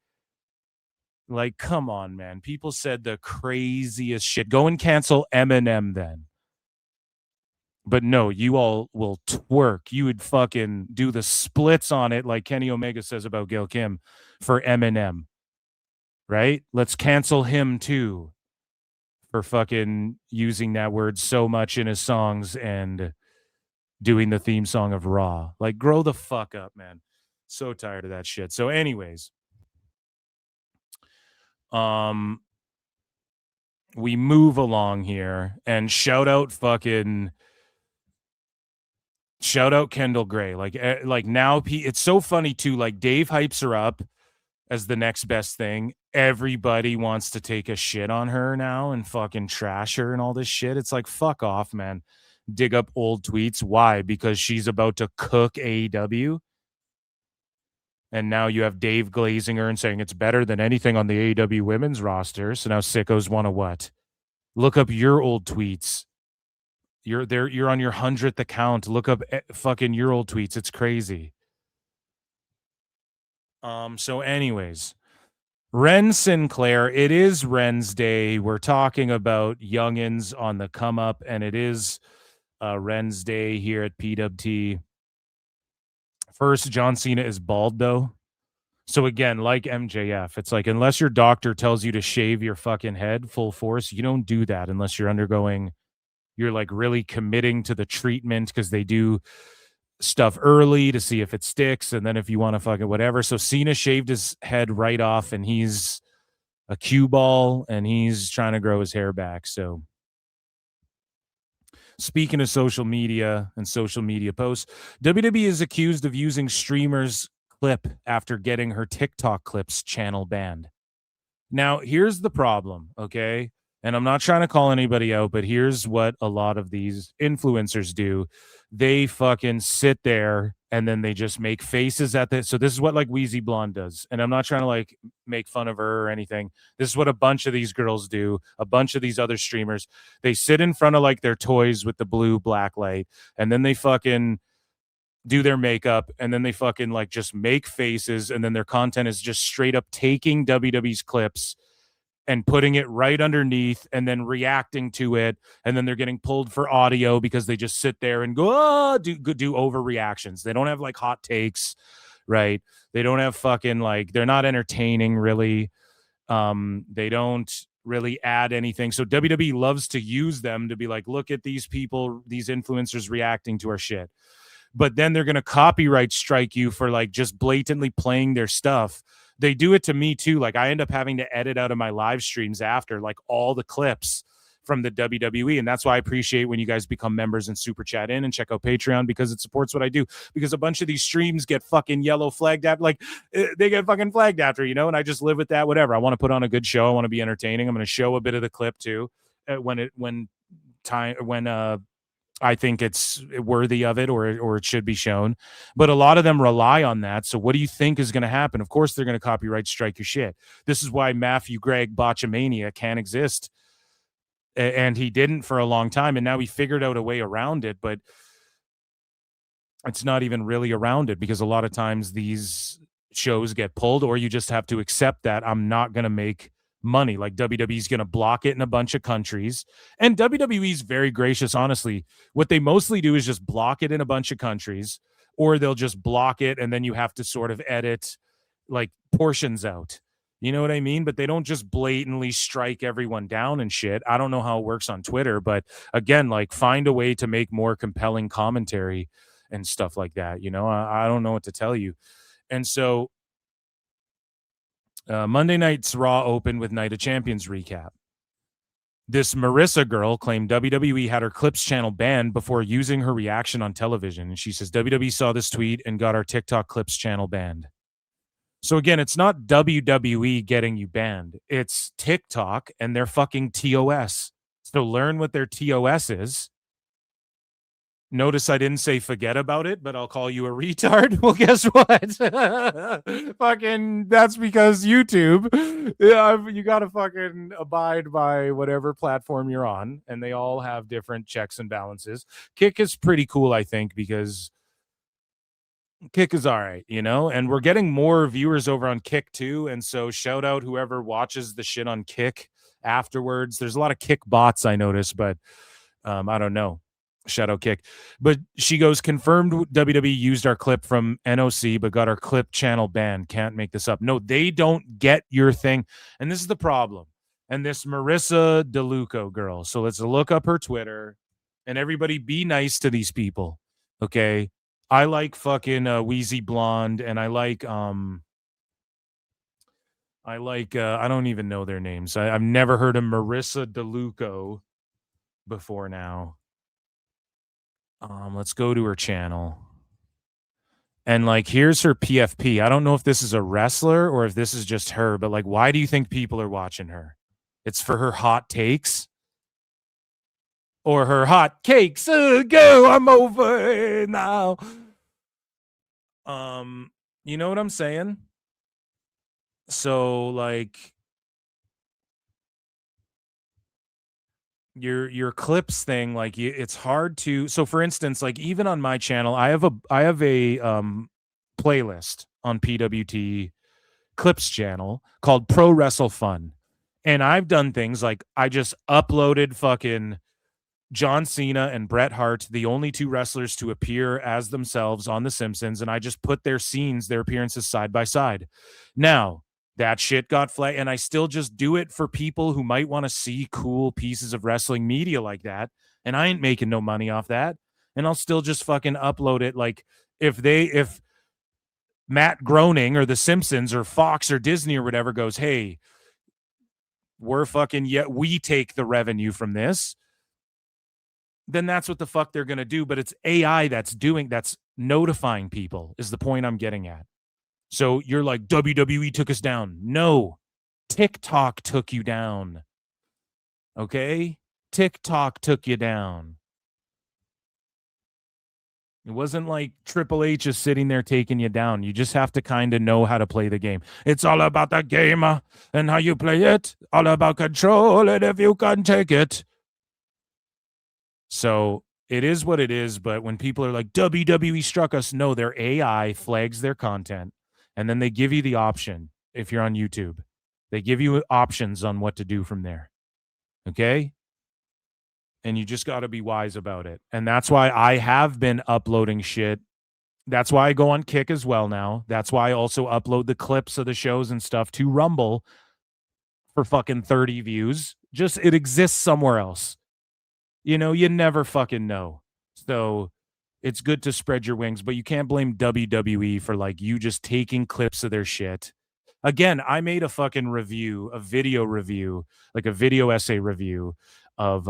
Like, come on, man. People said the craziest shit. Go and cancel Eminem then. But no, you all will twerk. You would fucking do the splits on it like Kenny Omega says about Gail Kim for Eminem. Right? Let's cancel him too for fucking using that word so much in his songs and doing the theme song of Raw. Like, grow the fuck up, man. So tired of that shit. So anyways, we move along here and shout out Kendal Grey. Like now, it's so funny too. Like Dave hypes her up as the next best thing. Everybody wants to take a shit on her now and fucking trash her and all this shit. It's like, fuck off, man. Dig up old tweets. Why? Because she's about to cook AEW. And now you have Dave glazing her and saying it's better than anything on the AEW women's roster. So now sickos want to what? Look up your old tweets. You're there. You're on your 100th account. Look up fucking your old tweets. It's crazy. So anyways, Ren Sinclair, it is Ren's Day. We're talking about youngins on the come up, and it is Ren's Day here at PWT. First, John Cena is bald, though. So again, like MJF, it's like unless your doctor tells you to shave your fucking head full force, you don't do that unless you're like really committing to the treatment, because they do stuff early to see if it sticks, and then if you want to fucking whatever. So Cena shaved his head right off, and he's a cue ball, and he's trying to grow his hair back. So speaking of social media and social media posts, WWE is accused of using streamers' clip after getting her TikTok clips channel banned. Now, here's the problem, okay? And I'm not trying to call anybody out, but here's what a lot of these influencers do. They fucking sit there and then they just make faces at this. So this is what like Wheezy Blonde does. And I'm not trying to like make fun of her or anything. This is what a bunch of these girls do. A bunch of these other streamers. They sit in front of like their toys with the blue black light, and then they fucking do their makeup, and then they fucking like just make faces, and then their content is just straight up taking WWE's clips and putting it right underneath and then reacting to it, and then they're getting pulled for audio because they just sit there and go, do overreactions. They don't have like hot takes, right? They don't have fucking like, they're not entertaining really. They don't really add anything. So WWE loves to use them to be like, look at these people, these influencers reacting to our shit. But then they're going to copyright strike you for like just blatantly playing their stuff. They do it to me too. Like I end up having to edit out of my live streams after like all the clips from the WWE. And that's why I appreciate when you guys become members and super chat in and check out Patreon, because it supports what I do. Because a bunch of these streams get fucking yellow flagged after, like they get fucking flagged after, you know, and I just live with that, whatever. I want to put on a good show. I want to be entertaining. I'm going to show a bit of the clip too when I think it's worthy of it, or it should be shown. But a lot of them rely on that. So what do you think is going to happen? Of course, they're going to copyright strike your shit. This is why Matthew Gregg Botchamania can't exist. And he didn't for a long time. And now he figured out a way around it. But it's not even really around it, because a lot of times these shows get pulled, or you just have to accept that I'm not going to make money. Like WWE's going to block it in a bunch of countries, and WWE's very gracious. Honestly, what they mostly do is just block it in a bunch of countries, or they'll just block it and then you have to sort of edit like portions out. You know what I mean? But they don't just blatantly strike everyone down and shit. I don't know how it works on Twitter, but again, like find a way to make more compelling commentary and stuff like that. You know, I don't know what to tell you. And so Monday night's Raw opened with Night of Champions recap. This Marissa girl claimed WWE had her clips channel banned before using her reaction on television. And she says WWE saw this tweet and got our TikTok clips channel banned. So again, it's not WWE getting you banned. It's TikTok and their fucking TOS. So learn what their TOS is. Notice I didn't say forget about it, but I'll call you a retard. Well, guess what? Fucking, that's because YouTube, you got to fucking abide by whatever platform you're on, and they all have different checks and balances. Kick is pretty cool, I think, because Kick is all right, you know, and we're getting more viewers over on Kick too. And so shout out whoever watches the shit on Kick afterwards. There's a lot of Kick bots, I noticed, but I don't know. Shadow Kick. But she goes, confirmed WWE used our clip from NOC, but got our clip channel banned. Can't make this up. No, they don't get your thing. And this is the problem. And this Marissa DeLuco girl. So let's look up her Twitter, and everybody be nice to these people. Okay. I like fucking Wheezy Blonde, and I like I like, I don't even know their names. I've never heard of Marissa DeLuco before now. Let's go to her channel. And like, here's her PFP. I don't know if this is a wrestler or if this is just her, but like, why do you think people are watching her? It's for her hot takes or her hot cakes. Go, I'm over now. You know what I'm saying? So like, your clips thing, like it's hard to. So for instance, like even on my channel, I have a playlist on PWT clips channel called Pro Wrestle Fun, and I've done things like I just uploaded fucking John Cena and Bret Hart, the only two wrestlers to appear as themselves on The Simpsons, and I just put their scenes, their appearances side by side. Now, that shit got flagged, and I still just do it for people who might want to see cool pieces of wrestling media like that, and I ain't making no money off that, and I'll still just fucking upload it. Like, if Matt Groening or The Simpsons or Fox or Disney or whatever goes, hey, we take the revenue from this, then that's what the fuck they're going to do. But it's AI that's notifying people is the point I'm getting at. So you're like, WWE took us down. No, TikTok took you down. Okay? TikTok took you down. It wasn't like Triple H is sitting there taking you down. You just have to kind of know how to play the game. It's all about the game and how you play it. All about control and if you can take it. So it is what it is, but when people are like, WWE struck us, no, their AI flags their content, and then they give you the option if you're on YouTube. They give you options on what to do from there, okay? And you just got to be wise about it. And that's why I have been uploading shit. That's why I go on Kick as well now. That's why I also upload the clips of the shows and stuff to Rumble for fucking 30 views. Just, it exists somewhere else. You know, you never fucking know. So it's good to spread your wings, but you can't blame WWE for like you just taking clips of their shit. Again, I made a fucking review, a video review, like a video essay review of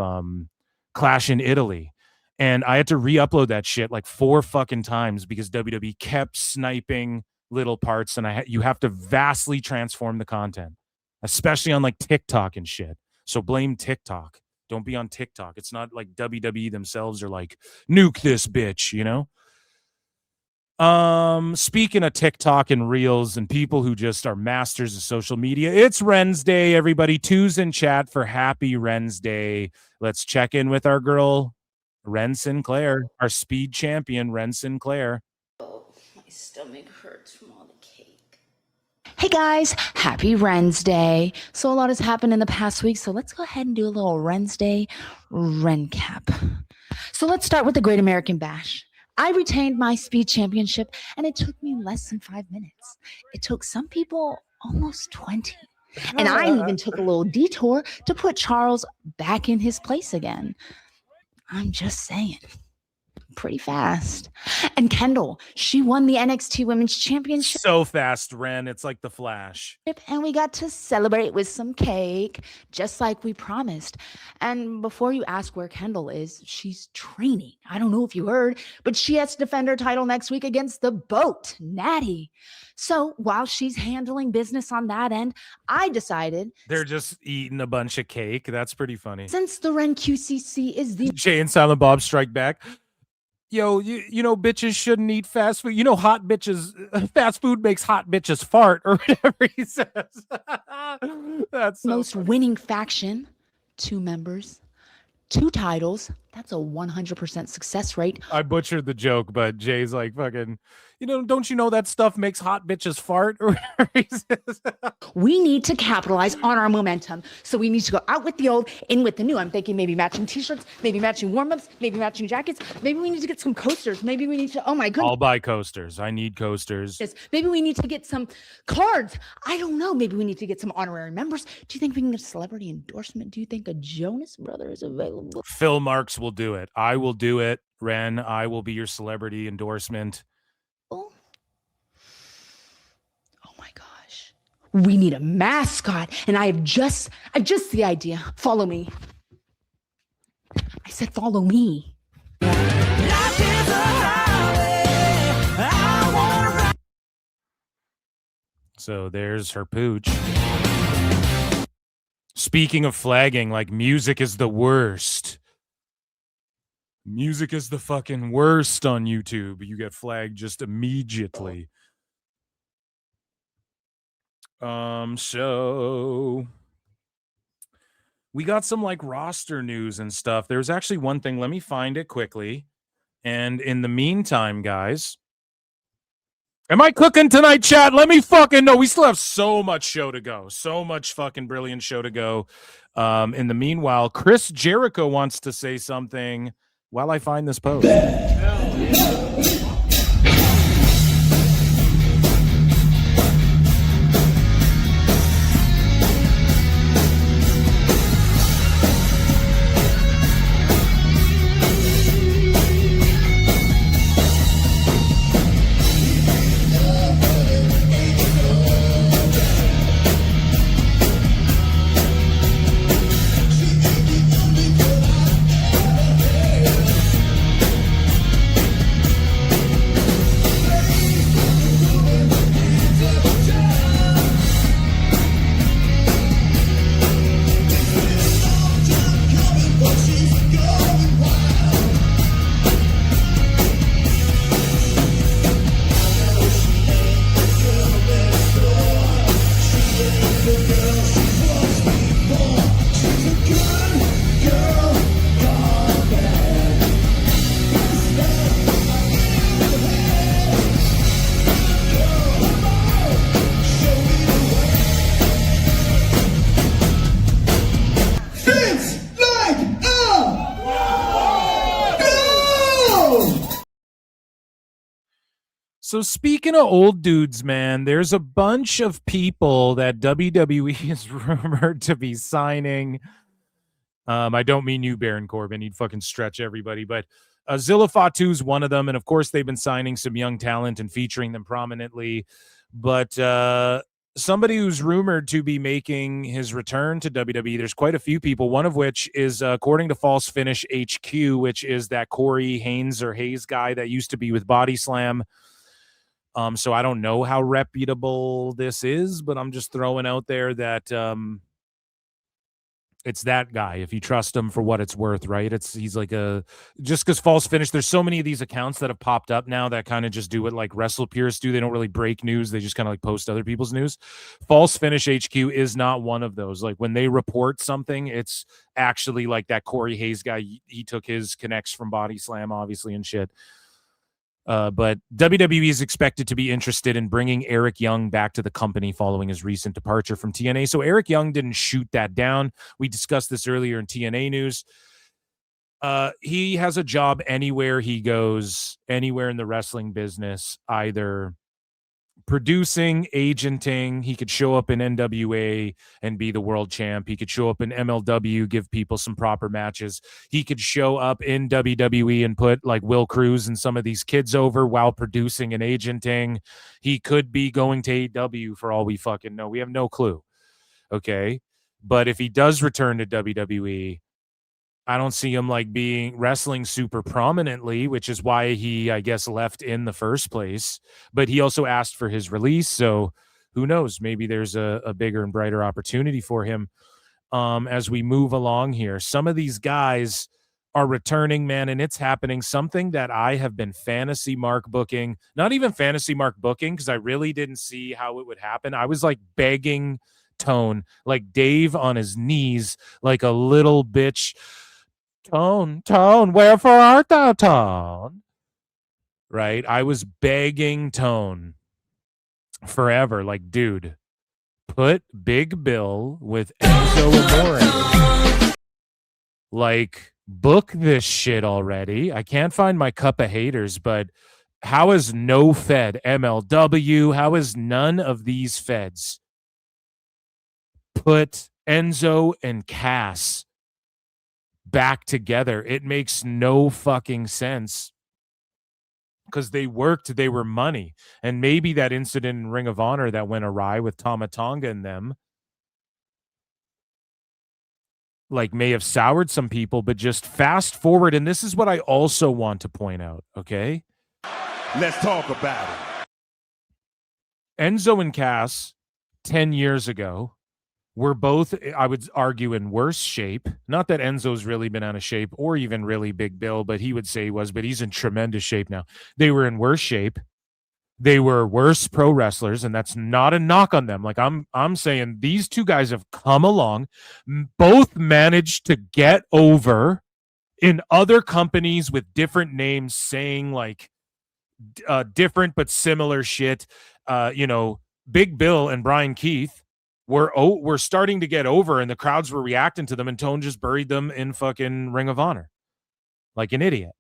Clash in Italy. And I had to re-upload that shit like 4 fucking times because WWE kept sniping little parts, and you have to vastly transform the content, especially on like TikTok and shit. So blame TikTok. Don't be on TikTok. It's not like WWE themselves are like, nuke this bitch, you know? Speaking of TikTok and Reels and people who just are masters of social media, it's Ren's Day, everybody. Two's in chat for happy Ren's Day. Let's check in with our girl, Ren Sinclair, our speed champion, Ren Sinclair.
Oh, my stomach hurts from all the cake. Hey guys, happy Ren's Day. So a lot has happened in the past week, so let's go ahead and do a little Ren's Day Rencap. So let's start with the Great American Bash. I retained my speed championship, and it took me less than 5 minutes. It took some people almost 20. And I even took a little detour to put Charles back in his place again. I'm just saying. Pretty fast. And Kendal, she won the NXT Women's Championship.
So fast, Ren. It's like the Flash.
And we got to celebrate with some cake, just like we promised. And before you ask where Kendal is, she's training. I don't know if you heard, but she has to defend her title next week against the BOAT, Natty. So while she's handling business on that end, I decided
they're just eating a bunch of cake. That's pretty funny.
Since the Ren QCC is the
Jay and Silent Bob Strike Back. Yo, you know, bitches shouldn't eat fast food. You know, hot bitches, fast food makes hot bitches fart, or whatever he says. That's so
most
funny.
Winning faction, 2 members, 2 titles. That's a 100% success rate.
I butchered the joke, but Jay's like, fucking, you know, don't you know that stuff makes hot bitches fart, or whatever he says.
We need to capitalize on our momentum. So we need to go out with the old, in with the new. I'm thinking maybe matching t-shirts, maybe matching warm-ups, maybe matching jackets. Maybe we need to get some coasters. Maybe we need to, oh my goodness.
I'll buy coasters. I need coasters.
Maybe we need to get some cards. I don't know. Maybe we need to get some honorary members. Do you think we can get a celebrity endorsement? Do you think a Jonas brother is available?
Phil Marks will do it. I will do it. Ren, I will be your celebrity endorsement.
Oh my gosh. We need a mascot, and I've just the idea. Follow me. I said follow me.
So there's her pooch. Speaking of flagging, like, music is the worst. Music is the fucking worst on YouTube. You get flagged just immediately. So we got some like roster news and stuff. There's actually one thing. Let me find it quickly. And in the meantime, guys, am I cooking tonight, chat? Let me fucking know. We still have so much show to go. So much fucking brilliant show to go. In the meanwhile, Chris Jericho wants to say something while I find this post. So speaking of old dudes, man, there's a bunch of people that WWE is rumored to be signing. I don't mean you, Baron Corbin. He'd fucking stretch everybody. But Zilla Fatu's one of them. And, of course, they've been signing some young talent and featuring them prominently. But somebody who's rumored to be making his return to WWE, there's quite a few people, one of which is, according to False Finish HQ, which is that Corey Haynes or Hayes guy that used to be with Body Slam. So I don't know how reputable this is, but I'm just throwing out there that it's that guy. If you trust him for what it's worth, right? He's like just because False Finish, there's so many of these accounts that have popped up now that kind of just do what like Wrestle Purists do. They don't really break news. They just kind of like post other people's news. False Finish HQ is not one of those. Like when they report something, it's actually like that Corey Hayes guy. He took his connects from Body Slam, obviously, and shit. But WWE is expected to be interested in bringing Eric Young back to the company following his recent departure from TNA. So Eric Young didn't shoot that down. We discussed this earlier in TNA news. He has a job anywhere he goes, anywhere in the wrestling business, either producing, agenting. He could show up in NWA and be the world champ. He could show up in MLW, give people some proper matches. He could show up in WWE and put like Will Cruz and some of these kids over while producing and agenting. He could be going to AEW for all we fucking know. We have no clue. Okay. But if he does return to WWE, I don't see him like being wrestling super prominently, which is why he, I guess, left in the first place. But he also asked for his release. So who knows? Maybe there's a bigger and brighter opportunity for him as we move along here. Some of these guys are returning, man, and it's happening. Something that I have been fantasy mark booking, not even fantasy mark booking, because I really didn't see how it would happen. I was like begging Tone, like Dave on his knees, like a little bitch. Tone, wherefore art thou, Tone? Right? I was begging Tone forever, like, dude, put Big Bill with Enzo Amore. Like, book this shit already. I can't find my cup of haters, but how is no Fed MLW? How is none of these Feds put Enzo and Cass back together? It makes no fucking sense. because they worked, they were money. And maybe that incident in Ring of Honor that went awry with Tama Tonga and them, like, may have soured some people, but just fast forward. And this is what I also want to point out. Okay.
Let's talk about it.
Enzo and Cass 10 years ago were both, I would argue, in worse shape. Not that Enzo's really been out of shape or even really Big Bill, but he would say he was, but he's in tremendous shape now. They were in worse shape. They were worse pro wrestlers, and that's not a knock on them. Like, I'm saying these two guys have come along, both managed to get over in other companies with different names, saying like different but similar shit. Big Bill and Brian Keith were starting to get over, and the crowds were reacting to them, and Tone just buried them in fucking Ring of Honor like an idiot.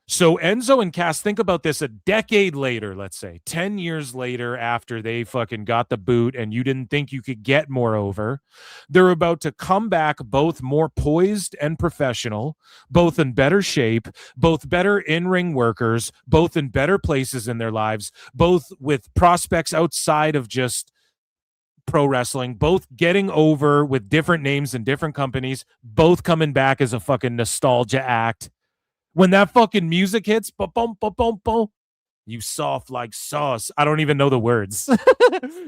So Enzo and Cass, think about this a decade later, let's say 10 years later, after they fucking got the boot and you didn't think you could get more over, they're about to come back both more poised and professional, both in better shape, both better in-ring workers, both in better places in their lives, both with prospects outside of just pro wrestling, both getting over with different names and different companies, both coming back as a fucking nostalgia act. When that fucking music hits, boom, boom, boom, boom, you soft like sauce. I don't even know the words.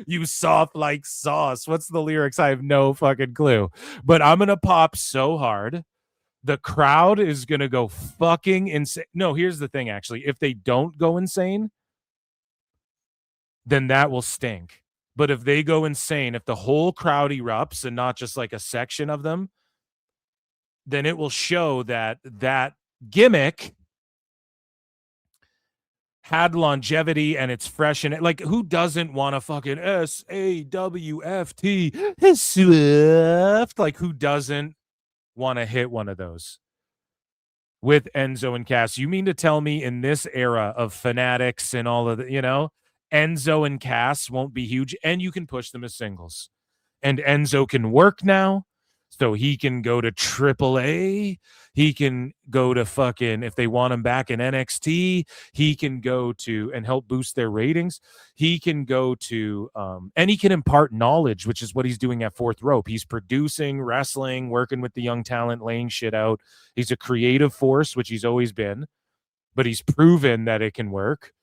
You soft like sauce. What's the lyrics? I have no fucking clue. But I'm going to pop so hard. The crowd is going to go fucking insane. No, here's the thing, actually. If they don't go insane, then that will stink. But if they go insane, if the whole crowd erupts and not just like a section of them, then it will show that gimmick had longevity and it's fresh. And like, who doesn't want a fucking SAWFT Swift? Like, who doesn't want to hit one of those with Enzo and Cass? You mean to tell me in this era of fanatics and all of the, Enzo and Cass won't be huge, and you can push them as singles, and Enzo can work now, so he can go to AAA. He can go to fucking, if they want him back in NXT, he can go to and help boost their ratings. He can go to, and he can impart knowledge, which is what he's doing at Fourth Rope. He's producing, wrestling, working with the young talent, laying shit out. He's a creative force, which he's always been, but he's proven that it can work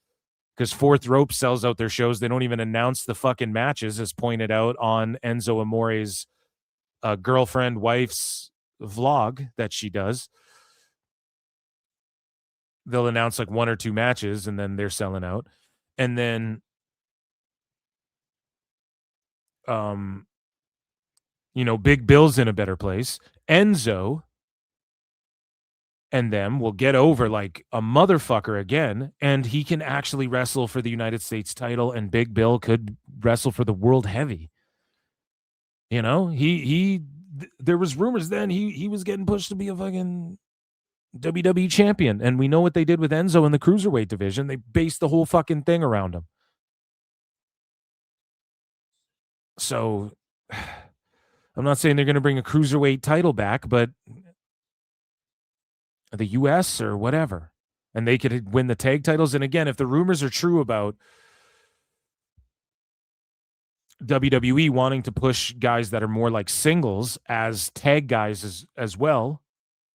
because Fourth Rope sells out their shows. They don't even announce the fucking matches, as pointed out on Enzo Amore's girlfriend wife's vlog that she does. They'll announce like one or two matches and then they're selling out. And then Big Bill's in a better place. Enzo and them will get over like a motherfucker again, and he can actually wrestle for the United States title, and Big Bill could wrestle for the world heavy. There was rumors then he was getting pushed to be a fucking WWE champion, and we know what they did with Enzo in the cruiserweight division. They based the whole fucking thing around him. So I'm not saying they're going to bring a cruiserweight title back, but the US or whatever, and they could win the tag titles. And again, if the rumors are true about WWE wanting to push guys that are more like singles as tag guys as well,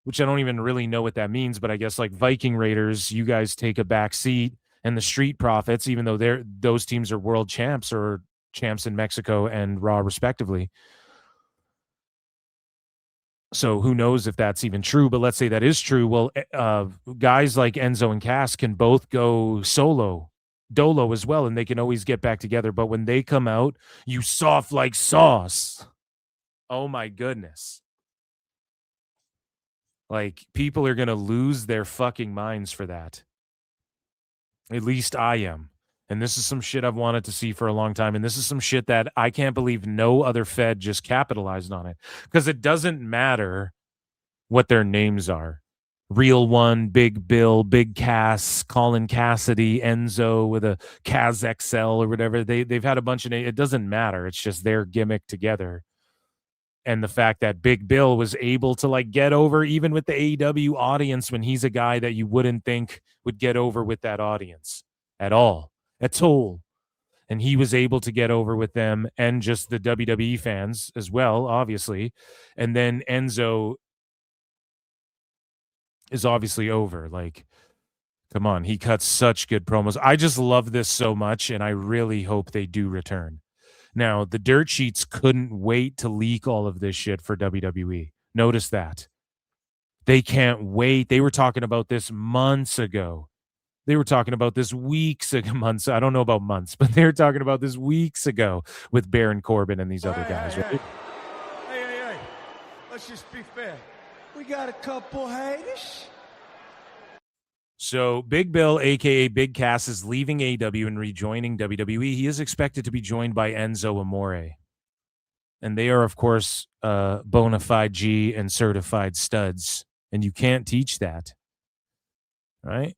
which I don't even really know what that means, but I guess like Viking Raiders, you guys take a back seat, and the Street Profits, even though those teams are world champs or champs in Mexico and Raw respectively. So who knows if that's even true, but let's say that is true. Well, guys like Enzo and Cass can both go solo as well, and they can always get back together. But when they come out, you soft like sauce. Oh my goodness. Like, people are going to lose their fucking minds for that. At least I am. And this is some shit I've wanted to see for a long time. And this is some shit that I can't believe no other Fed just capitalized on it. Because it doesn't matter what their names are. Real One, Big Bill, Big Cass, Colin Cassidy, Enzo with a Kaz XL or whatever. They've had a bunch of names. It doesn't matter. It's just their gimmick together. And the fact that Big Bill was able to like get over even with the AEW audience when he's a guy that you wouldn't think would get over with that audience at all. And he was able to get over with them and just the WWE fans as well, obviously. And then Enzo is obviously over. Like, come on, he cuts such good promos. I just love this so much, and I really hope they do return. Now, the dirt sheets couldn't wait to leak all of this shit for WWE. Notice that. They can't wait. They were talking about this months ago. They were talking about this weeks ago, months. I don't know about months, but they were talking about this weeks ago with Baron Corbin and these other guys. Right?
Hey. Let's just be fair. We got a couple haters.
So Big Bill, a.k.a. Big Cass, is leaving AEW and rejoining WWE. He is expected to be joined by Enzo Amore. And they are, of course, bona fide G and certified studs. And you can't teach that. Right?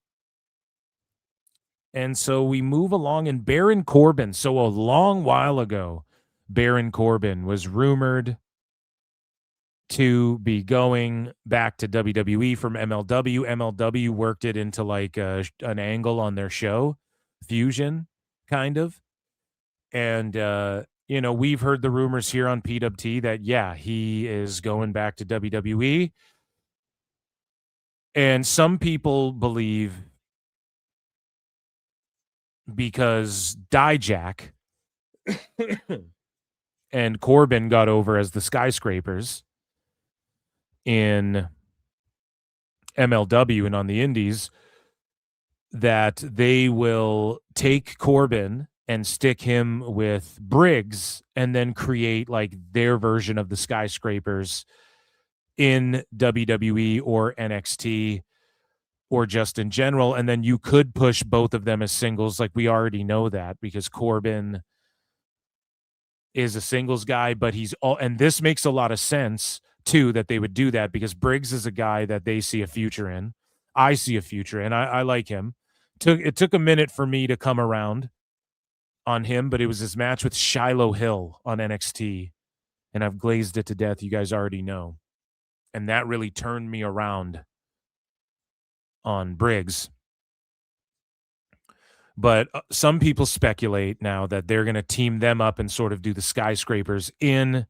And so we move along, and Baron Corbin. So a long while ago, Baron Corbin was rumored to be going back to WWE from MLW. MLW worked it into like an angle on their show, Fusion, kind of. And, we've heard the rumors here on PWT that, yeah, he is going back to WWE. And some people believe because Dijak and Corbin got over as the Skyscrapers in MLW and on the indies, that they will take Corbin and stick him with Briggs and then create like their version of the Skyscrapers in WWE or NXT or just in general. And then you could push both of them as singles. Like we already know that because Corbin is a singles guy, but he's all, and this makes a lot of sense too, that they would do that because Briggs is a guy that they see a future in. I see a future in. I like him. It took a minute for me to come around on him, but it was his match with Shiloh Hill on NXT, and I've glazed it to death. You guys already know. And that really turned me around on Briggs. But some people speculate now that they're going to team them up and sort of do the Skyscrapers in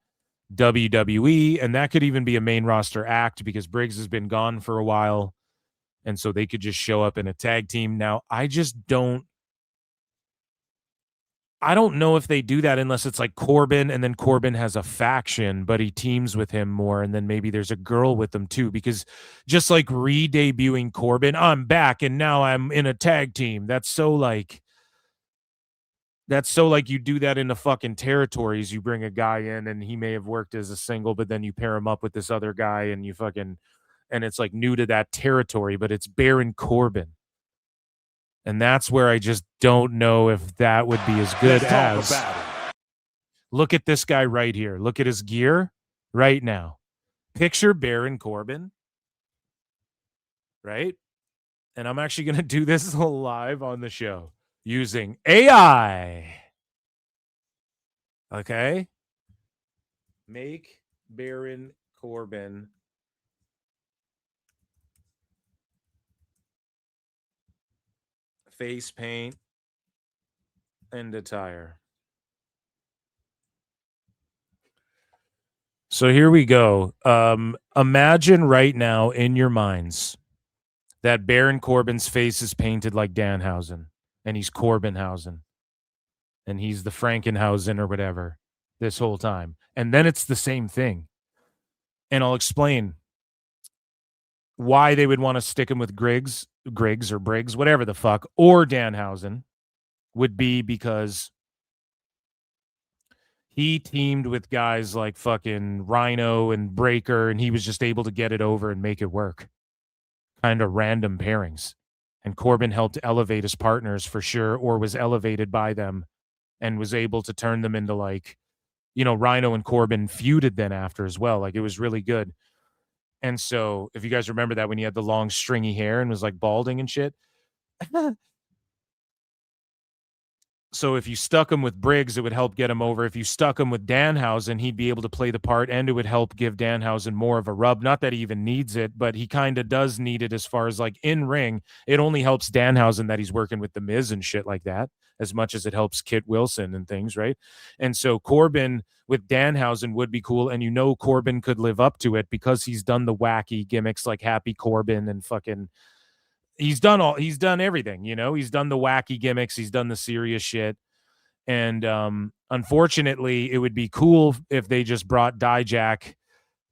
WWE, and that could even be a main roster act because Briggs has been gone for a while, and so they could just show up in a tag team. Now, I don't know if they do that unless it's like Corbin, and then Corbin has a faction, but he teams with him more, and then maybe there's a girl with them too, because just like re-debuting Corbin, I'm back, and now I'm in a tag team. That's so like you do that in the fucking territories. You bring a guy in, and he may have worked as a single, but then you pair him up with this other guy, and and it's like new to that territory, but it's Baron Corbin. And that's where I just don't know if that would be as good as. Look at this guy right here. Look at his gear right now. Picture Baron Corbin, right? And I'm actually going to do this live on the show using AI. Okay? Make Baron Corbin face paint and attire. So here we go. Imagine right now in your minds that Baron Corbin's face is painted like Danhausen, and he's Corbinhausen, and he's the Frankenhausen or whatever this whole time. And then it's the same thing. And I'll explain why they would want to stick him with Griggs or Briggs, whatever the fuck, or Danhausen, would be because he teamed with guys like fucking Rhino and Breaker, and he was just able to get it over and make it work. Kind of random pairings. And Corbin helped elevate his partners for sure, or was elevated by them and was able to turn them into like, Rhino and Corbin feuded then after as well. Like it was really good. And so if you guys remember that when he had the long stringy hair and was like balding and shit. So if you stuck him with Briggs, it would help get him over. If you stuck him with Danhausen, he'd be able to play the part, and it would help give Danhausen more of a rub. Not that he even needs it, but he kind of does need it as far as like in ring. It only helps Danhausen that he's working with the Miz and shit like that, as much as it helps Kit Wilson and things, right? And so Corbin with Danhausen would be cool, and Corbin could live up to it because he's done the wacky gimmicks like Happy Corbin and fucking... He's done everything, he's done the wacky gimmicks. He's done the serious shit. And unfortunately, it would be cool if they just brought Dijak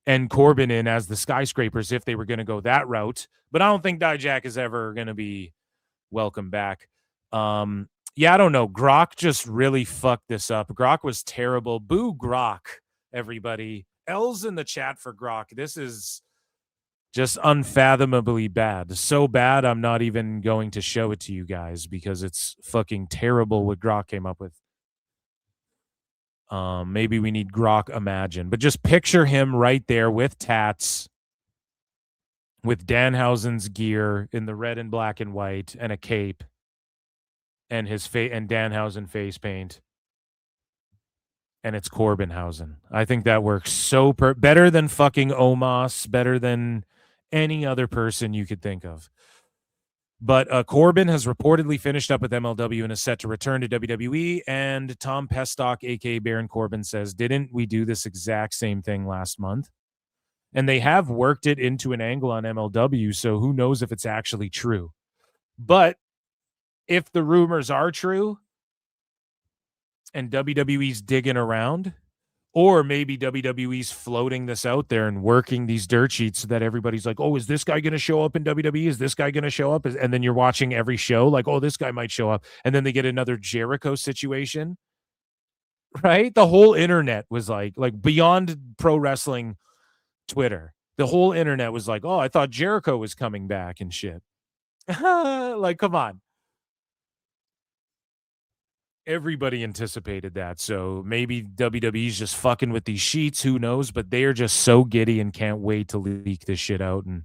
and Corbin in as the skyscrapers if they were going to go that route. But I don't think Dijak is ever going to be welcome back. I don't know. Grok just really fucked this up. Grok was terrible. Boo Grok, everybody. L's in the chat for Grok. This is just unfathomably bad. So bad, I'm not even going to show it to you guys because it's fucking terrible what Grok came up with. Maybe we need Grok Imagine. But just picture him right there with tats, with Danhausen's gear in the red and black and white and a cape and his and Danhausen face paint. And it's Corbinhausen. I think that works so better than fucking Omos, better than any other person you could think of. But Corbin has reportedly finished up with MLW and is set to return to WWE. And Tom Pestock, a.k.a. Baron Corbin, says, didn't we do this exact same thing last month? And they have worked it into an angle on MLW, so who knows if it's actually true. But if the rumors are true and WWE's digging around, or maybe WWE's floating this out there and working these dirt sheets so that everybody's like, oh, is this guy going to show up in WWE? Is this guy going to show up? And then you're watching every show like, oh, this guy might show up. And then they get another Jericho situation, right? The whole internet was like beyond pro wrestling Twitter. The whole internet was like, oh, I thought Jericho was coming back and shit. Like, come on. Everybody anticipated that. So maybe WWE's just fucking with these sheets. Who knows? But they are just so giddy and can't wait to leak this shit out. And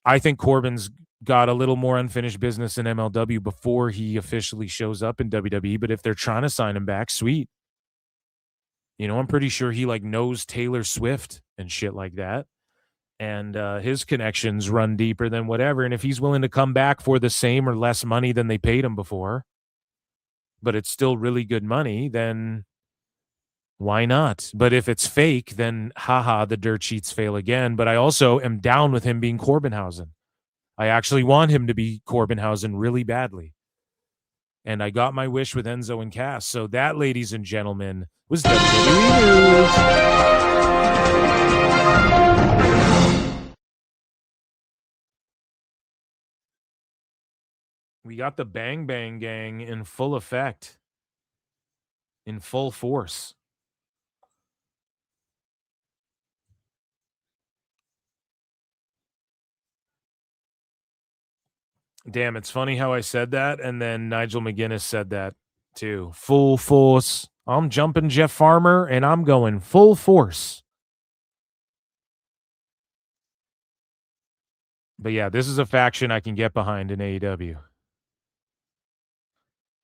I think Corbin's got a little more unfinished business in MLW before he officially shows up in WWE. But if they're trying to sign him back, sweet. I'm pretty sure he knows Taylor Swift and shit like that. And his connections run deeper than whatever. And if he's willing to come back for the same or less money than they paid him before, but it's still really good money, then why not? But if it's fake, then haha, the dirt sheets fail again. But I also am down with him being Corbinhausen. I actually want him to be Corbinhausen really badly. And I got my wish with Enzo and Cass. So that, ladies and gentlemen, was WWE News. We got the Bang Bang Gang in full effect, in full force. Damn, it's funny how I said that, and then Nigel McGuinness said that too. Full force. I'm jumping Jeff Farmer, and I'm going full force. But yeah, this is a faction I can get behind in AEW.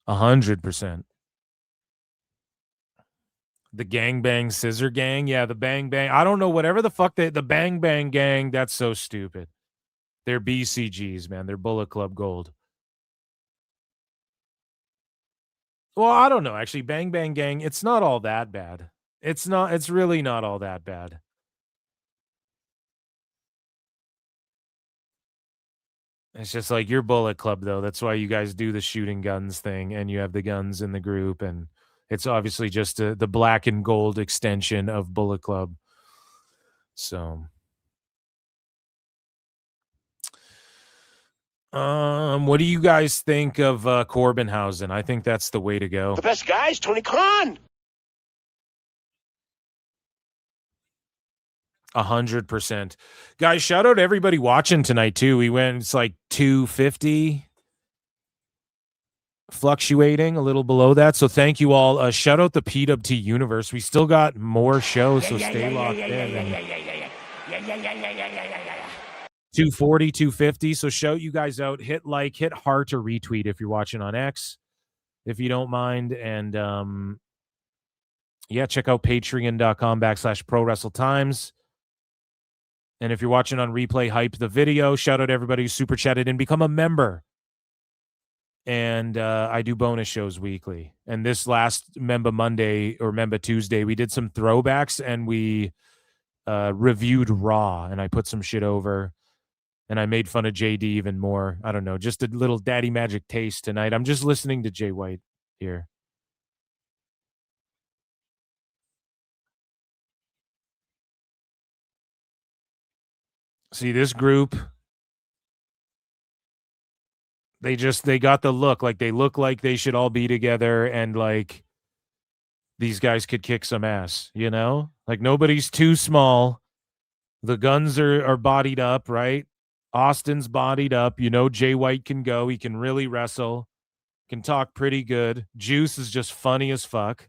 100%. The Gangbang Scissor Gang. Yeah, the Bang Bang. I don't know, whatever the fuck the Bang Bang Gang, that's so stupid. They're BCGs, man. They're Bullet Club Gold. Well, I don't know. Actually, Bang Bang Gang, it's not all that bad. It's really not all that bad. It's just like your Bullet Club, though. That's why you guys do the shooting guns thing, and you have the guns in the group, and it's obviously just the black and gold extension of Bullet Club. So, what do you guys think of Corbinhausen? I think that's the way to go.
The best guy is Tony Khan.
100%. Guys, shout out to everybody watching tonight too. It's like 250, fluctuating a little below that. So thank you all. Shout out the PWT universe. We still got more shows, so stay locked in. 240, 250. So shout you guys out. Hit like, hit heart or retweet if you're watching on X. if you don't mind. And yeah, check out patreon.com/ProWrestleTimes. And if you're watching on replay, hype the video. Shout out to everybody who super chatted and become a member. And I do bonus shows weekly. And this last Member Monday or Member Tuesday, we did some throwbacks and we reviewed Raw. And I put some shit over. And I made fun of JD even more. I don't know, just a little daddy magic taste tonight. I'm just listening to Jay White here. See, this group, they got the look. Like, they look like they should all be together and, like, these guys could kick some ass, you know? Like, nobody's too small. The guns are bodied up, right? Austin's bodied up. You know, Jay White can go. He can really wrestle. Can talk pretty good. Juice is just funny as fuck.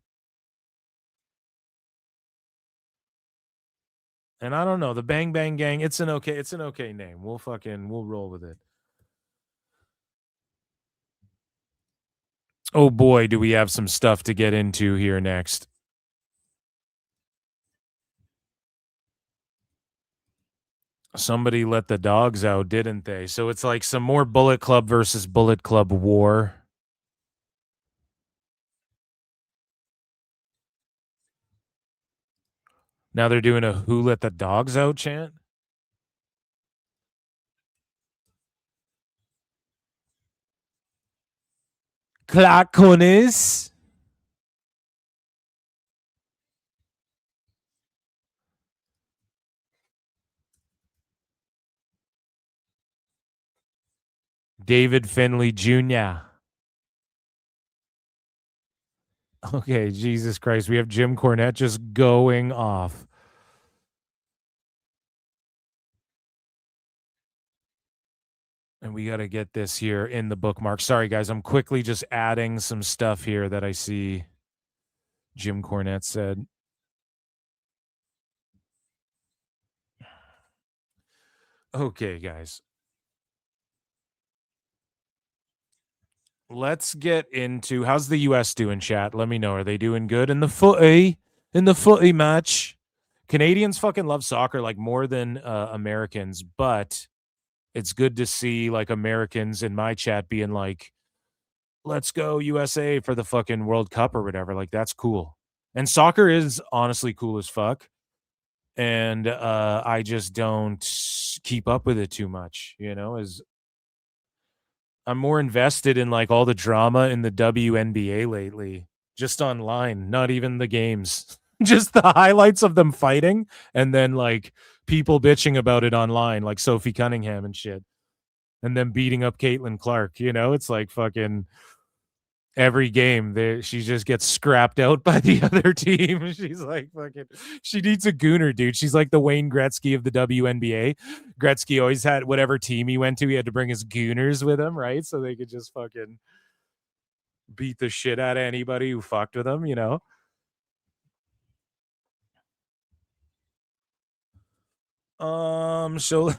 And I don't know, the Bang Bang Gang, it's an okay name. We'll roll with it. Oh boy, do we have some stuff to get into here next. Somebody let the dogs out, didn't they? So it's like some more Bullet Club versus Bullet Club war. Now they're doing a who let the dogs out chant. Clacones. David Finley Jr. Okay, Jesus Christ. We have Jim Cornette just going off. And we got to get this here in the bookmark. Sorry, guys. I'm quickly just adding some stuff here that I see Jim Cornette said. Okay, guys. Let's get into how's the U.S. doing, chat? Let me know. Are they doing good in the footy match? Canadians fucking love soccer like more than Americans, but it's good to see like Americans in my chat being like, let's go USA for the fucking World Cup or whatever. Like, that's cool. And soccer is honestly cool as fuck. And I just don't keep up with it too much, you know, as I'm more invested in like all the drama in the WNBA lately, just online, not even the games, just the highlights of them fighting. And then like people bitching about it online, like Sophie Cunningham and shit, and then beating up Caitlin Clark. You know, it's like fucking every game she just gets scrapped out by the other team. She's like fucking, she needs a gooner, dude. She's like the Wayne Gretzky of the WNBA. Gretzky always had whatever team he went to, he had to bring his gooners with him, right? So they could just fucking beat the shit out of anybody who fucked with him, you know? So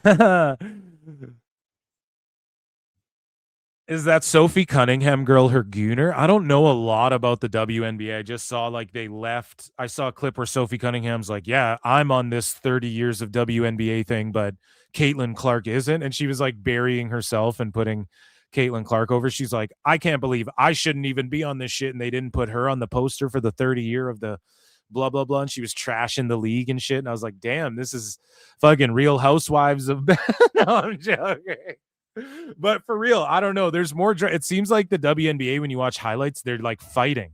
is that Sophie Cunningham girl her gooner? I don't know a lot about the WNBA. I just saw like they left. I saw a clip where Sophie Cunningham's like, yeah, I'm on this 30 years of WNBA thing, but Caitlin Clark isn't. And she was like burying herself and putting Caitlin Clark over. She's like, I can't believe I shouldn't even be on this shit. And they didn't put her on the poster for the 30 year of the blah, blah, blah. And she was trashing the league and shit. And I was like, damn, this is fucking Real Housewives of... No, I'm joking. But for real, I don't know. There's more. It seems like the WNBA, when you watch highlights, they're like fighting.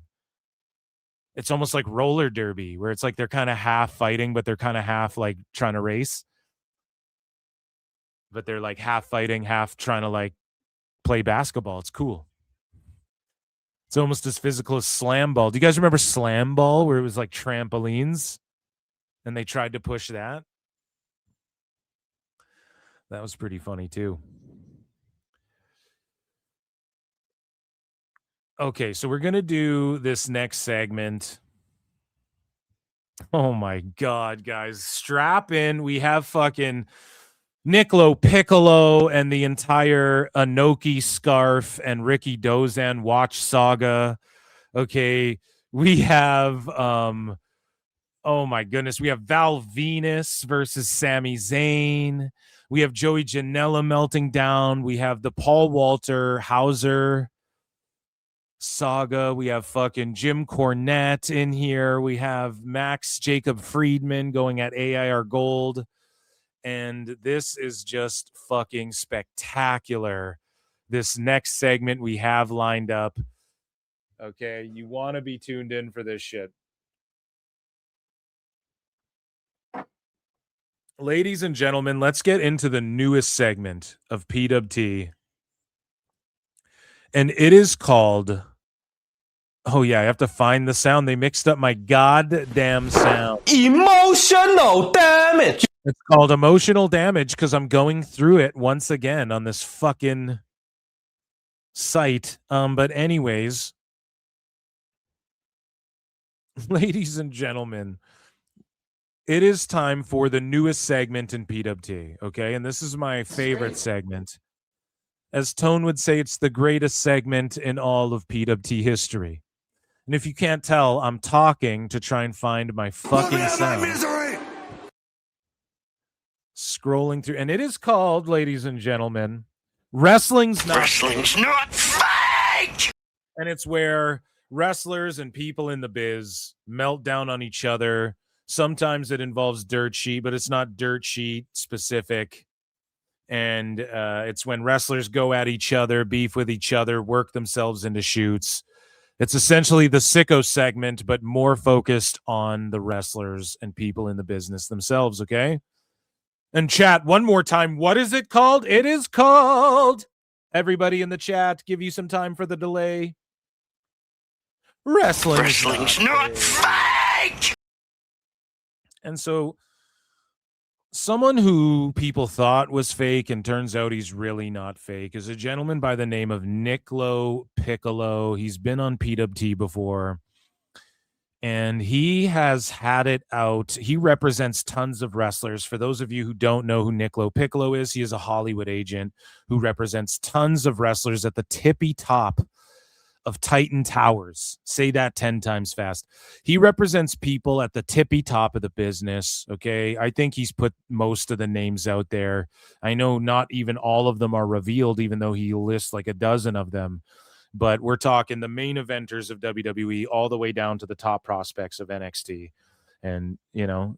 It's almost like roller derby, where it's like they're kind of half fighting, but they're kind of half like trying to race. But they're like half fighting, half trying to like play basketball. It's cool. It's almost as physical as slam ball. Do you guys remember slam ball, where it was like trampolines and they tried to push that? That was pretty funny too. Okay, so we're going to do this next segment. Oh my God, guys. Strap in. We have fucking Niccolo Piccolo and the entire Inoki scarf and Rikidozan watch saga. Okay, we have oh my goodness, we have Val Venis versus Sami Zayn. We have Joey Janela melting down. We have the Paul Walter Hauser saga. We have fucking Jim Cornette in here. We have Max Jacob Friedman going at AIR Gold. And this is just fucking spectacular. This next segment we have lined up. Okay, you want to be tuned in for this shit. Ladies and gentlemen, let's get into the newest segment of PWT. And it is called... Oh, yeah, I have to find the sound. They mixed up my goddamn sound.
Emotional damage.
It's called Emotional Damage because I'm going through it once again on this fucking site. But anyways, ladies and gentlemen, it is time for the newest segment in PWT, okay? And this is my favorite segment. As Tone would say, it's the greatest segment in all of PWT history. And if you can't tell, I'm talking to try and find my fucking sound. Scrolling through, and it is called, ladies and gentlemen, Wrestling's Not Fake! And it's where wrestlers and people in the biz melt down on each other. Sometimes it involves dirt sheet, but it's not dirt sheet specific. And it's when wrestlers go at each other, beef with each other, work themselves into shoots. It's essentially the sicko segment, but more focused on the wrestlers and people in the business themselves, okay? And chat, one more time, what is it called? It is called, everybody in the chat, give you some time for the delay. Wrestling's not fake! And so, someone who people thought was fake and turns out he's really not fake is a gentleman by the name of Niccolo Piccolo. He's been on PWT before. And he has had it out. He represents tons of wrestlers. For those of you who don't know who Niccolo Piccolo is, he is a Hollywood agent who represents tons of wrestlers at the tippy top of Titan Towers. Say that 10 times fast. He represents people at the tippy top of the business, okay? I think he's put most of the names out there. I know not even all of them are revealed, even though he lists like a dozen of them. But we're talking the main eventers of WWE all the way down to the top prospects of NXT. And, you know,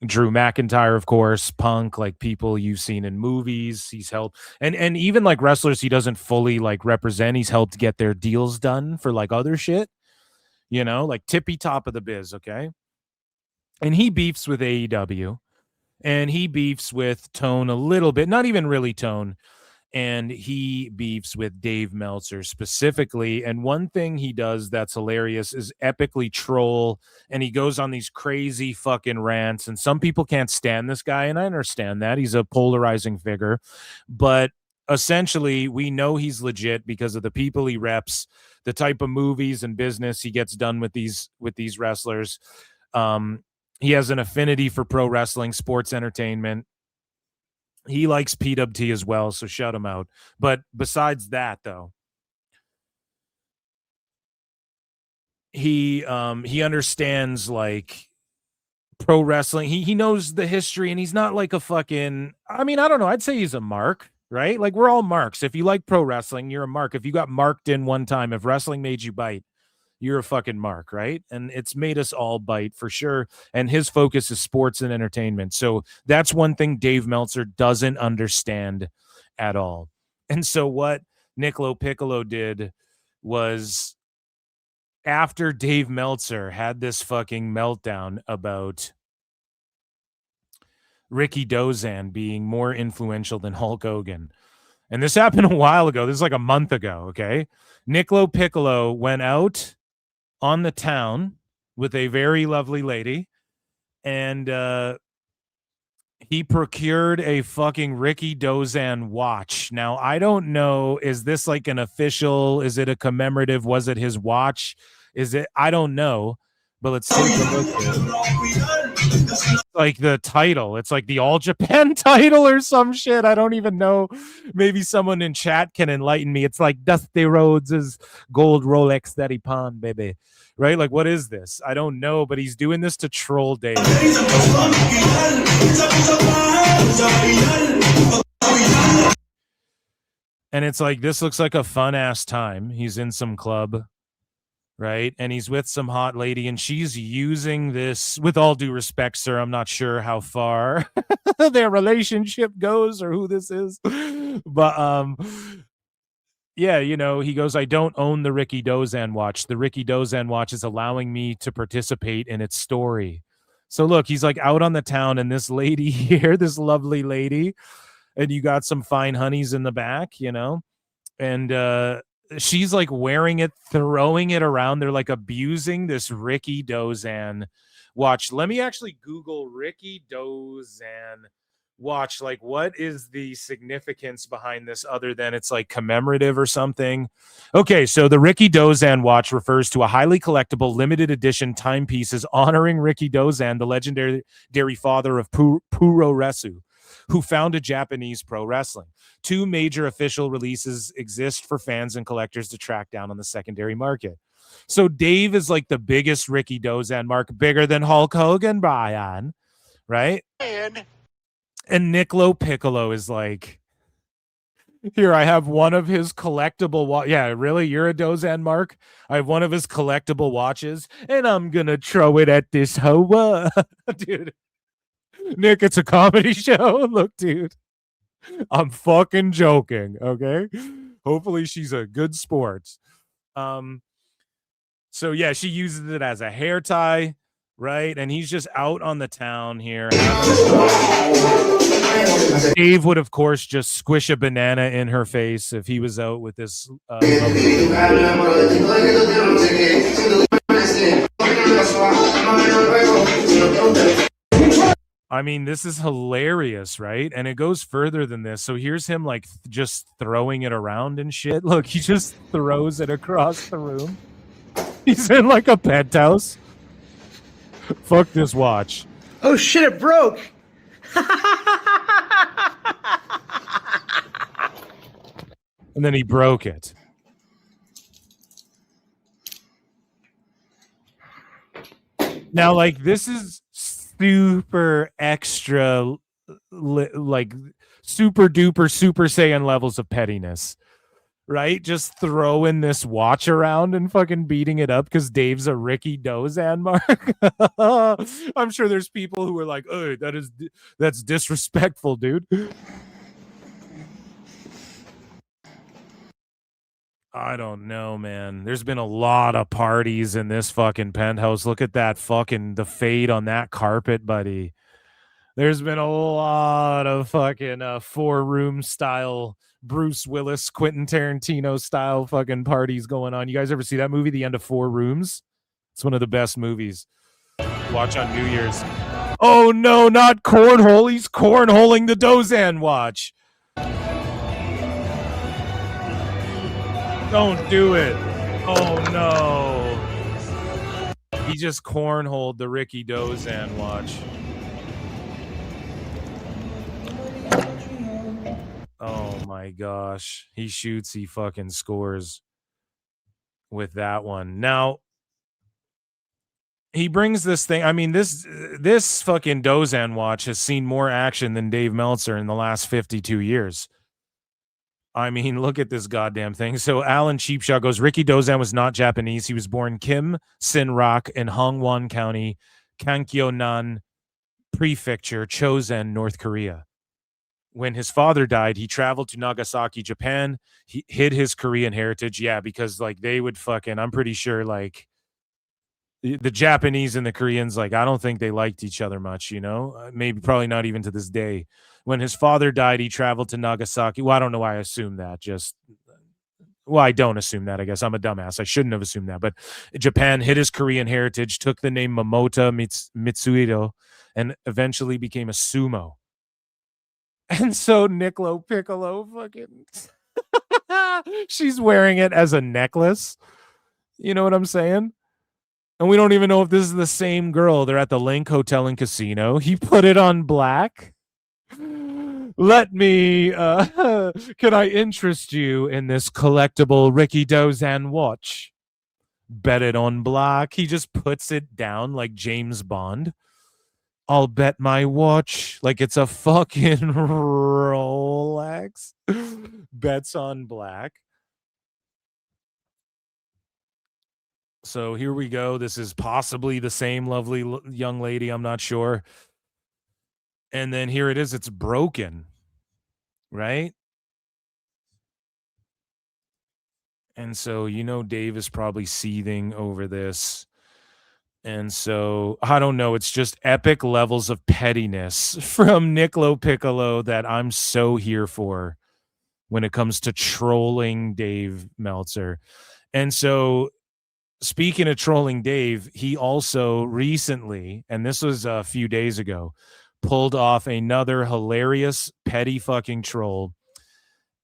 Drew McIntyre, of course, Punk, like people you've seen in movies. He's helped. And even like wrestlers he doesn't fully like represent. He's helped get their deals done for like other shit. You know, like tippy top of the biz, okay? And he beefs with AEW. And he beefs with Tone a little bit. Not even really Tone. And he beefs with Dave Meltzer specifically. And one thing he does that's hilarious is epically troll. And he goes on these crazy fucking rants. And some people can't stand this guy. And I understand that. He's a polarizing figure. But essentially, we know he's legit because of the people he reps, the type of movies and business he gets done with these wrestlers. He has an affinity for pro wrestling, sports entertainment. He likes PWT as well, so shout him out. But besides that, though, he understands like pro wrestling. He knows the history, and he's not like a fucking. I mean, I don't know. I'd say he's a mark, right? Like we're all marks. If you like pro wrestling, you're a mark. If you got marked in one time, if wrestling made you bite, you're a fucking mark, right? And it's made us all bite for sure. And his focus is sports and entertainment. So that's one thing Dave Meltzer doesn't understand at all. And so what Niccolo Piccolo did was, after Dave Meltzer had this fucking meltdown about Rikidozan being more influential than Hulk Hogan, and this happened a while ago, this is like a month ago, okay? Niccolo Piccolo went out on the town with a very lovely lady, and he procured a fucking Rikidozan watch. Now, I don't know, is this like an official, is it a commemorative, was it his watch? Is it, I don't know, but let's take a look here. Like the title. It's like the All Japan title or some shit. I don't even know. Maybe someone in chat can enlighten me. It's like Dusty Rhodes' gold Rolex that he pawned, baby. Right? Like, what is this? I don't know, but he's doing this to troll Dave. And it's like, this looks like a fun ass time. He's in some club, right? And he's with some hot lady, and she's using this, with all due respect, sir, I'm not sure how far their relationship goes or who this is. But yeah, you know, he goes, I don't own the Rikidozan watch. The Rikidozan watch is allowing me to participate in its story. So look, he's like out on the town, and this lady here, this lovely lady, and you got some fine honeys in the back, you know, and she's like wearing it, throwing it around. They're like abusing this Rikidozan watch. Let me actually Google Rikidozan watch. Like, what is the significance behind this other than it's like commemorative or something? Okay, so the Rikidozan watch refers to a highly collectible limited edition timepieces honoring Rikidozan, the legendary father of Puroresu, who founded Japanese pro wrestling. 2 major official releases exist for fans and collectors to track down on the secondary market. So Dave is like the biggest Rikidozan mark, bigger than Hulk Hogan, Brian, right? And Niccolo Piccolo is like, here, I have one of his collectible yeah, really? You're a Dozan mark? I have one of his collectible watches, and I'm gonna throw it at this hoe. Dude. Nick, it's a comedy show. Look, dude, I'm fucking joking, okay? Hopefully she's a good sport. So yeah, she uses it as a hair tie, right? And he's just out on the town here. Dave would, of course, just squish a banana in her face if he was out with this. I mean, this is hilarious, right? And it goes further than this. So here's him like just throwing it around and shit. Look, he just throws it across the room. He's in like a penthouse. Fuck this watch.
Oh shit, it broke.
And then he broke it. Now, like, this is super extra, like super duper Super Saiyan levels of pettiness, right? Just throwing this watch around and fucking beating it up because Dave's a Rikidozan mark. I'm sure there's people who are like, oh, that's disrespectful, dude. I don't know, man. There's been a lot of parties in this fucking penthouse. Look at that fucking the fade on that carpet, buddy. There's been a lot of fucking 4-room style Bruce Willis, Quentin Tarantino style fucking parties going on. You guys ever see that movie, The End of 4 Rooms? It's one of the best movies. Watch on New Year's. Oh no, not cornhole. He's cornholing the Dozan watch. Don't do it. Oh no. He just cornholed the Rikidozan watch. Oh my gosh. He shoots, he fucking scores with that one. Now, he brings this thing. I mean, this fucking Dozan watch has seen more action than Dave Meltzer in the last 52 years. I mean, look at this goddamn thing. So Alan Cheapshot goes, Rikidozan was not Japanese. He was born Kim Sin-rak in Hongwon County, Kankyo-nan Prefecture, Chosen, North Korea. When his father died, he traveled to Nagasaki, Japan. He hid his Korean heritage. Yeah, because like they would fucking, I'm pretty sure like the Japanese and the Koreans, like I don't think they liked each other much, you know, maybe probably not even to this day. When his father died, he traveled to Nagasaki. Well, I don't know why I assume that. I don't assume that. I guess I'm a dumbass. I shouldn't have assumed that. But Japan hid his Korean heritage, took the name Momota Mitsuhiro, and eventually became a sumo. And so Niccolo Piccolo fucking she's wearing it as a necklace. You know what I'm saying? And we don't even know if this is the same girl. They're at the Link Hotel and Casino. He put it on black. Let me, can I interest you in this collectible Rikidozan watch? Bet it on black. He just puts it down like James Bond. I'll bet my watch like it's a fucking Rolex. Bets on black. So here we go. This is possibly the same lovely young lady. I'm not sure. And then here it is. It's broken, right? And so, you know, Dave is probably seething over this. And so, I don't know. It's just epic levels of pettiness from Niccolo Piccolo that I'm so here for when it comes to trolling Dave Meltzer. And so, speaking of trolling Dave, he also recently, and this was a few days ago, pulled off another hilarious petty fucking troll.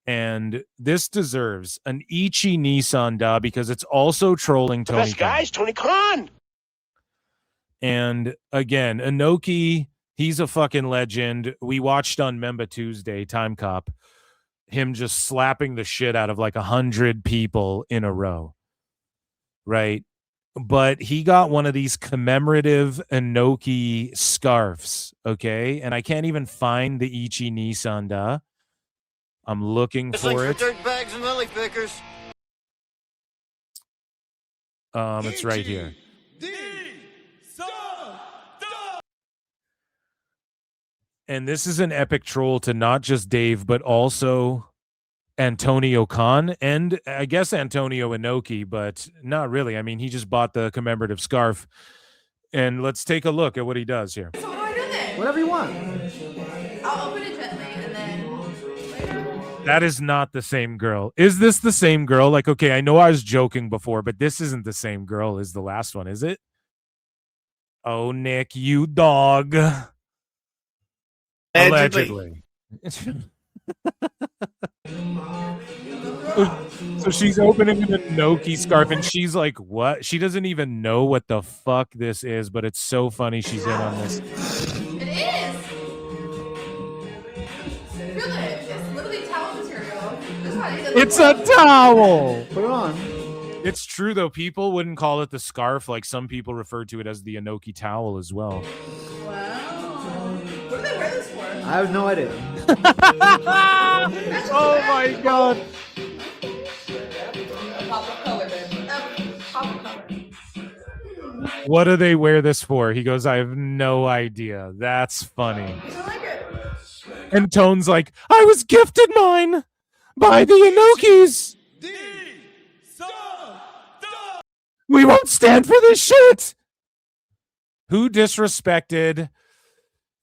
And this deserves an Ichi Nissan da because it's also trolling Tony Khan.
Best guys, Tony Khan.
And again, Inoki, he's a fucking legend. We watched on Memba Tuesday, Time Cop, him just slapping the shit out of like 100 people in a row. Right? But he got one of these commemorative Inoki scarves, okay? And I can't even find the Ichi Nissan da. I'm looking for it.
dirt bags and lily pickers.
It's right here. And this is an epic troll to not just Dave, but also Antonio Khan and I guess Antonio Inoki, but not really. I mean, he just bought the commemorative scarf. And let's take a look at what he does here.
So what do I do then?
Whatever you want.
I'll open it gently and then later.
That is not the same girl. Is this the same girl? Like, okay, I know I was joking before, but this isn't the same girl as the last one, is it? Oh, Nick, you dog. Allegedly. So she's opening an Inoki scarf and she's like, what? She doesn't even know what the fuck this is, but it's so funny she's in on this.
It is. Feel it. It's literally towel material.
It's a towel.
Put it on.
It's true though. People wouldn't call it the scarf. Like some people refer to it as the Inoki towel as well.
Wow. What do they wear this for?
I have no idea.
Oh my god.
Pop of color, baby. Pop of color.
What do they wear this for? He goes, I have no idea. That's funny.
I like it.
And Tone's like, I was gifted mine by the Inokis. We won't stand for this shit. Who disrespected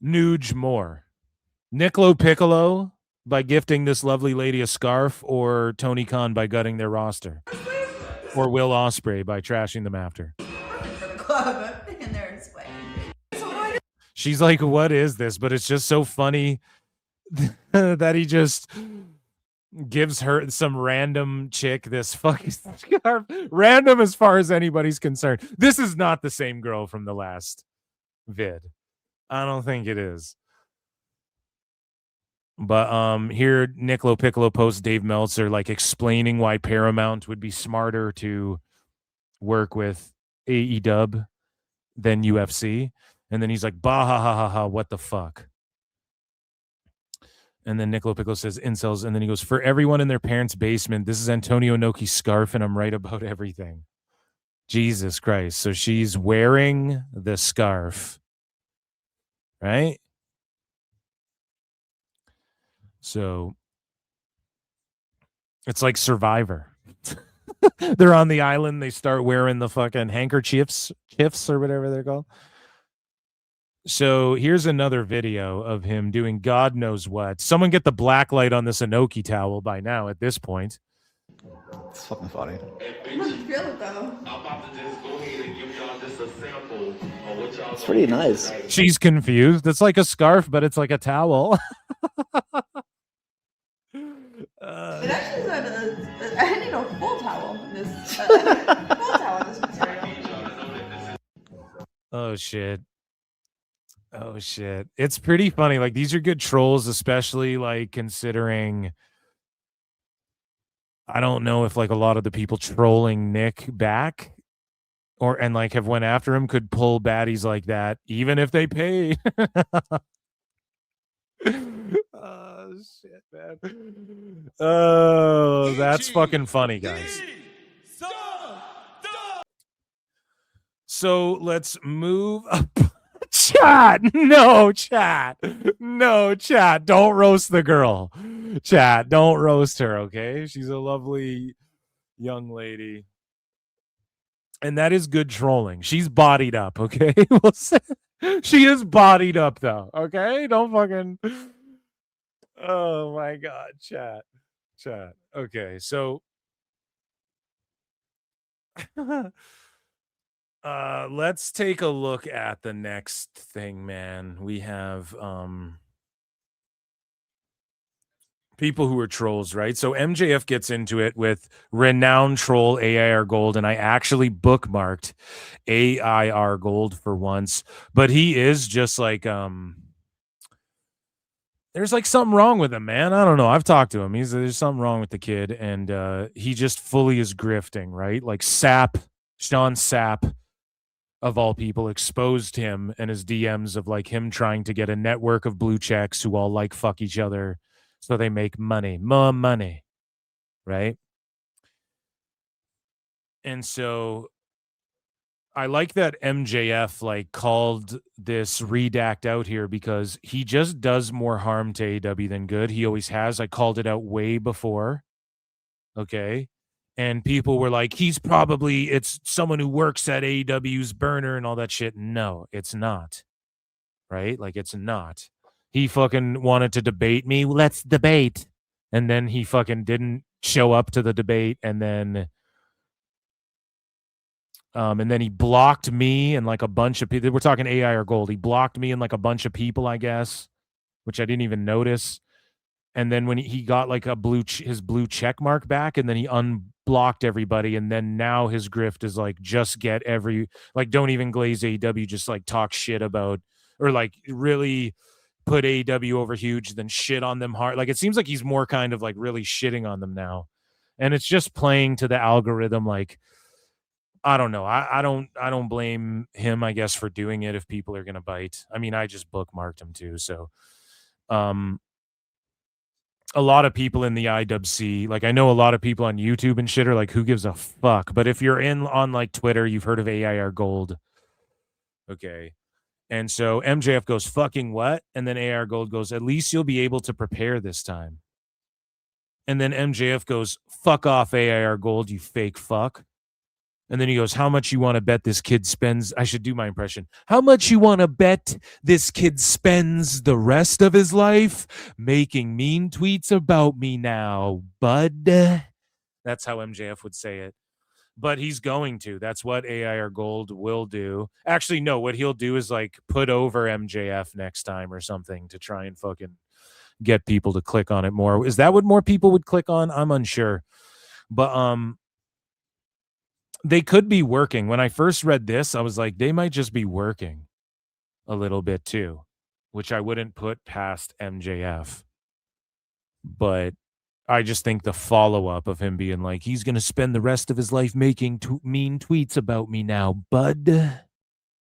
Nuge more? Niccolo Piccolo by gifting this lovely lady a scarf, or Tony Khan by gutting their roster? Or Will Ospreay by trashing them after? She's like, what is this? But it's just so funny that he just gives her some random chick this fucking scarf. Random as far as anybody's concerned. This is not the same girl from the last vid. I don't think it is. But here Niccolo Piccolo posts Dave Meltzer like explaining why Paramount would be smarter to work with AEW than UFC. And then he's like, bah ha ha ha ha, what the fuck? And then Niccolo Piccolo says incels, and then he goes, for everyone in their parents' basement, this is Antonio Inoki's scarf, and I'm right about everything. Jesus Christ. So she's wearing the scarf. Right? So it's like Survivor. They're on the island, they start wearing the fucking handkerchiefs or whatever they're called. So here's another video of him doing God knows what. Someone get the black light on this Inoki towel by now at this point.
It's fucking funny.
I don't feel it though.
It's pretty nice.
She's confused. It's like a scarf, but it's like a towel.
It actually is I need a full towel in this full towel in this material.
Oh shit. Oh shit. It's pretty funny. Like these are good trolls, especially like considering I don't know if like a lot of the people trolling Nick back and like have went after him could pull baddies like that, even if they pay. Oh shit, man. Oh, that's fucking funny, guys. So let's move up. Chat. No, chat. No, chat. Don't roast the girl. Chat. Don't roast her, okay? She's a lovely young lady. And that is good trolling. She's bodied up, okay? We'll say she is bodied up, though, okay? Don't fucking... Oh, my God. Chat. Chat. Okay, so... let's take a look at the next thing, man. We have people who are trolls, right? So MJF gets into it with renowned troll AIR Gold, and I actually bookmarked AIR Gold for once, but he is just like there's like something wrong with him, man. I don't know. I've talked to him. There's something wrong with the kid, and he just fully is grifting, right? Like Sean Sapp, of all people, exposed him and his DMs of like him trying to get a network of blue checks who all like fuck each other so they make money, more money, right? And so I like that MJF like called this redact out here because he just does more harm to AEW than good. He always has. I called it out way before. Okay. And people were like, it's someone who works at AEW's burner and all that shit. No, it's not. Right? Like, it's not. He fucking wanted to debate me. Let's debate. And then he fucking didn't show up to the debate. And then he blocked me and like a bunch of people. We're talking AIR Gold. He blocked me and like a bunch of people, I guess, which I didn't even notice. And then when he got like his blue check mark back, and then he unblocked everybody, and then now his grift is like just get don't even glaze AEW, just like talk shit about or like really put AEW over huge, then shit on them hard. Like it seems like he's more kind of like really shitting on them now, and it's just playing to the algorithm. Like I don't know. I don't blame him, I guess, for doing it if people are gonna bite. I mean, I just bookmarked him too, so a lot of people in the IWC, like I know a lot of people on YouTube and shit are like, who gives a fuck? But if you're on like Twitter, you've heard of AIR Gold. Okay. And so MJF goes, fucking what? And then AIR Gold goes, at least you'll be able to prepare this time. And then MJF goes, fuck off, AIR Gold, you fake fuck. And then he goes, how much you want to bet this kid spends? I should do my impression. How much you want to bet this kid spends the rest of his life making mean tweets about me now, bud? That's how MJF would say it. But he's going to. That's what AIR Gold will do. Actually, no, what he'll do is like put over MJF next time or something to try and fucking get people to click on it more. Is that what more people would click on? I'm unsure. But they could be working. When I first read this, I was like, they might just be working a little bit too, which I wouldn't put past MJF. But I just think the follow-up of him being like, he's going to spend the rest of his life making mean tweets about me now, bud.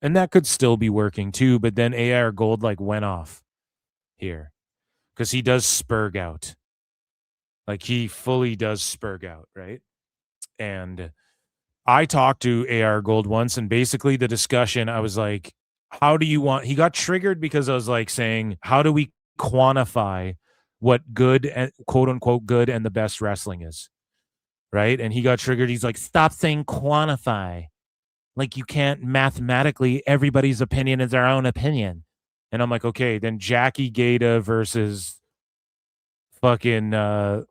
And that could still be working too, but then AR Gold like went off here because he does spurg out. Like he fully does spurg out, right? And I talked to AR Gold once, and basically the discussion, I was like, how do you want, he got triggered because I was like saying, how do we quantify what good and quote unquote good and the best wrestling is? Right. And he got triggered. He's like, stop saying quantify. Like you can't mathematically, everybody's opinion is their own opinion. And I'm like, okay, then Jackie Gata versus fucking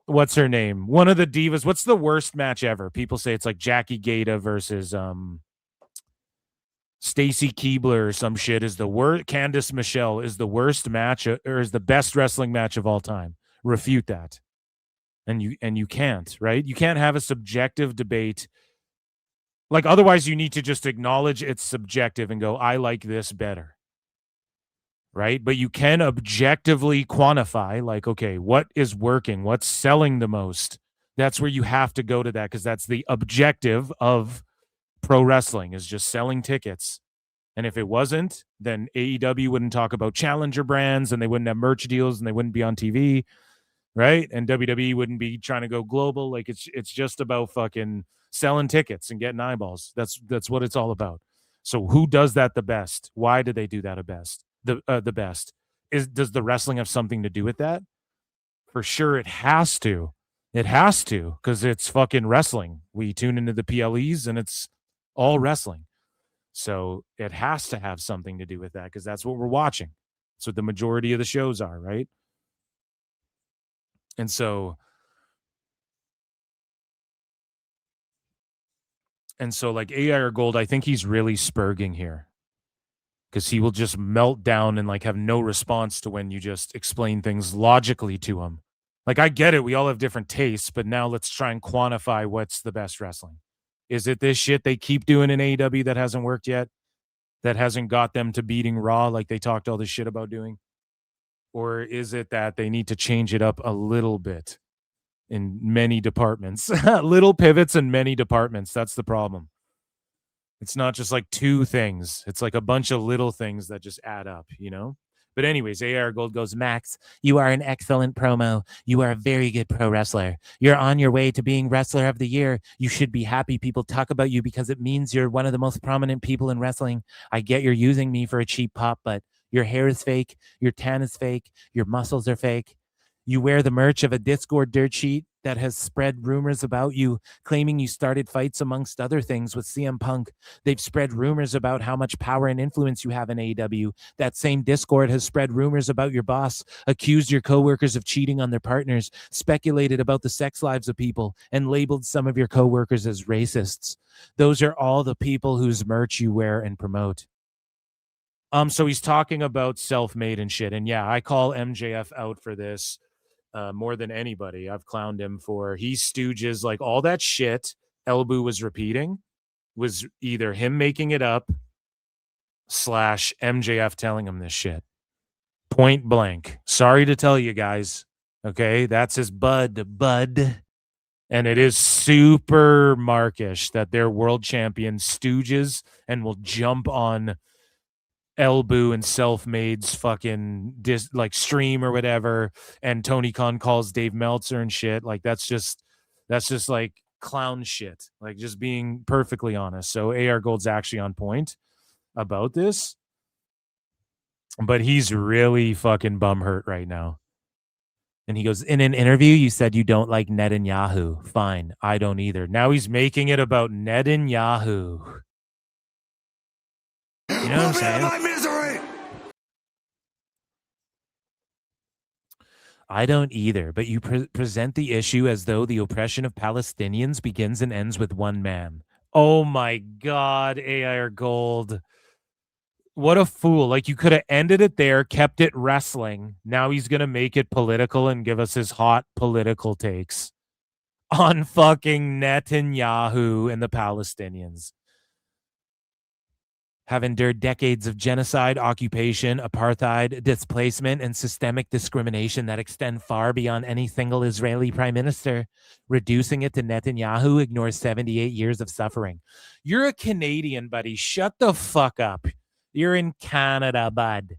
what's her name? One of the divas. What's the worst match ever? People say it's like Jackie Gata versus Stacy Keibler or some shit is the worst. Candice Michelle is the worst match or is the best wrestling match of all time. Refute that. And you can't, right? You can't have a subjective debate Like, otherwise you need to just acknowledge it's subjective and go, I like this better. Right? But you can objectively quantify, like, okay, what is working? What's selling the most? That's where you have to go to that, because that's the objective of pro wrestling, is just selling tickets. And if it wasn't, then AEW wouldn't talk about challenger brands, and they wouldn't have merch deals, and they wouldn't be on TV, right? And WWE wouldn't be trying to go global. Like, it's just about fucking selling tickets and getting eyeballs. That's what it's all about. So who does that the best? Why do they do that the best? The best does the wrestling have something to do with that? For sure, it has to. It has to, because it's fucking wrestling. We tune into the PLEs, and it's all wrestling. So it has to have something to do with that, because that's what we're watching. That's what the majority of the shows are, right? And so like AIR Gold, I think he's really spurging here, because he will just melt down and like have no response to when you just explain things logically to him. Like, I get it. We all have different tastes, but now let's try and quantify what's the best wrestling. Is it this shit they keep doing in AEW that hasn't worked yet? That hasn't got them to beating Raw like they talked all this shit about doing? Or is it that they need to change it up a little bit in many departments? Little pivots in many departments. That's the problem. It's not just like two things. It's like a bunch of little things that just add up, you know? But anyways, AR Gold goes, Max, you are an excellent promo. You are a very good pro wrestler. You're on your way to being Wrestler of the Year. You should be happy people talk about you, because it means you're one of the most prominent people in wrestling. I get you're using me for a cheap pop, but your hair is fake. Your tan is fake. Your muscles are fake. You wear the merch of a Discord dirt sheet that has spread rumors about you, claiming you started fights amongst other things with CM Punk. They've spread rumors about how much power and influence you have in AEW. That same Discord has spread rumors about your boss, accused your coworkers of cheating on their partners, speculated about the sex lives of people, and labeled some of your coworkers as racists. Those are all the people whose merch you wear and promote. So he's talking about self-made and shit. And yeah, I call MJF out for this. More than anybody. I've clowned him for, he stooges, like all that shit Elbu was repeating was either him making it up / MJF telling him this shit. Point blank. Sorry to tell you guys. Okay, that's his bud. And it is super markish that they're world champion stooges and will jump on Elbu and Self-Made's fucking like stream or whatever, and Tony Khan calls Dave Meltzer and shit. Like, that's just like clown shit. Like, just being perfectly honest. So AR Gold's actually on point about this, but he's really fucking bum hurt right now. And he goes, in an interview, you said you don't like Netanyahu. Fine, I don't either. Now he's making it about Netanyahu. You know what I'm saying? My misery. I don't either, but you present the issue as though the oppression of Palestinians begins and ends with one man. Oh my God, AIR Gold. What a fool. Like, you could have ended it there, kept it wrestling. Now he's going to make it political and give us his hot political takes on fucking Netanyahu and the Palestinians. Have endured decades of genocide, occupation, apartheid, displacement, and systemic discrimination that extend far beyond any single Israeli prime minister. Reducing it to Netanyahu ignores 78 years of suffering. You're a Canadian, buddy. Shut the fuck up. You're in Canada, bud.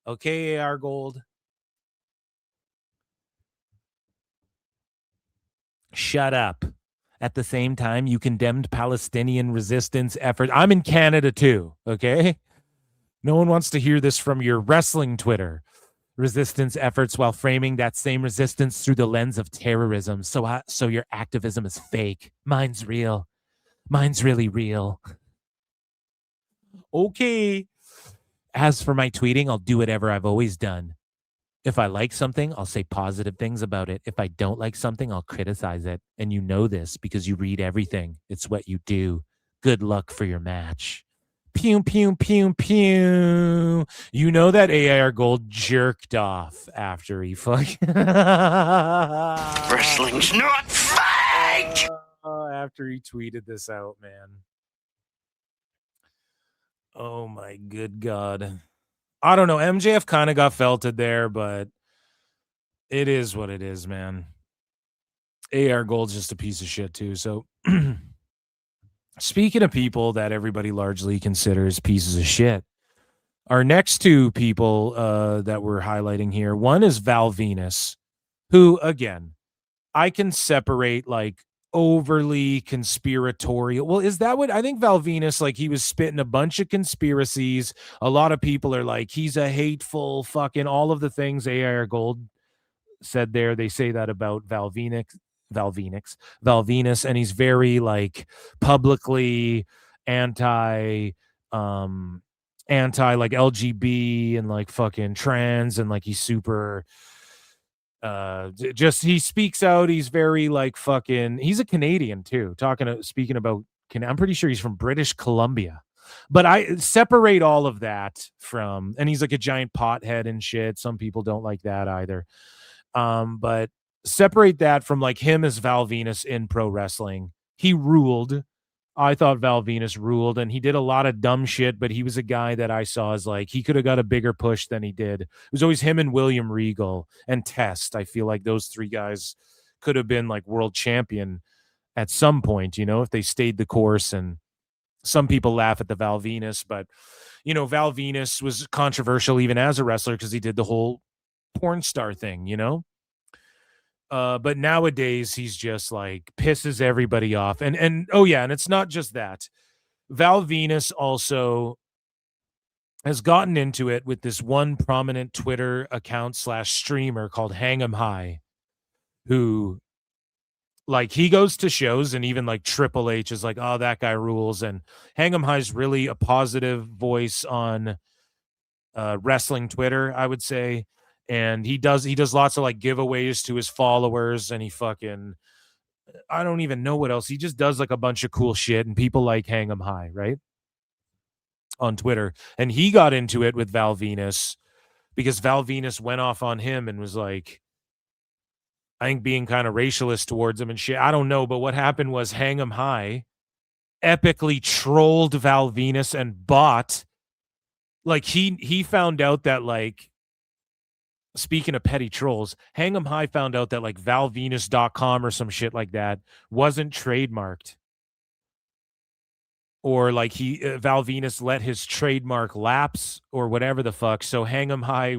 Okay, AR Gold. Shut up. At the same time, you condemned Palestinian resistance efforts. I'm in Canada too, okay? No one wants to hear this from your wrestling Twitter. Resistance efforts while framing that same resistance through the lens of terrorism. So your activism is fake. Mine's real. Mine's really real. Okay. As for my tweeting, I'll do whatever I've always done. If I like something, I'll say positive things about it. If I don't like something, I'll criticize it. And you know this because you read everything. It's what you do. Good luck for your match. Pew, pew, pew, pew. You know that AIR Gold jerked off after he fucking...
Wrestling's not fake!
After he tweeted this out, man. Oh my good God. I don't know. MJF kind of got felted there, but it is what it is, man. AR Gold's just a piece of shit too. So speaking of people that everybody largely considers pieces of shit, our next two people that we're highlighting here, one is Val Venis, who, again, I can separate like overly conspiratorial. Well, is that what I think Val Venis, like he was spitting a bunch of conspiracies. A lot of people are like, he's a hateful fucking all of the things AR Gold said there. They say that about Val Venis, and he's very like publicly anti like LGB and like fucking trans, and like he's super just he speaks out. He's very like fucking, he's a Canadian too, speaking about I'm pretty sure he's from British Columbia, but I separate all of that from, and he's like a giant pothead and shit. Some people don't like that either, but separate that from like him as Val Venis in pro wrestling. He ruled. I thought Val Venis ruled, and he did a lot of dumb shit, but he was a guy that I saw as like, he could have got a bigger push than he did. It was always him and William Regal and Test. I feel like those three guys could have been like world champion at some point, you know, if they stayed the course. And some people laugh at the Val Venis, but you know, Val Venis was controversial even as a wrestler because he did the whole porn star thing, you know? But nowadays he's just like pisses everybody off. And oh yeah, and it's not just that. Val Venis also has gotten into it with this one prominent Twitter account / streamer called Hang 'em High, who like he goes to shows and even like Triple H is like, oh, that guy rules. And Hang 'em High is really a positive voice on wrestling Twitter, I would say. And he does lots of like giveaways to his followers, and he fucking, I don't even know what else. He just does like a bunch of cool shit, and people like Hang 'em High, right? On Twitter. And he got into it with Val Venis because Val Venis went off on him and was like, I think being kind of racialist towards him and shit. I don't know, but what happened was Hang 'em High epically trolled Val Venis and bought, like he found out that like, speaking of petty trolls, Hang 'em High found out that like valvenus.com or some shit like that wasn't trademarked. Or like Val Venis let his trademark lapse or whatever the fuck. So Hang 'em High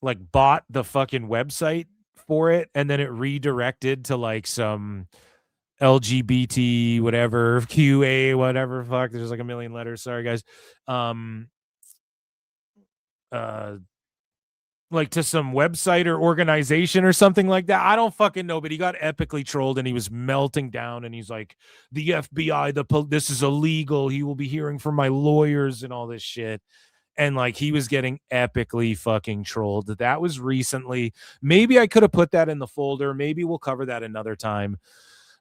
like bought the fucking website for it, and then it redirected to like some LGBT whatever QA whatever fuck. There's like a million letters. Sorry guys. Like to some website or organization or something like that. I don't fucking know, but he got epically trolled and he was melting down, and he's like, the FBI, this is illegal. He will be hearing from my lawyers and all this shit. And like he was getting epically fucking trolled. That was recently. Maybe I could have put that in the folder. Maybe we'll cover that another time.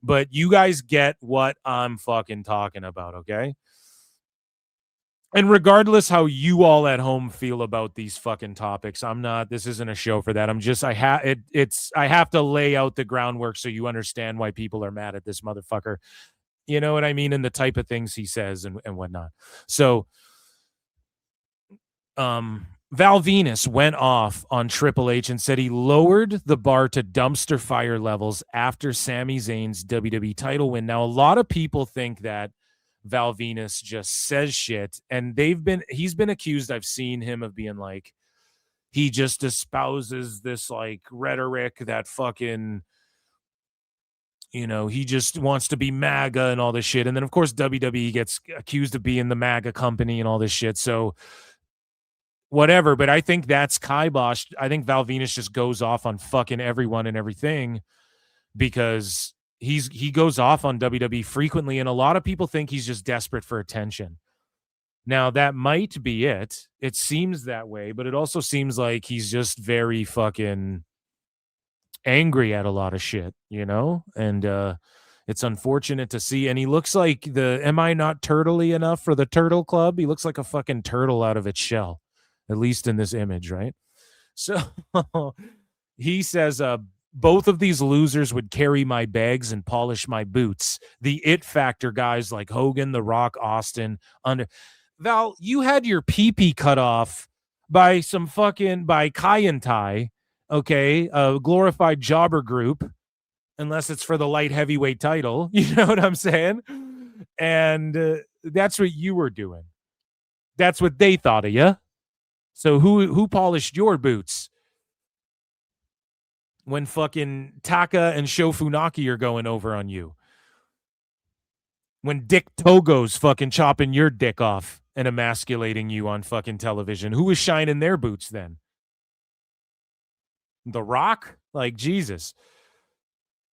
But you guys get what I'm fucking talking about, okay? And regardless how you all at home feel about these fucking topics, this isn't a show for that. I have to lay out the groundwork so you understand why people are mad at this motherfucker. You know what I mean? And the type of things he says and whatnot. So, Val Venis went off on Triple H and said he lowered the bar to dumpster fire levels after Sami Zayn's WWE title win. Now, a lot of people think that Val Venis just says shit, and he's been accused, I've seen him, of being like, he just espouses this like rhetoric that fucking, you know, he just wants to be MAGA and all this shit. And then of course WWE gets accused of being the MAGA company and all this shit. So whatever, but I think that's kiboshed. I think Val Venis just goes off on fucking everyone and everything because he goes off on WWE frequently, and a lot of people think he's just desperate for attention. Now, that might be it. It seems that way, but it also seems like he's just very fucking angry at a lot of shit, you know? And it's unfortunate to see. And he looks like am I not turtley enough for the Turtle Club? He looks like a fucking turtle out of its shell, at least in this image, right? So he says, both of these losers would carry my bags and polish my boots. The it factor guys like Hogan, The Rock, Austin. Val, you had your pee-pee cut off by Kai and Tai, okay, a glorified jobber group, unless it's for the light heavyweight title. You know what I'm saying? And that's what you were doing. That's what they thought of you. So who polished your boots when fucking Taka and Sho Funaki are going over on you? When Dick Togo's fucking chopping your dick off and emasculating you on fucking television, who was shining their boots then? The Rock? Like, Jesus.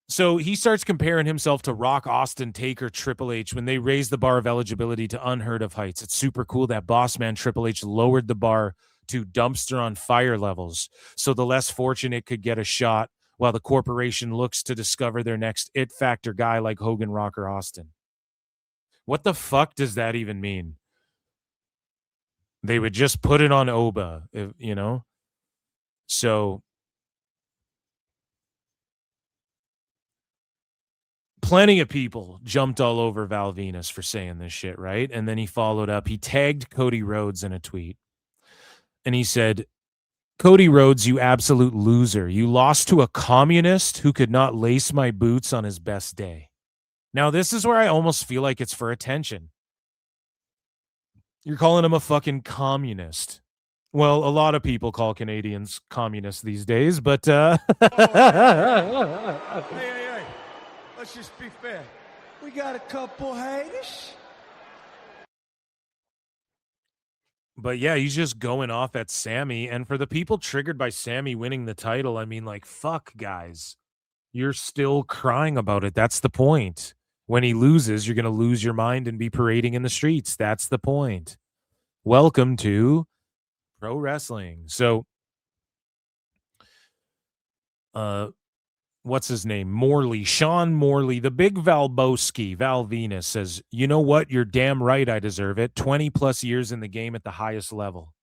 So he starts comparing himself to Rock, Austin, Taker, Triple H when they raised the bar of eligibility to unheard of heights. It's super cool that boss man Triple H lowered the bar to dumpster on fire levels so the less fortunate could get a shot while the corporation looks to discover their next it factor guy like Hogan, Rock, or Austin. What the fuck does that even mean? They would just put it on Oba, you know? So plenty of people jumped all over Val Venis for saying this shit, right? And then he followed up. He tagged Cody Rhodes in a tweet. And he said, Cody Rhodes, you absolute loser. You lost to a communist who could not lace my boots on his best day. Now, this is where I almost feel like it's for attention. You're calling him a fucking communist. Well, a lot of people call Canadians communists these days, but
Hey. Let's just be fair. We got a couple haters.
But yeah, he's just going off at Sammy. And for the people triggered by Sammy winning the title, I mean, like, fuck, guys. You're still crying about it. That's the point. When he loses, you're going to lose your mind and be parading in the streets. That's the point. Welcome to pro wrestling. So, what's his name? Morley, Sean Morley, the big Valboski, Val Venis says, you know what? You're damn right. I deserve it. 20 plus years in the game at the highest level.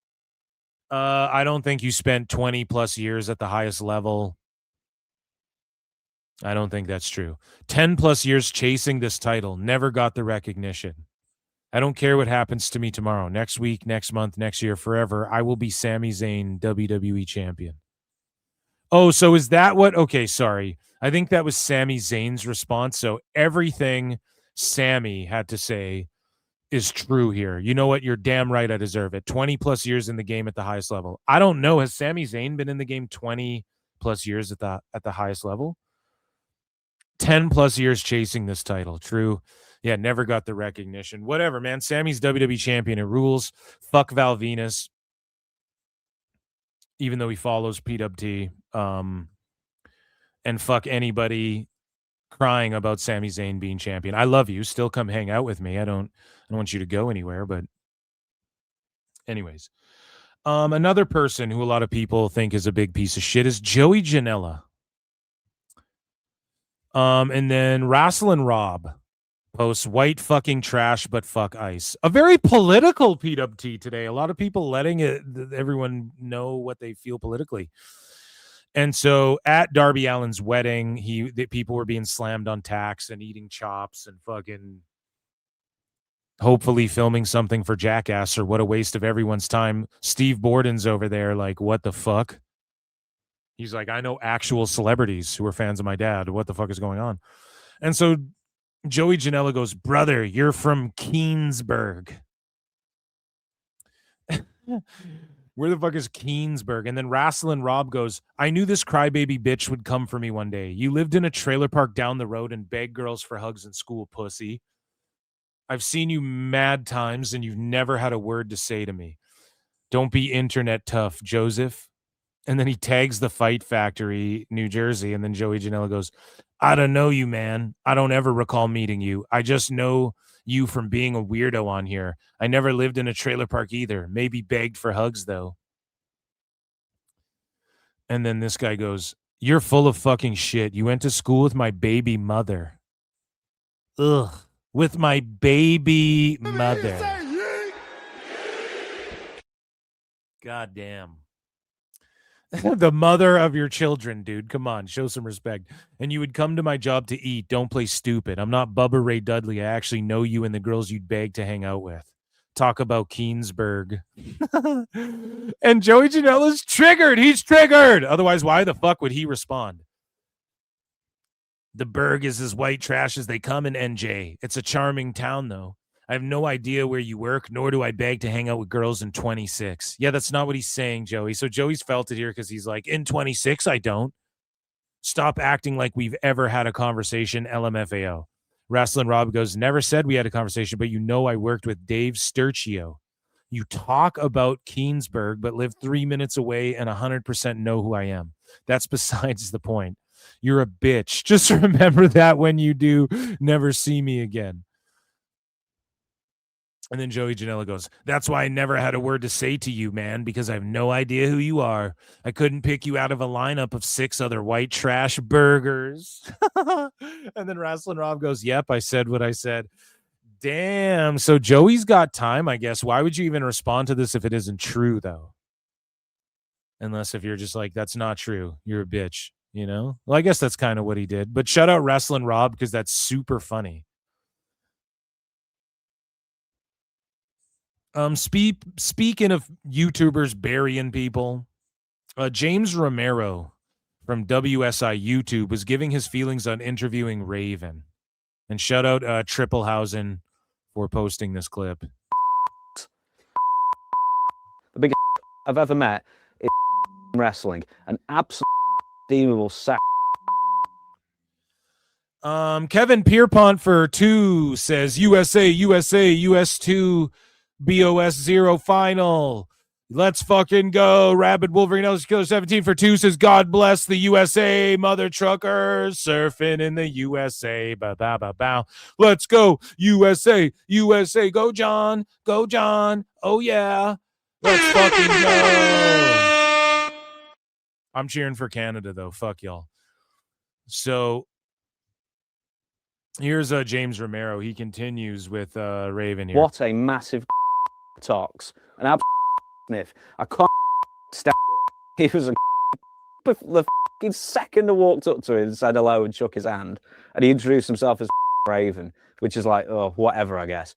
I don't think you spent 20 plus years at the highest level. I don't think that's true. 10 plus years chasing this title. Never got the recognition. I don't care what happens to me tomorrow, next week, next month, next year, forever. I will be Sami Zayn, WWE champion. Oh, so is that what? Okay, sorry. I think that was Sami Zayn's response. So everything Sami had to say is true here. You know what? You're damn right. I deserve it. 20 plus years in the game at the highest level. I don't know. Has Sami Zayn been in the game 20 plus years at the highest level? 10 plus years chasing this title. True. Yeah, never got the recognition. Whatever, man. Sammy's WWE champion. It rules. Fuck Val Venis. Even though he follows PWT. And fuck anybody crying about Sami Zayn being champion. I love you. Still come hang out with me. I don't want you to go anywhere, but anyways. Another person who a lot of people think is a big piece of shit is Joey Janela. And then Wrestle and Rob posts white fucking trash, but fuck ice. A very political PWT today. A lot of people letting everyone know what they feel politically. And so at Darby Allin's wedding, the people were being slammed on tacks and eating chops and fucking hopefully filming something for Jackass, or what a waste of everyone's time. Steve Borden's over there like, what the fuck? He's like, I know actual celebrities who are fans of my dad. What the fuck is going on? And so Joey Janela goes, brother, you're from Keensburg. Where the fuck is Keensburg? And then Wrestle and Rob goes, I knew this crybaby bitch would come for me one day. You lived in a trailer park down the road and begged girls for hugs in school, pussy. I've seen you mad times and you've never had a word to say to me. Don't be internet tough, Joseph. And then he tags the Fight Factory, New Jersey. And then Joey Janela goes, I don't know you, man. I don't ever recall meeting you. I just know you from being a weirdo on here. I never lived in a trailer park either. Maybe begged for hugs, though. And then this guy goes, you're full of fucking shit. You went to school with my baby mother. Ugh. With my baby mother. God damn. The mother of your children, dude. Come on, show some respect. And you would come to my job to eat. Don't play stupid. I'm not Bubba Ray Dudley. I actually know you and the girls you'd beg to hang out with. Talk about Keensburg. And Joey Janela's triggered. He's triggered. Otherwise, why the fuck would he respond? The Berg is as white trash as they come in NJ. It's a charming town, though. I have no idea where you work, nor do I beg to hang out with girls in 26. Yeah, that's not what he's saying, Joey. So Joey's felt it here because he's like, in 26, I don't. Stop acting like we've ever had a conversation, LMFAO. Wrestling Rob goes, never said we had a conversation, but you know I worked with Dave Sturcio. You talk about Keensburg, but live 3 minutes away and 100% know who I am. That's besides the point. You're a bitch. Just remember that when you do never see me again. And then Joey Janela goes, that's why I never had a word to say to you, man, because I have no idea who you are. I couldn't pick you out of a lineup of 6 other white trash burgers. And then Wrestling Rob goes, yep, I said what I said. Damn. So Joey's got time, I guess. Why would you even respond to this if it isn't true, though? Unless if you're just like, that's not true. You're a bitch, you know? Well, I guess that's kind of what he did. But shout out Wrestling Rob because that's super funny. Speaking of YouTubers burying people, James Romero from WSI YouTube was giving his feelings on interviewing Raven. And shout out Tripplehausen for posting this clip.
The biggest I've ever met is wrestling. An absolute deemable sack.
Kevin Pierpont for 2 says USA, US2. BOS 0 final. Let's fucking go. Rabid Wolverine Ellis Killer 17 for 2 says, God bless the USA, mother truckers surfing in the USA. Bow, bow, bow, bow. Let's go. USA, USA. Go, John. Go, John. Oh, yeah. Let's fucking go. I'm cheering for Canada, though. Fuck y'all. So here's James Romero. He continues with Raven here.
What a massive talks. An absolute sniff. I can't stand. He was the second I walked up to him and said hello and shook his hand, and he introduced himself as Raven, which is like, oh, whatever, I guess.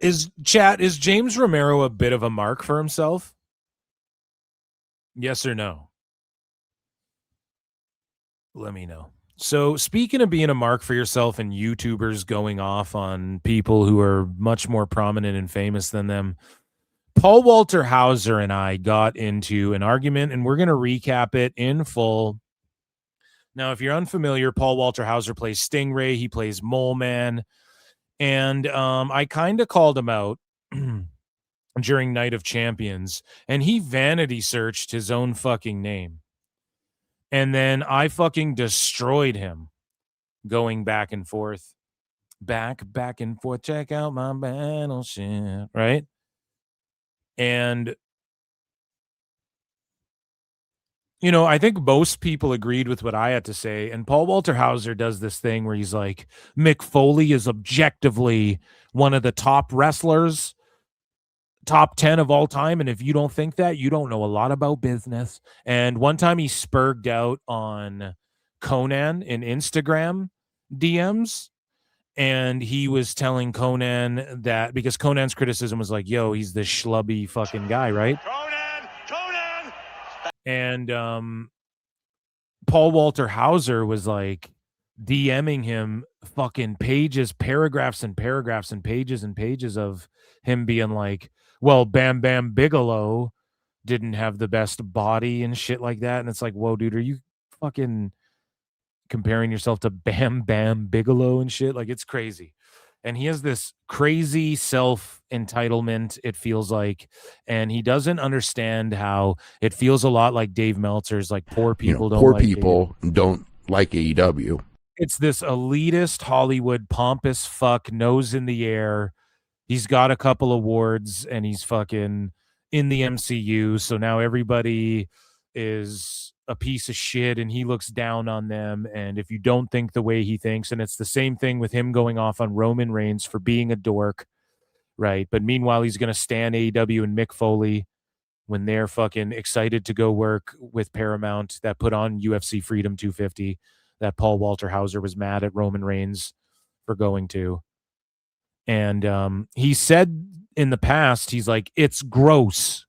Is James Romero a bit of a mark for himself? Yes or no? Let me know. So speaking of being a mark for yourself and YouTubers going off on people who are much more prominent and famous than them, Paul Walter Hauser and I got into an argument, and we're going to recap it in full. Now, if you're unfamiliar, Paul Walter Hauser plays Stingray. He plays Mole Man. And I kind of called him out during Night of Champions, and he vanity searched his own fucking name. And then I fucking destroyed him going back and forth. Back and forth. Check out my battleship. Right? And, you know, I think most people agreed with what I had to say. And Paul Walter Hauser does this thing where he's like, Mick Foley is objectively one of the top wrestlers, top 10 of all time. And if you don't think that, you don't know a lot about business. And one time he spurged out on Conan in Instagram DMs. And he was telling Conan that, because Conan's criticism was like, yo, he's this schlubby fucking guy, right? Conan! And Paul Walter Hauser was like DMing him fucking pages, paragraphs and paragraphs and pages of him being like, well, Bam Bam Bigelow didn't have the best body and shit like that. And it's like, whoa, dude, are you fucking comparing yourself to Bam Bam Bigelow and shit? Like, it's crazy. And he has this crazy self-entitlement, it feels like, and he doesn't understand how it feels a lot like Dave Meltzer's, like, poor people
don't like AEW.
It's this elitist Hollywood pompous fuck, nose in the air. He's got a couple awards and he's fucking in the MCU. So now everybody is a piece of shit and he looks down on them. And if you don't think the way he thinks, and it's the same thing with him going off on Roman Reigns for being a dork. right? But meanwhile, he's going to stand AEW and Mick Foley when they're fucking excited to go work with Paramount that put on UFC Freedom 250 that Paul Walter Hauser was mad at Roman Reigns for going to. And he said in the past, he's like, it's gross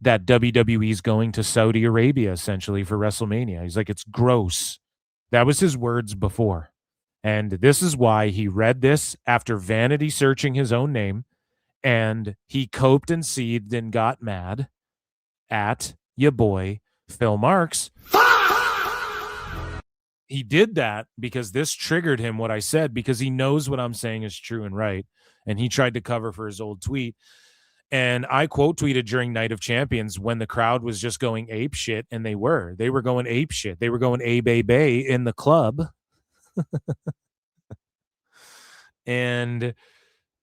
that WWE is going to Saudi Arabia essentially for WrestleMania. He's like, it's gross. That was his words before. And this is why he read this after vanity searching his own name, and he coped and seethed and got mad at your boy Phil Marks. He did that because this triggered him, what I said, because he knows what I'm saying is true and right. And he tried to cover for his old tweet. And I quote tweeted during Night of Champions when the crowd was just going ape shit, and they were going ape shit. They were going bay in the club. And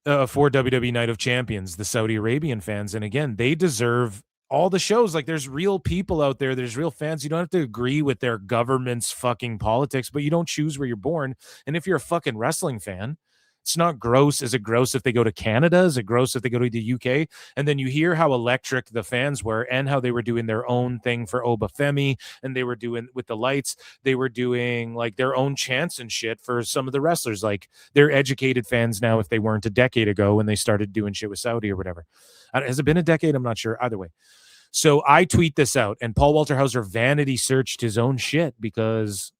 for WWE Night of Champions, the Saudi Arabian fans. And again, they deserve all the shows. Like, there's real people out there. There's real fans. You don't have to agree with their government's fucking politics, but you don't choose where you're born. And if you're a fucking wrestling fan, it's not gross. Is it gross if they go to Canada? Is it gross if they go to the UK? And then you hear how electric the fans were and how they were doing their own thing for Obafemi, and they were doing with the lights. They were doing like their own chants and shit for some of the wrestlers. Like, they're educated fans now if they weren't a decade ago when they started doing shit with Saudi or whatever. Has it been a decade? I'm not sure. Either way. So I tweet this out, and Paul Walter Hauser vanity searched his own shit because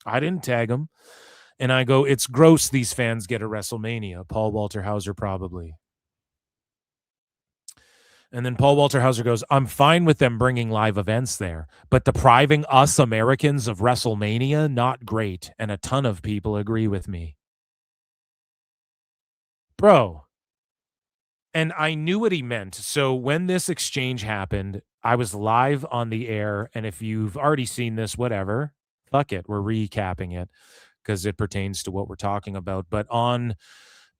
I didn't tag him. And I go, it's gross these fans get a WrestleMania. Paul Walter Hauser probably. And then Paul Walter Hauser goes, I'm fine with them bringing live events there, but depriving us Americans of WrestleMania, not great. And a ton of people agree with me. Bro. And I knew what he meant. So when this exchange happened, I was live on the air. And if you've already seen this, whatever, fuck it. We're recapping it because it pertains to what we're talking about. But on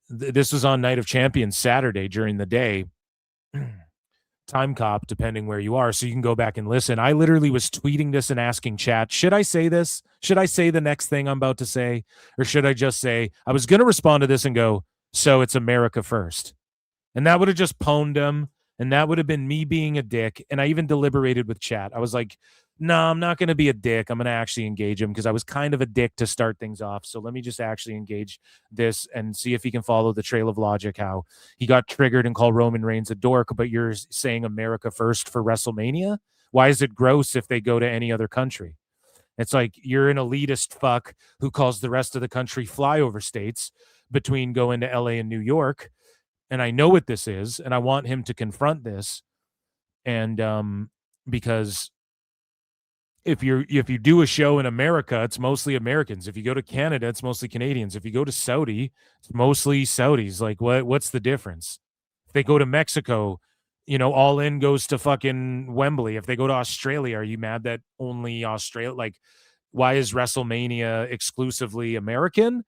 this was on Night of Champions Saturday during the day. Time cop, depending where you are. So you can go back and listen. I literally was tweeting this and asking chat, should I say this? Should I say the next thing I'm about to say? Or should I just say, I was going to respond to this and go, so it's America first. And that would have just pwned him. And that would have been me being a dick. And I even deliberated with chat. I was like, no, I'm not going to be a dick. I'm going to actually engage him because I was kind of a dick to start things off. So let me just actually engage this and see if he can follow the trail of logic, how he got triggered and called Roman Reigns a dork, but you're saying America first for WrestleMania? Why is it gross if they go to any other country? It's like you're an elitist fuck who calls the rest of the country flyover states between going to LA and New York. And I know what this is, and I want him to confront this. And because if you do a show in America, it's mostly Americans. If you go to Canada, it's mostly Canadians. If you go to Saudi, it's mostly Saudis. Like, what's the difference? If they go to Mexico, All In goes to fucking Wembley. If they go to Australia, are you mad that only Australia? Like, why is WrestleMania exclusively American?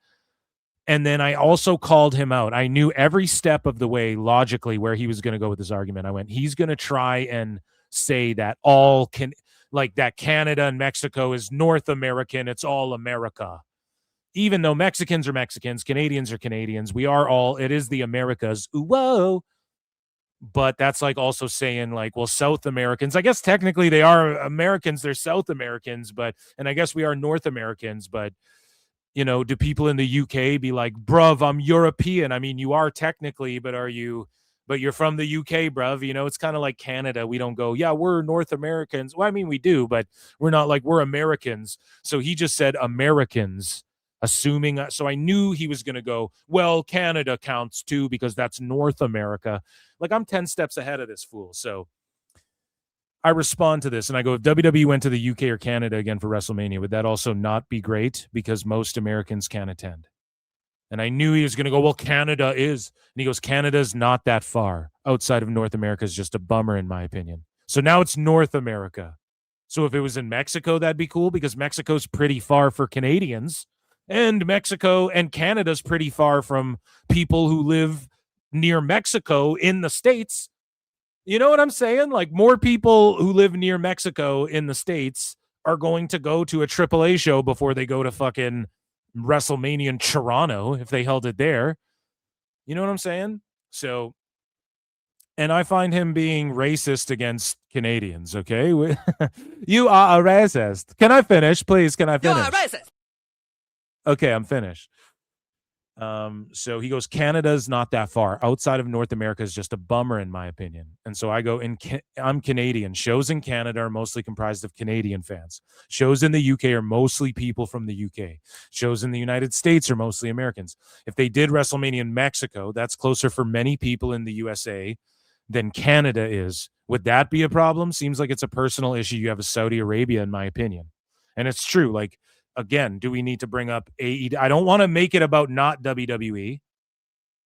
And then I also called him out. I knew every step of the way logically where he was going to go with this argument. I went, he's going to try and say that that Canada and Mexico is North American. It's all America. Even though Mexicans are Mexicans, Canadians are Canadians. We are all, it is the Americas. Ooh, whoa. But that's like also saying like, well, South Americans, I guess technically they are Americans. They're South Americans, and I guess we are North Americans, but do people in the UK be like, bruv, I'm European? I mean, you are technically, but you're from the UK, bruv. It's kind of like Canada. We don't go, yeah, we're North Americans. Well, I mean, we do, but we're not like we're Americans. So he just said Americans, assuming. So I knew he was going to go, well, Canada counts too, because that's North America. Like, I'm 10 steps ahead of this fool. So I respond to this and I go, if WWE went to the UK or Canada again for WrestleMania, would that also not be great? Because most Americans can't attend. And I knew he was going to go, well, Canada is. And he goes, Canada's not that far. Outside of North America is just a bummer, in my opinion. So now it's North America. So if it was in Mexico, that'd be cool because Mexico's pretty far for Canadians. And Mexico and Canada's pretty far from people who live near Mexico in the States. You know what I'm saying? Like, more people who live near Mexico in the States are going to go to a AAA show before they go to fucking WrestleMania in Toronto if they held it there. You know what I'm saying? So, and I find him being racist against Canadians, okay? You are a racist. Can I finish, please? Can I finish?
You're a racist.
Okay, I'm finished. So he goes, Canada's not that far. Outside of North America is just a bummer, in my opinion. And so I go, I'm Canadian. Shows in Canada are mostly comprised of Canadian fans. Shows in the UK are mostly people from the UK. Shows in the United States are mostly Americans. If they did WrestleMania in Mexico, that's closer for many people in the USA than Canada is. Would that be a problem? Seems like it's a personal issue. You have a Saudi Arabia, in my opinion. And it's true. Like, again, do we need to bring up AEW? I don't want to make it about not WWE,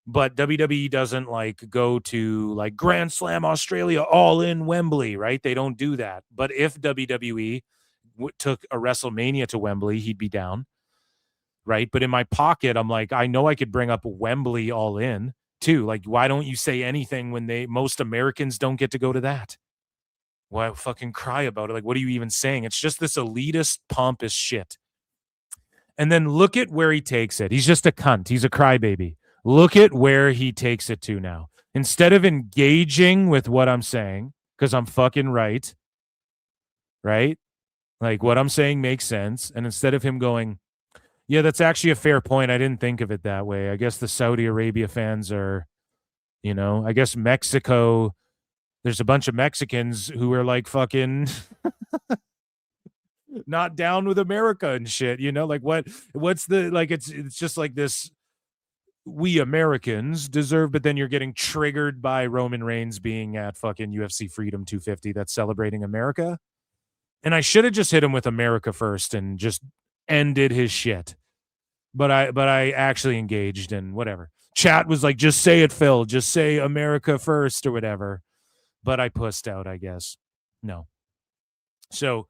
but WWE doesn't like go to like Grand Slam Australia all in Wembley, right? They don't do that. But if WWE took a WrestleMania to Wembley, he'd be down, right? But in my pocket, I'm like, I know I could bring up Wembley all in too. Like, why don't you say anything when most Americans don't get to go to that? Why fucking cry about it? Like, what are you even saying? It's just this elitist, pompous shit. And then look at where he takes it. He's just a cunt. He's a crybaby. Look at where he takes it to now. Instead of engaging with what I'm saying, because I'm fucking right? Like, what I'm saying makes sense. And instead of him going, yeah, that's actually a fair point. I didn't think of it that way. I guess the Saudi Arabia fans are, I guess Mexico, there's a bunch of Mexicans who are like fucking... not down with America and shit, like what's the, like, it's just like this, we Americans deserve, but then you're getting triggered by Roman Reigns being at fucking UFC Freedom 250 that's celebrating America. And I should have just hit him with America first and just ended his shit. But I actually engaged and whatever. Chat was like, just say it, Phil, just say America first or whatever. But I pussed out, I guess. No. So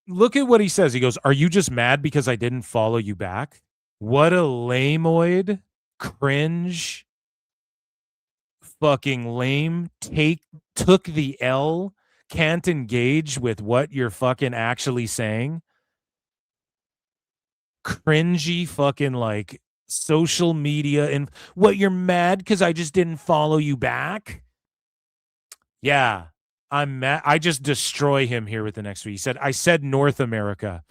look at what he says. He goes, are you just mad because I didn't follow you back? What a lameoid, cringe, fucking lame, took the L, can't engage with what you're fucking actually saying. Cringy fucking like social media and what, you're mad because I just didn't follow you back? Yeah. I'm mad. I just destroy him here with the next week. He said, I said North America.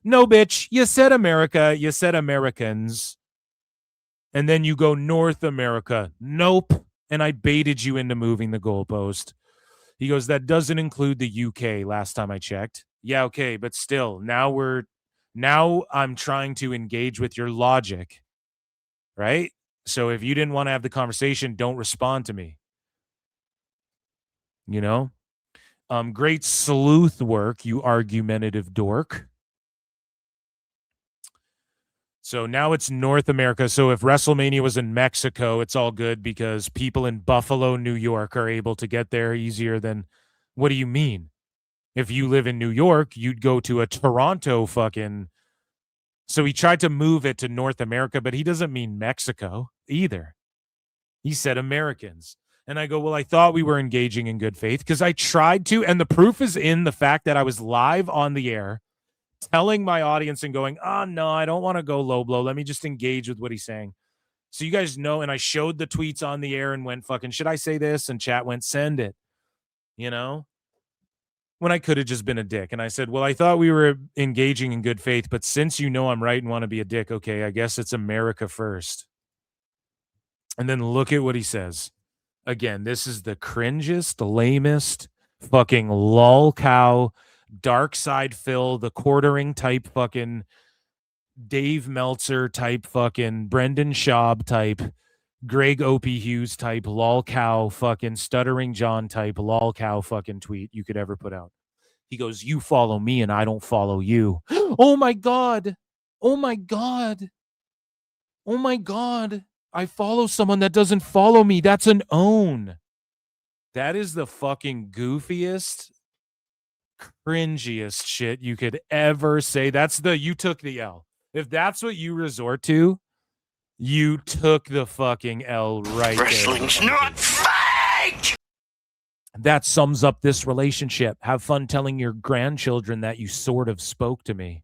No, bitch. You said America. You said Americans. And then you go North America. Nope. And I baited you into moving the goalpost. He goes, that doesn't include the UK last time I checked. Yeah, okay. But still, now I'm trying to engage with your logic. Right? So if you didn't want to have the conversation, don't respond to me. Great sleuth work, you argumentative dork. So now it's North America. So if WrestleMania was in Mexico, it's all good because people in Buffalo, New York are able to get there easier than, what do you mean? If you live in New York, you'd go to a Toronto fucking... So he tried to move it to North America, but he doesn't mean Mexico either. He said Americans. And I go, well, I thought we were engaging in good faith because I tried to. And the proof is in the fact that I was live on the air telling my audience and going, oh, no, I don't want to go low blow. Let me just engage with what he's saying. So you guys know. And I showed the tweets on the air and went fucking, should I say this? And chat went, send it. When I could have just been a dick. And I said, well, I thought we were engaging in good faith. But since you know I'm right and want to be a dick, okay, I guess it's America first. And then look at what he says. Again, this is the cringest, lamest, fucking lol cow, dark side Phil, the quartering type fucking Dave Meltzer type fucking Brendan Schaub type, Greg Opie Hughes type lol cow fucking stuttering John type lol cow fucking tweet you could ever put out. He goes, you follow me and I don't follow you. Oh my God. Oh my God. Oh my God. I follow someone that doesn't follow me. That's an own. That is the fucking goofiest, cringiest shit you could ever say. That's you took the L. If that's what you resort to, you took the fucking L right
Wrestling's
there.
not fake!
That sums up this relationship. Have fun telling your grandchildren that you sort of spoke to me.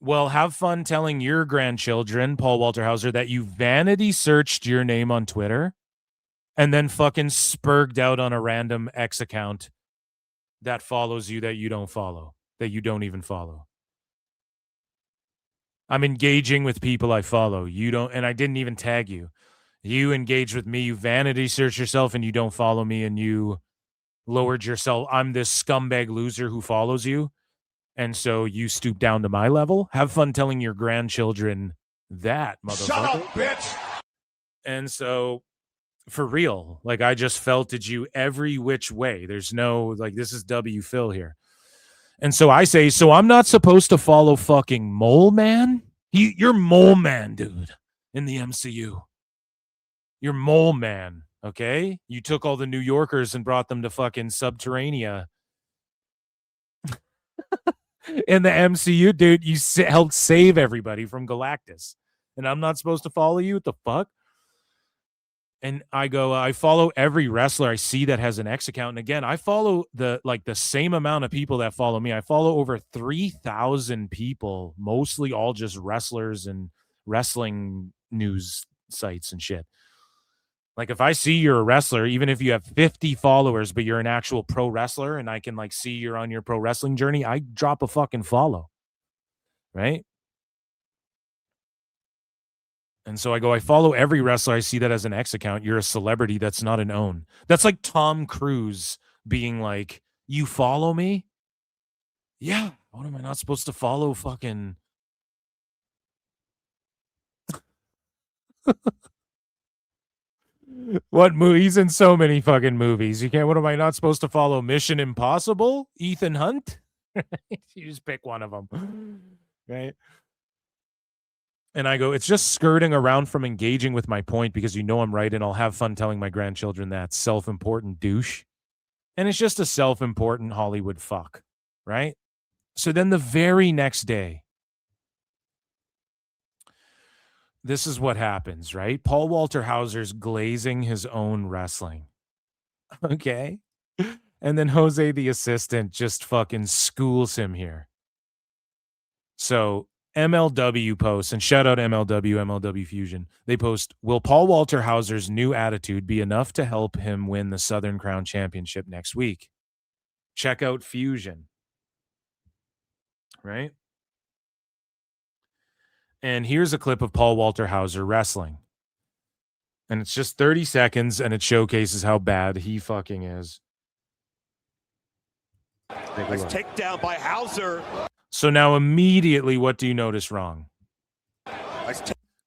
Well, have fun telling your grandchildren, Paul Walter Hauser, that you vanity searched your name on Twitter and then fucking spurged out on a random X account that follows you that you don't follow, that you don't even follow. I'm engaging with people I follow. You don't, and I didn't even tag you. You engage with me, you vanity search yourself, and you don't follow me, and you lowered yourself. I'm this scumbag loser who follows you. And so you stoop down to my level. Have fun telling your grandchildren that, motherfucker.
Shut up, bitch.
And so, for real, like, I just felted you every which way. There's no, like, this is W Phil here. And so I say, so I'm not supposed to follow fucking Mole Man? You're Mole Man, dude, in the MCU. You're Mole Man, okay? You took all the New Yorkers and brought them to fucking Subterranea. In the MCU, dude, you helped save everybody from Galactus. And I'm not supposed to follow you? What the fuck? And I go, I follow every wrestler I see that has an X account. And again, I follow the same amount of people that follow me. I follow over 3,000 people, mostly all just wrestlers and wrestling news sites and shit. Like, if I see you're a wrestler, even if you have 50 followers, but you're an actual pro wrestler and I can like see you're on your pro wrestling journey, I drop a fucking follow. Right? And so I go, I follow every wrestler I see that has an X account. You're a celebrity. That's not an own. That's like Tom Cruise being like, you follow me? Yeah. What am I not supposed to follow fucking... What movie? He's in so many fucking movies. You can't. What am I not supposed to follow? Mission Impossible? Ethan Hunt? You just pick one of them, right? And I go, it's just skirting around from engaging with my point because you know I'm right, and I'll have fun telling my grandchildren that self-important douche. And it's just a self-important Hollywood fuck, right? So then the very next day, this is what happens, right? Paul Walter Hauser's glazing his own wrestling. Okay. And then Jose, the assistant, just fucking schools him here. So MLW posts, and shout out MLW Fusion. They post, will Paul Walter Hauser's new attitude be enough to help him win the Southern Crown Championship next week? Check out Fusion. Right? And here's a clip of Paul Walter Hauser wrestling. And it's just 30 seconds, and it showcases how bad he fucking is.
Nice takedown by Hauser.
So now immediately, what do you notice wrong?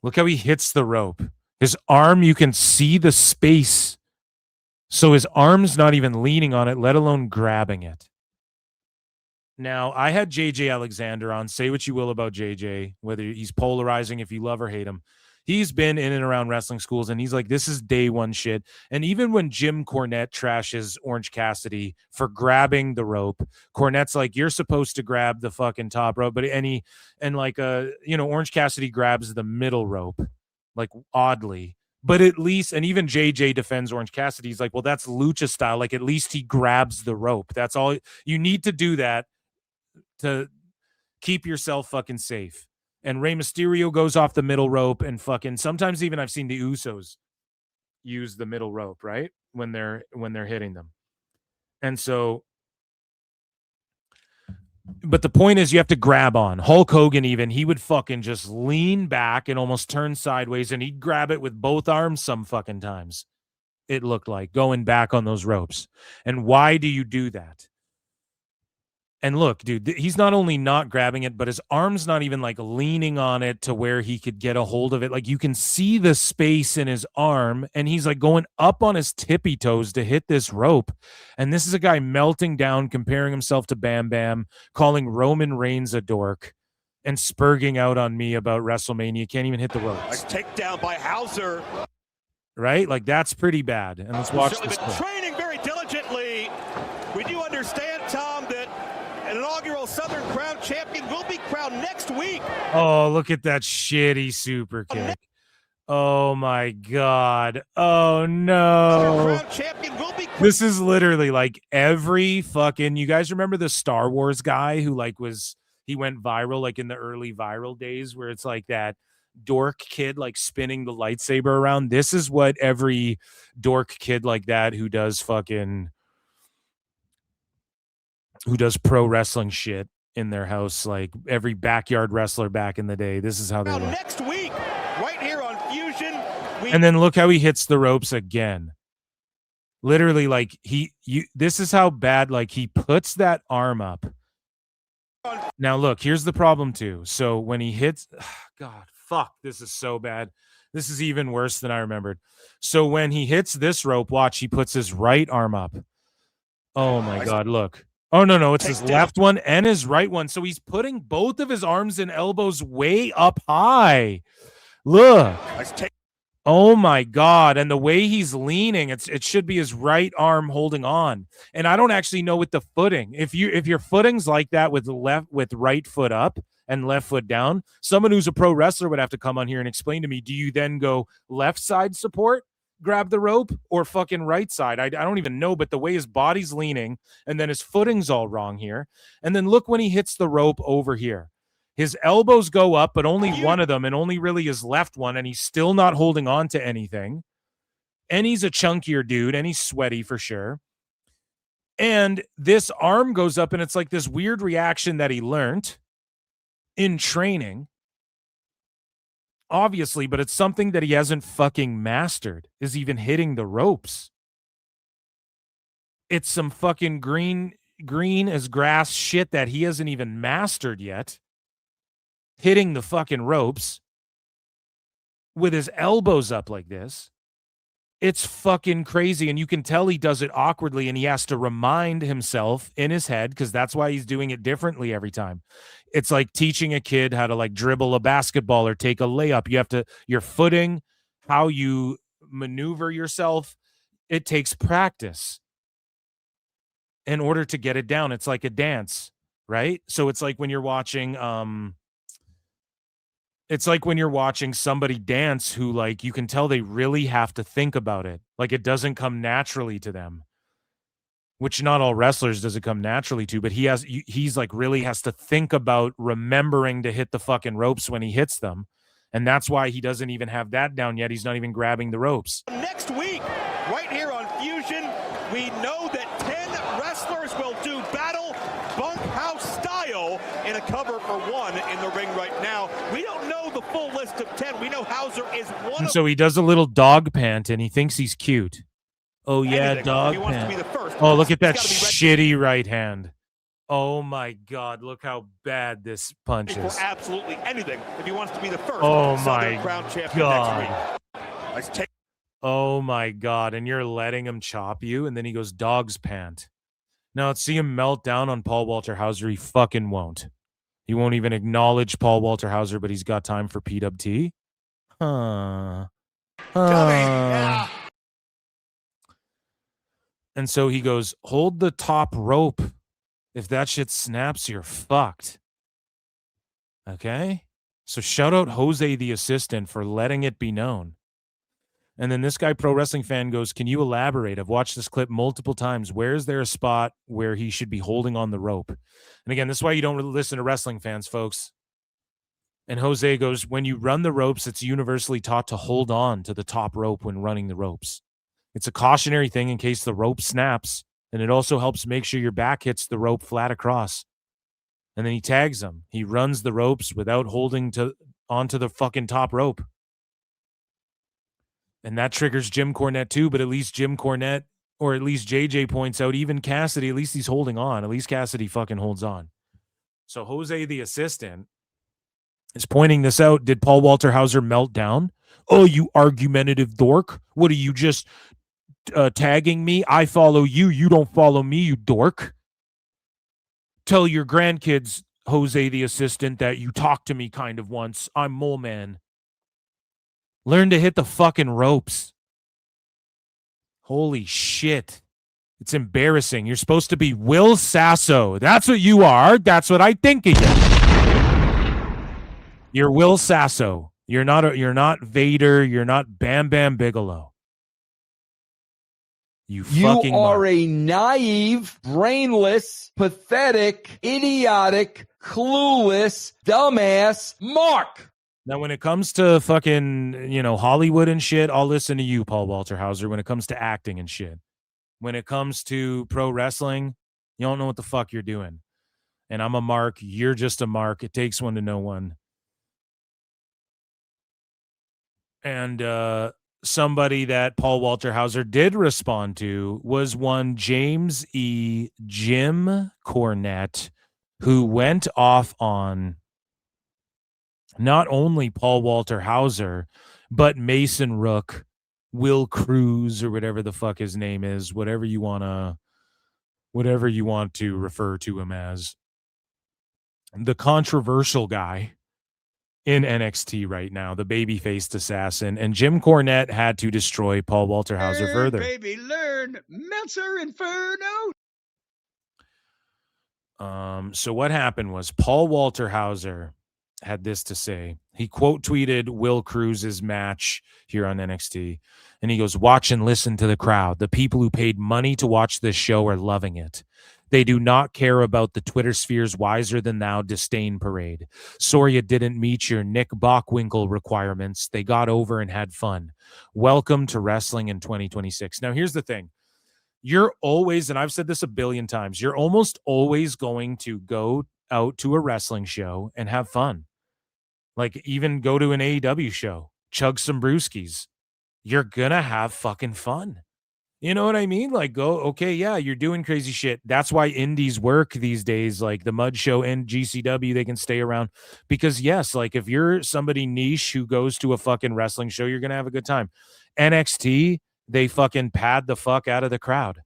Look how he hits the rope. His arm, you can see the space. So his arm's not even leaning on it, let alone grabbing it. Now, I had JJ Alexander on. Say what you will about JJ, whether he's polarizing, if you love or hate him. He's been in and around wrestling schools, and he's like, this is day one shit. And even when Jim Cornette trashes Orange Cassidy for grabbing the rope, Cornette's like, you're supposed to grab the fucking top rope. But Orange Cassidy grabs the middle rope, like oddly. But at least, and even JJ defends Orange Cassidy. He's like, well, that's lucha style. Like, at least he grabs the rope. That's all. You need to do that to keep yourself fucking safe. And Rey Mysterio goes off the middle rope, and fucking sometimes even I've seen the Usos use the middle rope, right? When they're hitting them. And so, but the point is you have to grab on. Hulk Hogan even, he would fucking just lean back and almost turn sideways, and he'd grab it with both arms some fucking times. It looked like going back on those ropes. And why do you do that? And look, dude, he's not only not grabbing it, but his arm's not even like leaning on it to where he could get a hold of it. Like, you can see the space in his arm, and he's like going up on his tippy toes to hit this rope. And this is a guy melting down, comparing himself to Bam Bam, calling Roman Reigns a dork, and spurging out on me about WrestleMania. Can't even hit the ropes.
Nice takedown by Hauser.
Right? Like, that's pretty bad. And let's watch this.
Been training very diligently. We do understand, Tom, that an inaugural Southern Crown champion will be crowned next week.
Oh, look at that shitty super kick. Oh, my God. Oh, no.
Crown champion will be
this is literally like every fucking... You guys remember the Star Wars guy who like was... he went viral, like in the early viral days where it's like that dork kid like spinning the lightsaber around. This is what every dork kid like that who does pro wrestling shit in their house, like every backyard wrestler back in the day. This is how they look.
Next week, right here on Fusion.
And then look how he hits the ropes again. Literally, like this is how bad, like he puts that arm up. Now look, here's the problem too. So when he hits, God, fuck, this is so bad. This is even worse than I remembered. So when he hits this rope, watch, he puts his right arm up. Oh my God, look. Oh, no, it's his left one and his right one. So he's putting both of his arms and elbows way up high. Look. Oh my God. And the way he's leaning, it should be his right arm holding on. And I don't actually know with the footing. If your footing's like that with right foot up and left foot down, someone who's a pro wrestler would have to come on here and explain to me, do you then go left side support, grab the rope, or fucking right side? I don't even know, but the way his body's leaning and then his footing's all wrong here. And then look when he hits the rope over here. His elbows go up, but only one of them, and only really his left one, and he's still not holding on to anything. And he's a chunkier dude, and he's sweaty for sure. And this arm goes up, and it's like this weird reaction that he learned in training, obviously, but it's something that he hasn't fucking mastered, is even hitting the ropes. It's some fucking green as grass shit that he hasn't even mastered yet. Hitting the fucking ropes with his elbows up like this. It's fucking crazy. And you can tell he does it awkwardly, and he has to remind himself in his head, because that's why he's doing it differently every time. It's like teaching a kid how to like dribble a basketball or take a layup. Your footing, how you maneuver yourself, it takes practice in order to get it down. It's like a dance, right? So it's like when you're watching, somebody dance who, like, you can tell they really have to think about it. Like, it doesn't come naturally to them, which not all wrestlers does it come naturally to, but he's like really has to think about remembering to hit the fucking ropes when he hits them. And that's why he doesn't even have that down yet. He's not even grabbing the ropes.
Next week, right here on Fusion, we know that 10 wrestlers will do battle bunkhouse style in a cover for one in the ring right now. We don't know the full list of 10. We know Hauser is one.
And so he does a little dog pant, and he thinks he's cute. Oh yeah,
anything.
dog
He wants to
pant.
be the first.
Oh, look at that
He's gotta
shitty right hand. Oh my God, look how bad this punch
for
is.
absolutely anything if he wants to be the first
Oh
Southern
my
Crown champion
God.
next week. Let's take
Oh my God, and you're letting him chop you, and then he goes dog's pant. Now let's see him melt down on Paul Walter Hauser. He fucking won't. He won't even acknowledge Paul Walter Hauser, but he's got time for PWT. And so he goes, hold the top rope. If that shit snaps, you're fucked. Okay? So shout out Jose the assistant for letting it be known. And then this guy, Pro Wrestling Fan, goes, can you elaborate? I've watched this clip multiple times. Where is there a spot where he should be holding on the rope? And again, this is why you don't listen to wrestling fans, folks. And Jose goes, when you run the ropes, it's universally taught to hold on to the top rope when running the ropes. It's a cautionary thing in case the rope snaps. And it also helps make sure your back hits the rope flat across. And then he tags him. He runs the ropes without holding onto the fucking top rope. And that triggers Jim Cornette too, but at least Jim Cornette, or at least JJ points out, even Cassidy, at least he's holding on. At least Cassidy fucking holds on. So Jose, the assistant, is pointing this out. Did Paul Walter Hauser melt down? Oh, you argumentative dork. What are you, just tagging me? I follow you. You don't follow me, you dork. Tell your grandkids, Jose, the assistant, that you talked to me kind of once. I'm Mole Man. Learn to hit the fucking ropes. Holy shit. It's embarrassing. You're supposed to be Will Sasso. That's what you are. That's what I think of you. You're Will Sasso. You're not Vader. You're not Bam Bam Bigelow. You
You
fucking
are
mark.
a naive, brainless, pathetic, idiotic, clueless, dumbass mark.
Now, when it comes to fucking, Hollywood and shit, I'll listen to you, Paul Walter Hauser. When it comes to acting and shit, when it comes to pro wrestling, you don't know what the fuck you're doing. And I'm a mark. You're just a mark. It takes one to know one. And somebody that Paul Walter Hauser did respond to was one James E. Jim Cornette, who went off on not only Paul Walter Hauser, but Mason Rook, Will Cruz, or whatever the fuck his name is, whatever you want to refer to him as. The controversial guy in NXT right now, the baby-faced assassin, and Jim Cornette had to destroy Paul Walter Hauser further.
Baby, learn Meltzer Inferno.
So what happened was Paul Walter Hauser had this to say. He quote tweeted Will Cruz's match here on NXT, and he goes, "Watch and listen to the crowd. The people who paid money to watch this show are loving it. They do not care about the Twitter sphere's wiser than thou disdain parade. Sorry it didn't meet your Nick Bockwinkel requirements. They got over and had fun. Welcome to wrestling in 2026. Now, here's the thing. You're always, and I've said this a billion times, you're almost always going to go out to a wrestling show and have fun. Like, even go to an AEW show, chug some brewskis. You're going to have fucking fun. You know what I mean? Like, go, okay, yeah, you're doing crazy shit. That's why indies work these days, like the Mud Show and GCW, they can stay around. Because, yes, like if you're somebody niche who goes to a fucking wrestling show, you're going to have a good time. NXT, they fucking pad the fuck out of the crowd.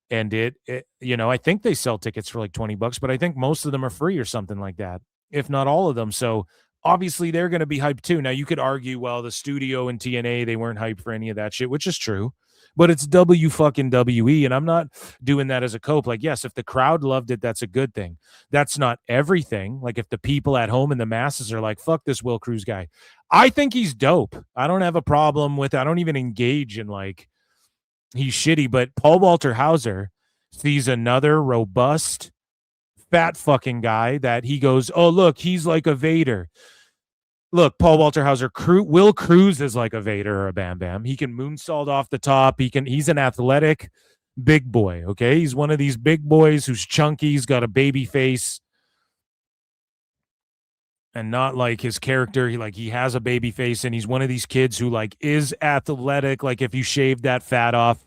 And I think they sell tickets for like $20, but I think most of them are free or something like that, if not all of them. So obviously they're going to be hyped too. Now you could argue, well, the studio and TNA, they weren't hyped for any of that shit, which is true. But it's WWE, and I'm not doing that as a cope. Like, yes, if the crowd loved it, that's a good thing. That's not everything. Like, if the people at home and the masses are like, fuck this Will Cruz guy, I think he's dope. I don't have a problem with it. I don't even engage in, like, he's shitty. But Paul Walter Hauser sees another robust, fat fucking guy that he goes, oh, look, he's like a Vader. Look, Paul Walter Hauser, Will Cruz is like a Vader or a Bam Bam. He can moonsault off the top. He's an athletic big boy, okay? He's one of these big boys who's chunky. He's got a baby face. And not like his character. He has a baby face, and he's one of these kids who, like, is athletic. Like, if you shave that fat off,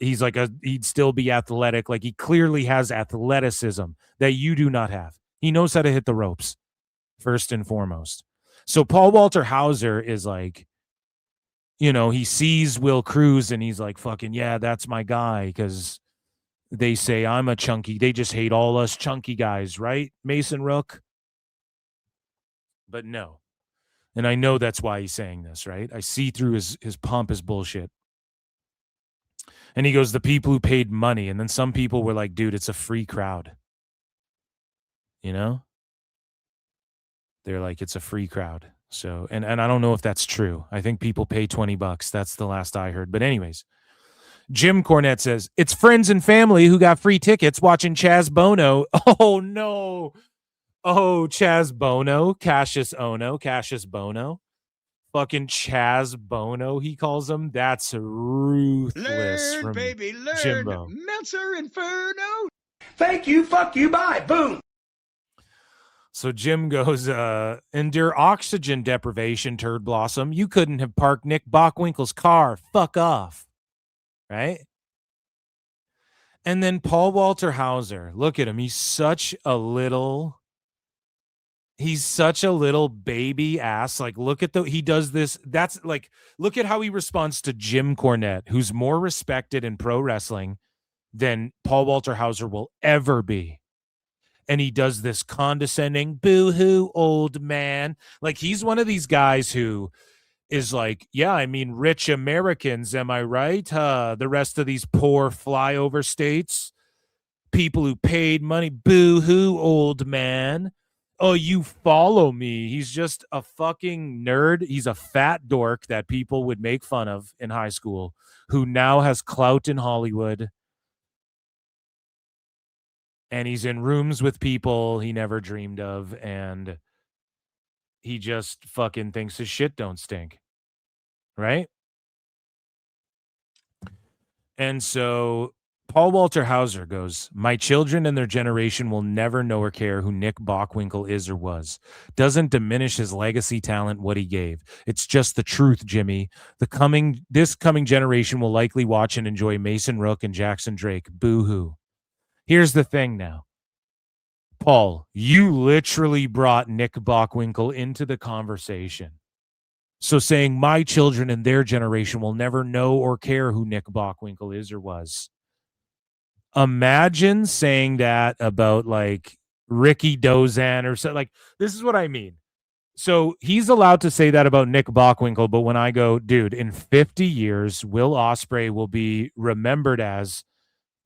he'd still be athletic. Like, he clearly has athleticism that you do not have. He knows how to hit the ropes, first and foremost. So Paul Walter Hauser is like, he sees Will Cruz and he's like, fucking, yeah, that's my guy. Because they say I'm a chunky. They just hate all us chunky guys, right? Mason Rook. But no. And I know that's why he's saying this, right? I see through his pompous bullshit. And he goes, the people who paid money. And then some people were like, dude, it's a free crowd. They're like, it's a free crowd. So, and I don't know if that's true. I think people pay $20. That's the last I heard. But anyways, Jim Cornette says, it's friends and family who got free tickets watching Chaz Bono. Oh, no. Oh, Chaz Bono, Cassius Bono. Fucking Chaz Bono, he calls him. That's ruthless.
Learn, baby, learn.
Jimbo.
Meltzer Inferno. Thank you, fuck you, bye, boom.
So Jim goes, endure oxygen deprivation, turd blossom. You couldn't have parked Nick Bockwinkel's car. Fuck off. Right? And then Paul Walter Hauser, look at him. He's such a little baby ass. Like, look at he does this. That's like, look at how he responds to Jim Cornette, who's more respected in pro wrestling than Paul Walter Hauser will ever be. And he does this condescending, boo-hoo, old man. Like, he's one of these guys who is like, yeah, I mean, rich Americans, am I right? The rest of these poor flyover states, people who paid money, boo-hoo, old man. Oh, you follow me. He's just a fucking nerd. He's a fat dork that people would make fun of in high school, who now has clout in Hollywood. And he's in rooms with people he never dreamed of. And he just fucking thinks his shit don't stink. Right? And so Paul Walter Hauser goes, my children and their generation will never know or care who Nick Bockwinkel is or was. Doesn't diminish his legacy talent, what he gave. It's just the truth, Jimmy. This coming generation will likely watch and enjoy Mason Rook and Jackson Drake. Boo-hoo. Here's the thing now. Paul, you literally brought Nick Bockwinkel into the conversation. So saying my children and their generation will never know or care who Nick Bockwinkel is or was. Imagine saying that about like Rikidozan or so. Like, this is what I mean. So he's allowed to say that about Nick Bockwinkel, but when I go, dude, in 50 years, Will Ospreay will be remembered as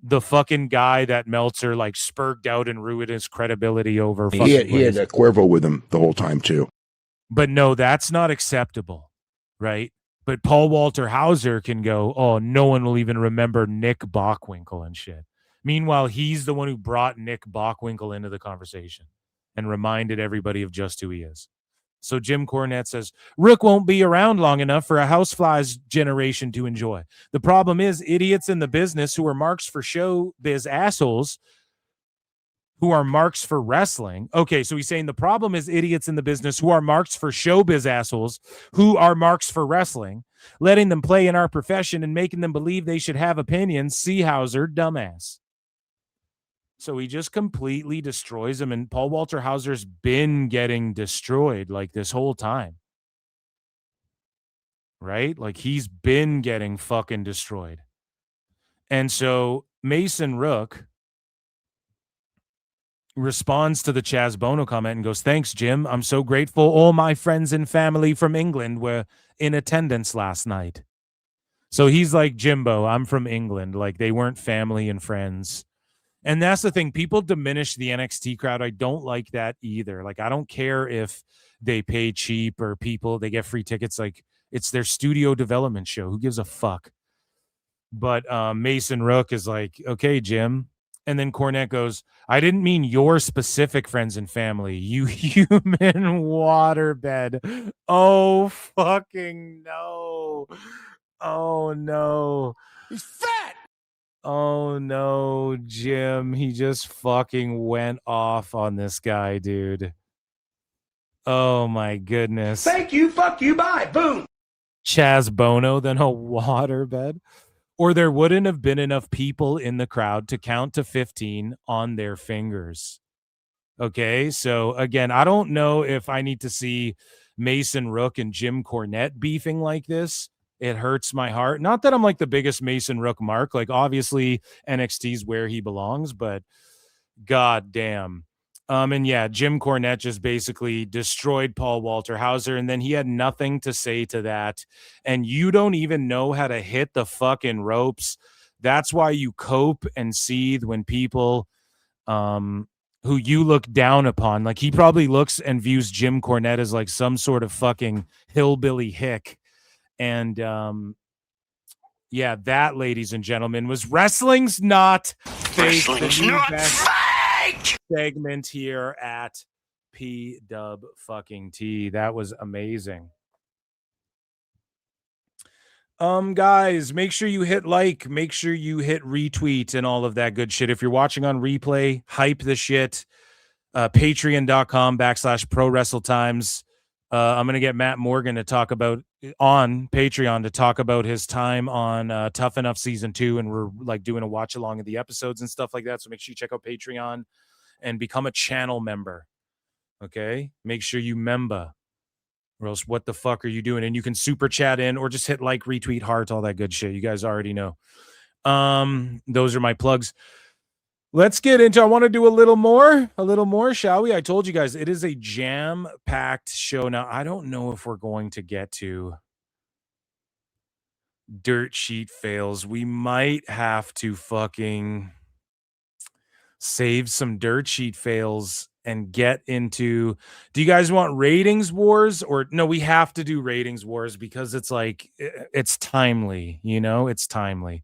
the fucking guy that Meltzer like spurged out and ruined his credibility over.
He had that Cuervo with him the whole time too.
But no, that's not acceptable, right? But Paul Walter Hauser can go, oh, no one will even remember Nick Bockwinkel and shit. Meanwhile, he's the one who brought Nick Bockwinkel into the conversation and reminded everybody of just who he is. So Jim Cornette says, Rook won't be around long enough for a housefly's generation to enjoy. The problem is idiots in the business who are marks for showbiz assholes who are marks for wrestling. Okay, so he's saying the problem is idiots in the business who are marks for showbiz assholes who are marks for wrestling, letting them play in our profession and making them believe they should have opinions. See Hauser, dumbass. So he just completely destroys him, and Paul Walter Hauser's been getting destroyed like this whole time. Right? Like he's been getting fucking destroyed. And so Mason Rook responds to the Chaz Bono comment and goes, thanks, Jim. I'm so grateful. All my friends and family from England were in attendance last night. So he's like, Jimbo, I'm from England. Like they weren't family and friends. And that's the thing. People diminish the NXT crowd. I don't like that either. Like, I don't care if they pay cheap or they get free tickets. Like, it's their studio development show. Who gives a fuck? But Mason Rook is like, okay, Jim. And then Cornette goes, I didn't mean your specific friends and family, you human waterbed. Oh, fucking no. Oh, no.
He's fat.
Oh, no, Jim. He just fucking went off on this guy, dude. Oh, my goodness.
Thank you, fuck you, bye, boom.
Chaz Bono than a waterbed. Or there wouldn't have been enough people in the crowd to count to 15 on their fingers. Okay, so again, I don't know if I need to see Mason Rook and Jim Cornette beefing like this. It hurts my heart. Not that I'm like the biggest Mason Rook mark. Like, obviously, NXT's where he belongs, but god damn. And yeah, Jim Cornette just basically destroyed Paul Walter Hauser, and then he had nothing to say to that. And you don't even know how to hit the fucking ropes. That's why you cope and seethe when people who you look down upon, like he probably looks and views Jim Cornette as like some sort of fucking hillbilly hick. And yeah, that, ladies and gentlemen, was Wrestling's Not Fake.
Wrestling's Not
Fake segment here at PWT. That was amazing. Guys, make sure you hit like, make sure you hit retweet and all of that good shit. If you're watching on replay, hype the shit. Patreon.com/Pro Wrestle Times. I'm going to get Matt Morgan to talk about on Patreon to talk about his time on Tough Enough Season 2. And we're like doing a watch along of the episodes and stuff like that. So make sure you check out Patreon and become a channel member. Okay. Make sure you member, or else what the fuck are you doing? And you can super chat in or just hit like, retweet, heart, all that good shit. You guys already know. Those are my plugs. Let's get into, I want to do a little more, shall we? I told you guys, it is a jam-packed show. Now, I don't know if we're going to get to dirt sheet fails. We might have to fucking save some dirt sheet fails and get into, do you guys want ratings wars, or no, we have to do ratings wars because it's like, it's timely, it's timely.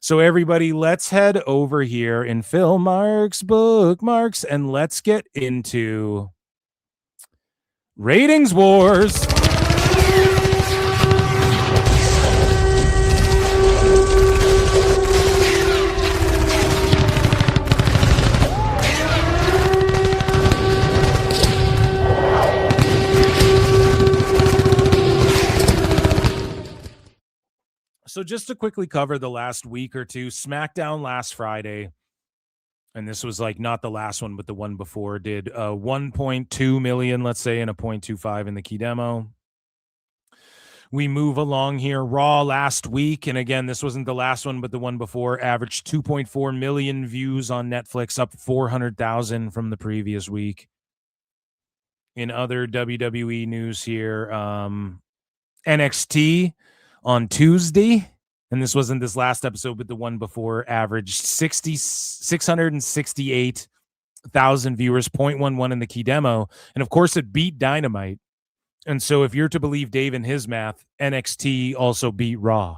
So everybody, let's head over here in Phil Marks bookmarks and let's get into ratings wars. So just to quickly cover the last week or two, SmackDown last Friday, and this was like not the last one, but the one before, did 1.2 million, let's say, and a 0.25 in the key demo. We move along here. Raw last week, and again, this wasn't the last one, but the one before, averaged 2.4 million views on Netflix, up 400,000 from the previous week. In other WWE news here, NXT on Tuesday, and this wasn't this last episode, but the one before, averaged 668,000 viewers, 0.11 in the key demo. And of course, it beat Dynamite. And so if you're to believe Dave and his math, NXT also beat Raw,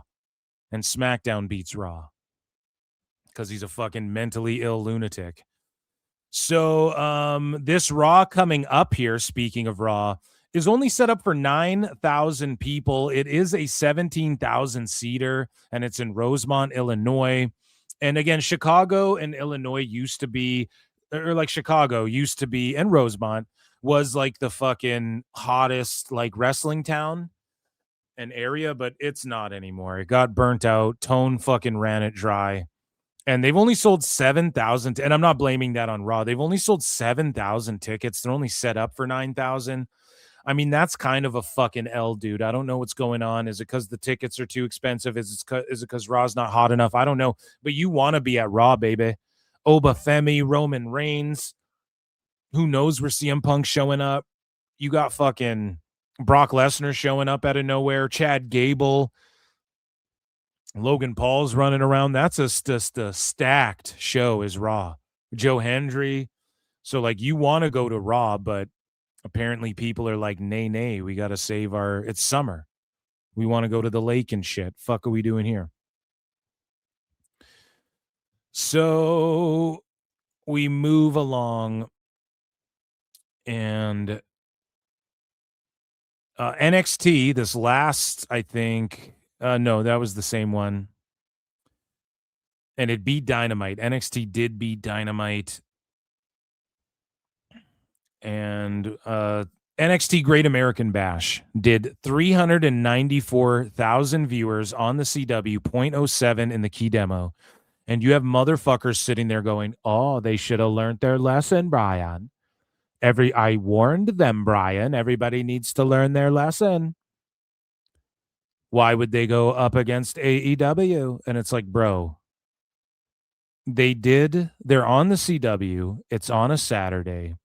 and SmackDown beats Raw because he's a fucking mentally ill lunatic. So this Raw coming up here, speaking of Raw, is only set up for 9,000 people. It is a 17,000 seater, and it's in Rosemont, Illinois. And again, Chicago and Illinois used to be, or like Chicago used to be, and Rosemont was like the fucking hottest like wrestling town and area, but it's not anymore. It got burnt out. Tone fucking ran it dry. And they've only sold 7,000. And I'm not blaming that on Raw. They've only sold 7,000 tickets. They're only set up for 9,000. I mean, that's kind of a fucking L, dude. I don't know what's going on. Is it because the tickets are too expensive? Is it because Raw's not hot enough? I don't know. But you want to be at Raw, baby. Oba Femi, Roman Reigns. Who knows where CM Punk's showing up? You got fucking Brock Lesnar showing up out of nowhere. Chad Gable. Logan Paul's running around. That's just a stacked show is Raw. Joe Hendry. So, like, you want to go to Raw, but apparently people are like, nay, we got to save it's summer. We want to go to the lake and shit. Fuck are we doing here? So we move along, and NXT, this last, I think, no, that was the same one. And it beat Dynamite. NXT did beat Dynamite. And NXT Great American Bash did 394,000 viewers on the CW, 0.07 in the key demo. And you have motherfuckers sitting there going, oh, they should have learned their lesson, Brian. I warned them, Brian. Everybody needs to learn their lesson. Why would they go up against AEW? And it's like, bro, they're on the CW. It's on a Saturday.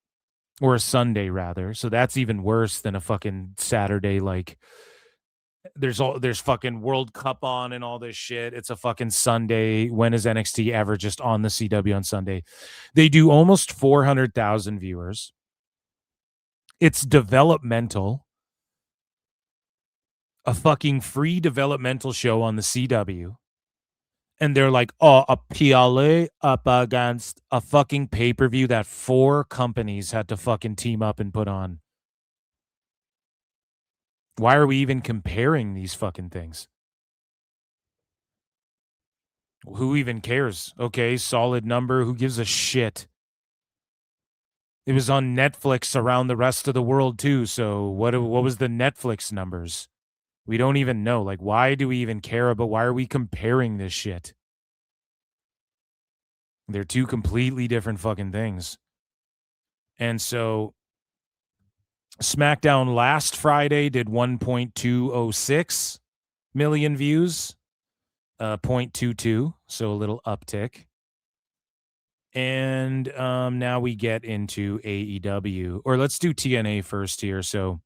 Or a Sunday, rather. So that's even worse than a fucking Saturday. Like, there's fucking World Cup on and all this shit. It's a fucking Sunday. When is NXT ever just on the CW on Sunday? They do almost 400,000 viewers. It's developmental. A fucking free developmental show on the CW. And they're like, oh, a PLA up against a fucking pay-per-view that 4 companies had to fucking team up and put on. Why are we even comparing these fucking things? Who even cares? Okay, solid number. Who gives a shit? It was on Netflix around the rest of the world too. So what was the Netflix numbers? We don't even know. Like, why do we even care about? Why are we comparing this shit? They're two completely different fucking things. And so SmackDown last Friday did 1.206 million views, 0.22, so a little uptick. And now we get into AEW, or let's do TNA first here. So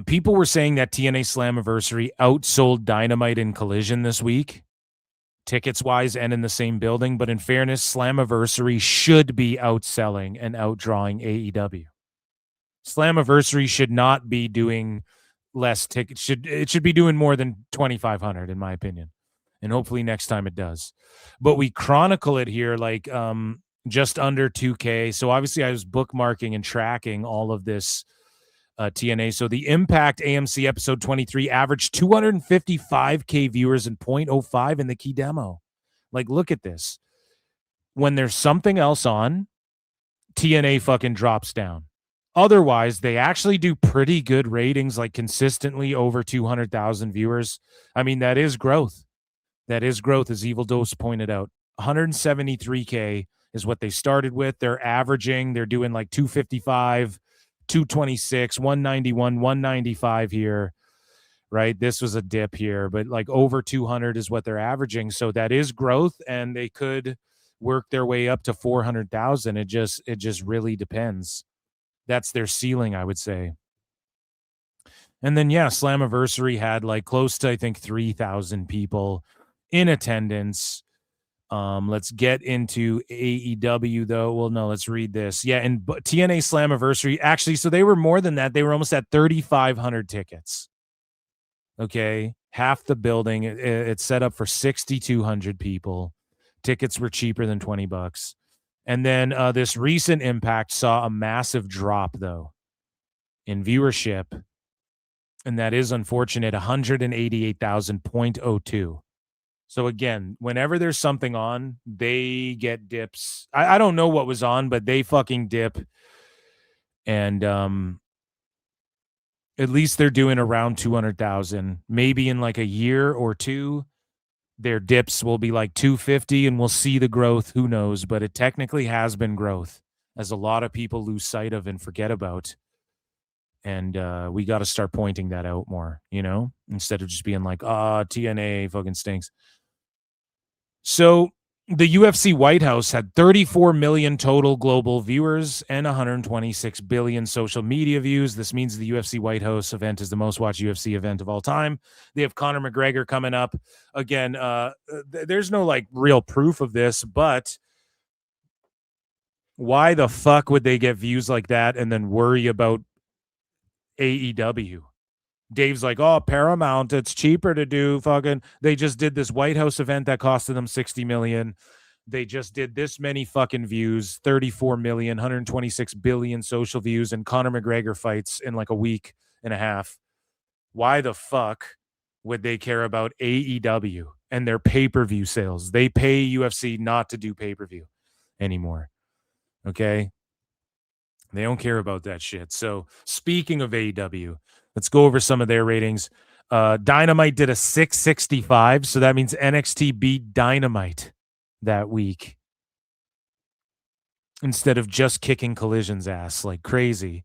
people were saying that TNA Slammiversary outsold Dynamite in Collision this week. tickets wise and in the same building. But in fairness, Slammiversary should be outselling and outdrawing AEW. Slammiversary should not be doing less tickets. It should be doing more than 2,500 in my opinion. And hopefully next time it does. But we chronicle it here like just under 2K. So obviously I was bookmarking and tracking all of this TNA. So the Impact AMC episode 23 averaged 255K viewers and 0.05 in the key demo. Like, look at this. When there's something else on, TNA fucking drops down. Otherwise, they actually do pretty good ratings, like consistently over 200,000 viewers. I mean, that is growth. That is growth, as Evil Dose pointed out. 173K is what they started with. They're averaging, they're doing like 255, 226, 191, 195 here, right? This was a dip here, but like over 200 is what they're averaging. So that is growth, and they could work their way up to 400,000. It just really depends. That's their ceiling, I would say. And then, yeah, Slammiversary had like close to, I think, 3,000 people in attendance. Let's get into AEW, though. Well, no, let's read this. Yeah, and TNA Slammiversary, actually, so they were more than that. They were almost at 3,500 tickets. Okay, half the building. It's set up for 6,200 people. Tickets were cheaper than $20. And then this recent Impact saw a massive drop, though, in viewership. And that is unfortunate, 188,000.02. So again, whenever there's something on, they get dips. I don't know what was on, but they fucking dip. And at least they're doing around 200,000. Maybe in like a year or two, their dips will be like 250 and we'll see the growth. Who knows? But it technically has been growth, as a lot of people lose sight of and forget about. And we got to start pointing that out more, you know, instead of just being like, TNA fucking stinks. So the UFC White House had 34 million total global viewers and 126 billion social media views. This means the UFC White House event is the most watched UFC event of all time. They have Conor McGregor coming up. Again, there's no like real proof of this, but why the fuck would they get views like that and then worry about AEW? Dave's like, Paramount, it's cheaper to do fucking. They just did this White House event that costed them $60 million. They just did this many fucking views, 34 million, 126 billion social views, and Conor McGregor fights in like a week and a half. Why the fuck would they care about AEW and their pay-per-view sales? They pay UFC not to do pay-per-view anymore. Okay? They don't care about that shit. So speaking of AEW, let's go over some of their ratings. Dynamite did a 665, so that means NXT beat Dynamite that week instead of just kicking Collision's ass like crazy.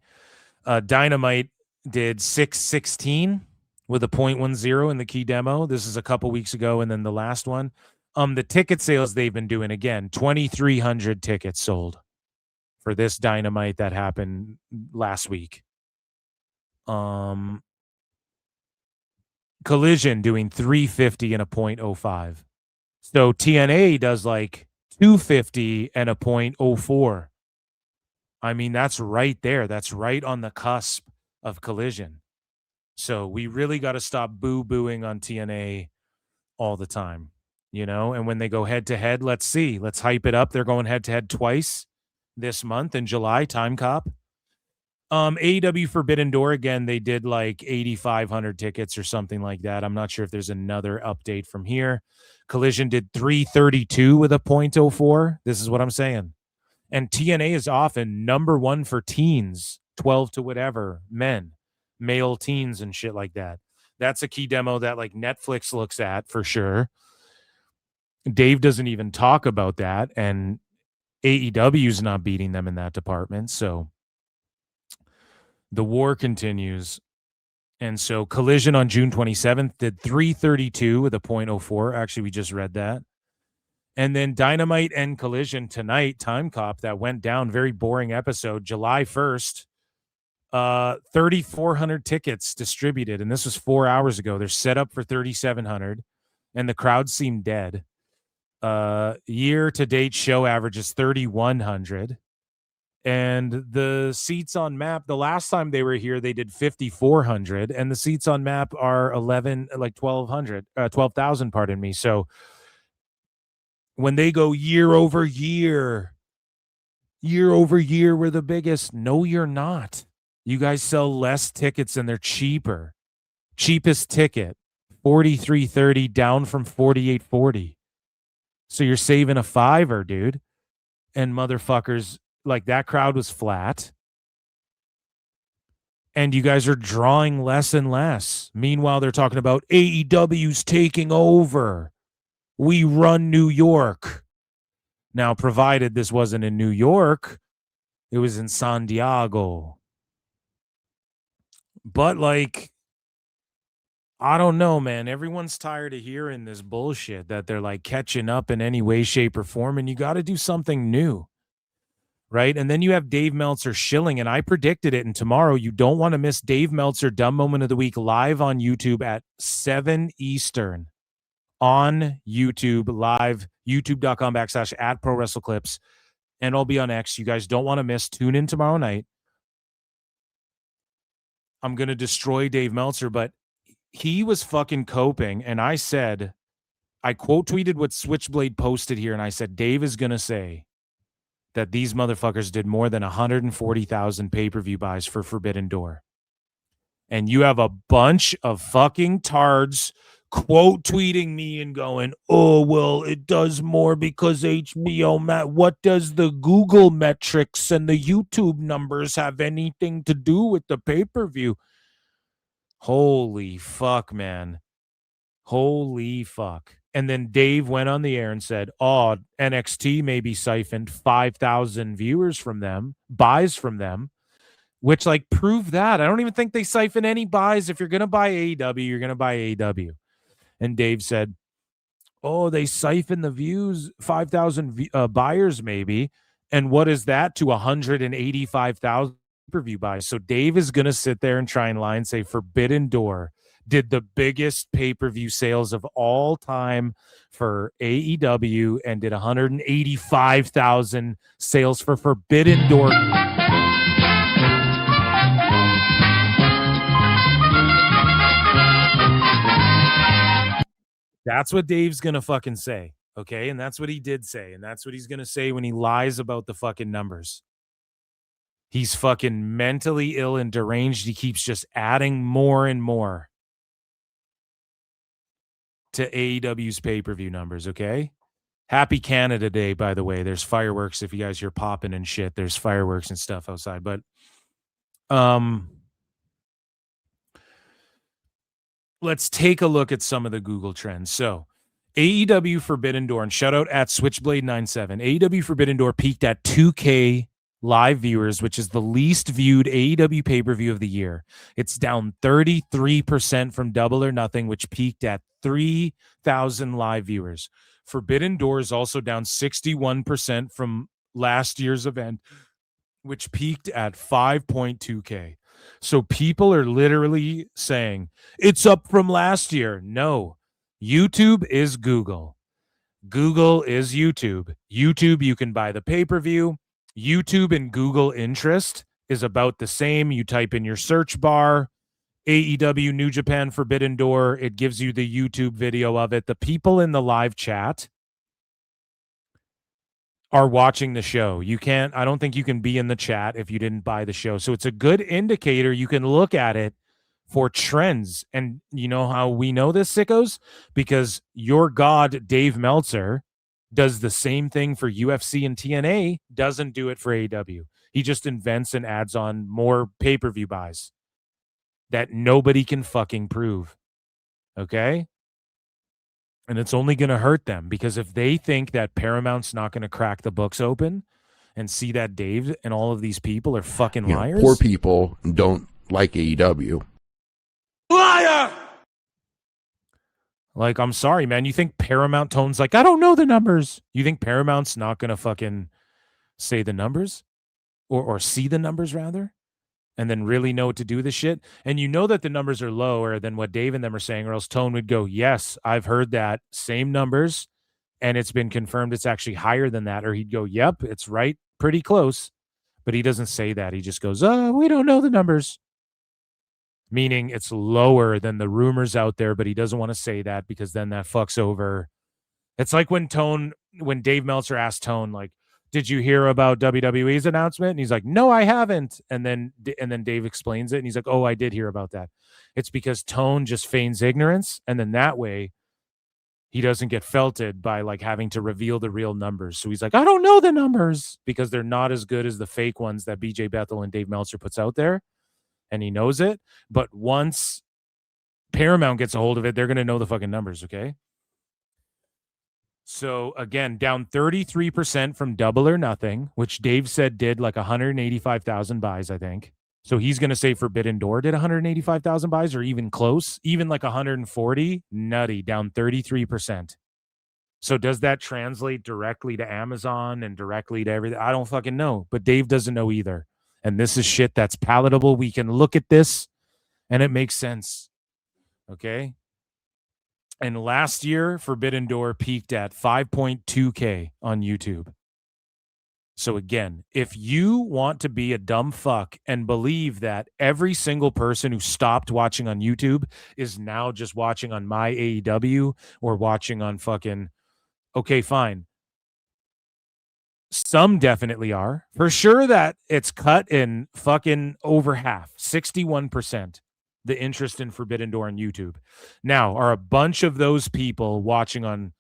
Dynamite did 616 with a 0.10 in the key demo. This is a couple weeks ago, and then the last one. The ticket sales they've been doing, again, 2,300 tickets sold for this Dynamite that happened last week. Collision doing 350 and a 0.05. So TNA does like 250 and a 0.04. I mean, that's right there. That's right on the cusp of Collision. So we really got to stop boo-booing on TNA all the time, you know? And when they go head-to-head, let's see. Let's hype it up. They're going head-to-head twice this month in July, Time Cop. AEW Forbidden Door, again, they did like 8,500 tickets or something like that. I'm not sure if there's another update from here. Collision did 332 with a 0.04. This is what I'm saying. And TNA is often number one for teens, 12 to whatever, men, male teens and shit like that. That's a key demo that like Netflix looks at for sure. Dave doesn't even talk about that, and AEW's not beating them in that department. So the war continues. And so Collision on June 27th did 332 with a 0.04. Actually, we just read that. And then Dynamite and Collision tonight, Time Cop, that went down. Very boring episode. July 1st, 3,400 tickets distributed. And this was 4 hours ago. They're set up for 3,700. And the crowd seemed dead. Year-to-date show average is 3,100. And the seats on map, the last time they were here, they did 5,400. And the seats on map are 12,000, pardon me. So when they go year over year, we're the biggest. No, you're not. You guys sell less tickets and they're cheaper. Cheapest ticket, $43.30, down from $48.40. So you're saving a $5, dude. And motherfuckers, like, that crowd was flat. And you guys are drawing less and less. Meanwhile, they're talking about AEW's taking over. We run New York. Now, provided this wasn't in New York, it was in San Diego. But, like, I don't know, man. Everyone's tired of hearing this bullshit that they're, like, catching up in any way, shape, or form, and you got to do something new, right? And then you have Dave Meltzer shilling, and I predicted it, and tomorrow you don't want to miss Dave Meltzer Dumb Moment of the Week live on YouTube at 7 Eastern on YouTube live, youtube.com/@ProWrestleClips, and I'll be on X. You guys don't want to miss. Tune in tomorrow night. I'm going to destroy Dave Meltzer, but he was fucking coping, and I said, I quote tweeted what Switchblade posted here, and I said, Dave is going to say that these motherfuckers did more than 140,000 pay-per-view buys for Forbidden Door. And you have a bunch of fucking tards quote tweeting me and going, oh, well, it does more because HBO, what does the Google metrics and the YouTube numbers have anything to do with the pay-per-view? Holy fuck, man. Holy fuck. And then Dave went on the air and said, oh, NXT maybe siphoned 5,000 viewers from them, buys from them, which, like, prove that. I don't even think they siphon any buys. If you're going to buy AEW, you're going to buy AEW. And Dave said, oh, they siphon the views, 5,000 buyers maybe. And what is that to 185,000 pay-per-view buys? So Dave is going to sit there and try and lie and say Forbidden Door did the biggest pay-per-view sales of all time for AEW and did 185,000 sales for Forbidden Door. That's what Dave's going to fucking say, okay? And that's what he did say, and that's what he's going to say when he lies about the fucking numbers. He's fucking mentally ill and deranged. He keeps just adding more and more to AEW's pay-per-view numbers, okay? Happy Canada Day, by the way. There's fireworks if you guys hear popping and shit. There's fireworks and stuff outside, but let's take a look at some of the Google trends. So, AEW Forbidden Door, and shout out at Switchblade97. AEW Forbidden Door peaked at 2K live viewers, which is the least viewed AEW pay-per-view of the year. It's down 33% from Double or Nothing, which peaked at 3,000 live viewers. Forbidden Door is also down 61% from last year's event, which peaked at 5.2K. So people are literally saying, it's up from last year. No, YouTube is Google. Google is YouTube. YouTube, you can buy the pay-per-view. YouTube and Google interest is about the same. You type in your search bar, AEW New Japan Forbidden Door. It gives you the YouTube video of it. The people in the live chat are watching the show. I don't think you can be in the chat if you didn't buy the show. So it's a good indicator. You can look at it for trends. And you know how we know this, sickos? Because your god, Dave Meltzer, does the same thing for UFC and TNA, doesn't do it for AEW. He just invents and adds on more pay-per-view buys that nobody can fucking prove. Okay? And it's only going to hurt them, because if they think that Paramount's not going to crack the books open and see that Dave and all of these people are fucking liars.
Poor people don't like AEW.
Liar!
Like, I'm sorry, man. You think Paramount Tone's like, I don't know the numbers. You think Paramount's not going to fucking say the numbers? Or see the numbers, rather? And then really know what to do with this shit? And you know that the numbers are lower than what Dave and them are saying, or else Tone would go, yes, I've heard that. Same numbers. and it's been confirmed it's actually higher than that, or he'd go, yep, it's right, pretty close. But he doesn't say that. He just goes, oh, we don't know the numbers. Meaning it's lower than the rumors out there, but he doesn't want to say that because then that fucks over. It's like when Dave Meltzer asked Tone, like, did you hear about WWE's announcement? And he's like, no, I haven't. And then Dave explains it, and he's like, oh, I did hear about that. It's because Tone just feigns ignorance, and then that way he doesn't get felted by like having to reveal the real numbers. So he's like, I don't know the numbers, because they're not as good as the fake ones that BJ Bethel and Dave Meltzer puts out there. And he knows it. But once Paramount gets a hold of it, they're going to know the fucking numbers, okay? So, again, down 33% from Double or Nothing, which Dave said did like 185,000 buys, I think. So he's going to say Forbidden Door did 185,000 buys, or even close, even like 140. Nutty, down 33%. So does that translate directly to Amazon and directly to everything? I don't fucking know, but Dave doesn't know either. And this is shit that's palatable. We can look at this and it makes sense. Okay. And last year, Forbidden Door peaked at 5.2K on YouTube. So again, if you want to be a dumb fuck and believe that every single person who stopped watching on YouTube is now just watching on my AEW or watching on fucking, okay, fine. Some definitely are. For sure that it's cut in fucking over half, 61%, the interest in Forbidden Door on YouTube. Now, are a bunch of those people watching on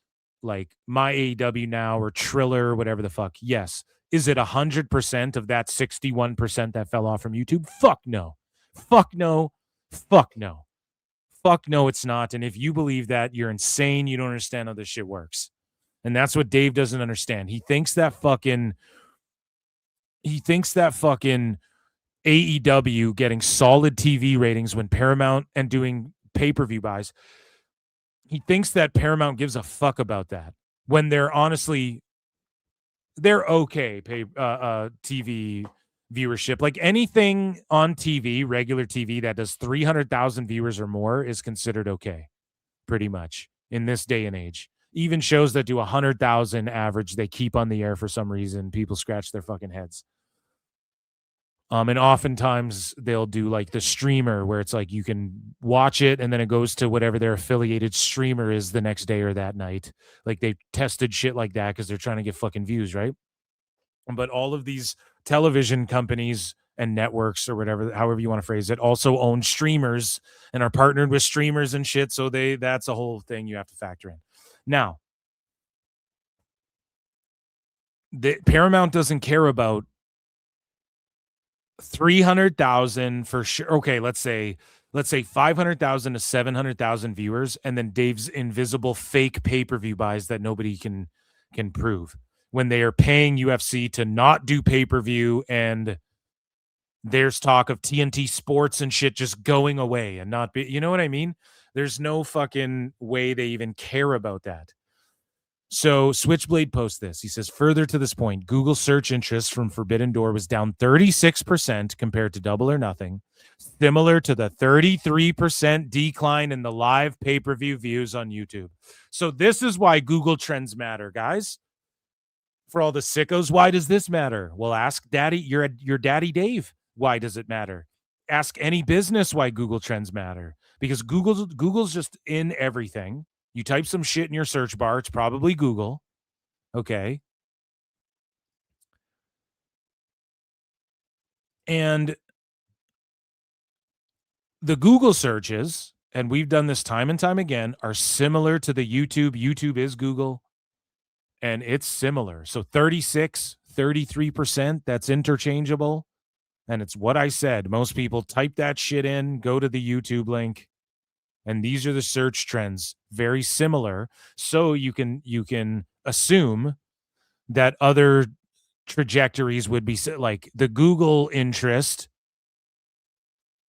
like My AEW Now or Triller or whatever the fuck? Yes. Is it 100% of that 61% that fell off from YouTube? Fuck no. Fuck no. Fuck no. Fuck no, it's not. And if you believe that, you're insane. You don't understand how this shit works. And that's what Dave doesn't understand. He thinks that fucking AEW getting solid TV ratings when Paramount and doing pay-per-view buys, he thinks that Paramount gives a fuck about that when they're honestly, they're okay TV viewership. Like anything on TV, regular TV that does 300,000 viewers or more is considered okay, pretty much in this day and age. Even shows that do 100,000 average, they keep on the air for some reason. People scratch their fucking heads. And oftentimes they'll do like the streamer where it's like you can watch it and then it goes to whatever their affiliated streamer is the next day or that night. Like they tested shit like that because they're trying to get fucking views, right? But all of these television companies and networks or whatever, however you want to phrase it, also own streamers and are partnered with streamers and shit. So that's a whole thing you have to factor in. Now, the Paramount doesn't care about 300,000 for sure. Okay, let's say 500,000 to 700,000 viewers, and then Dave's invisible fake pay-per-view buys that nobody can prove when they are paying UFC to not do pay-per-view, and there's talk of TNT Sports and shit just going away and not be, you know what I mean? There's no fucking way they even care about that. So Switchblade posts this. He says, further to this point, Google search interest from Forbidden Door was down 36% compared to Double or Nothing, similar to the 33% decline in the live pay-per-view views on YouTube. So this is why Google trends matter, guys. For all the sickos, why does this matter? Well, ask Daddy, your Daddy Dave, why does it matter? Ask any business why Google trends matter. Because Google's just in everything. You type some shit in your search bar, it's probably Google. Okay. And the Google searches, and we've done this time and time again, are similar to the YouTube. YouTube is Google, and it's similar. So 33%, that's interchangeable. And it's what I said. Most people type that shit in, go to the YouTube link, and these are the search trends, very similar. So you can assume that other trajectories would be like the Google interest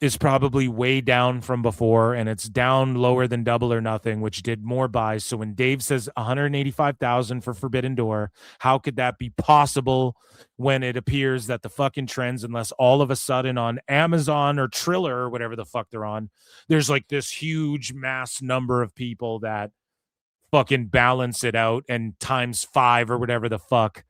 is probably way down from before, and it's down lower than Double or Nothing, which did more buys. So when Dave says 185,000 for Forbidden Door, how could that be possible when it appears that the fucking trends, unless all of a sudden on Amazon or Triller or whatever the fuck they're on, there's like this huge mass number of people that fucking balance it out and times 5 or whatever the fuck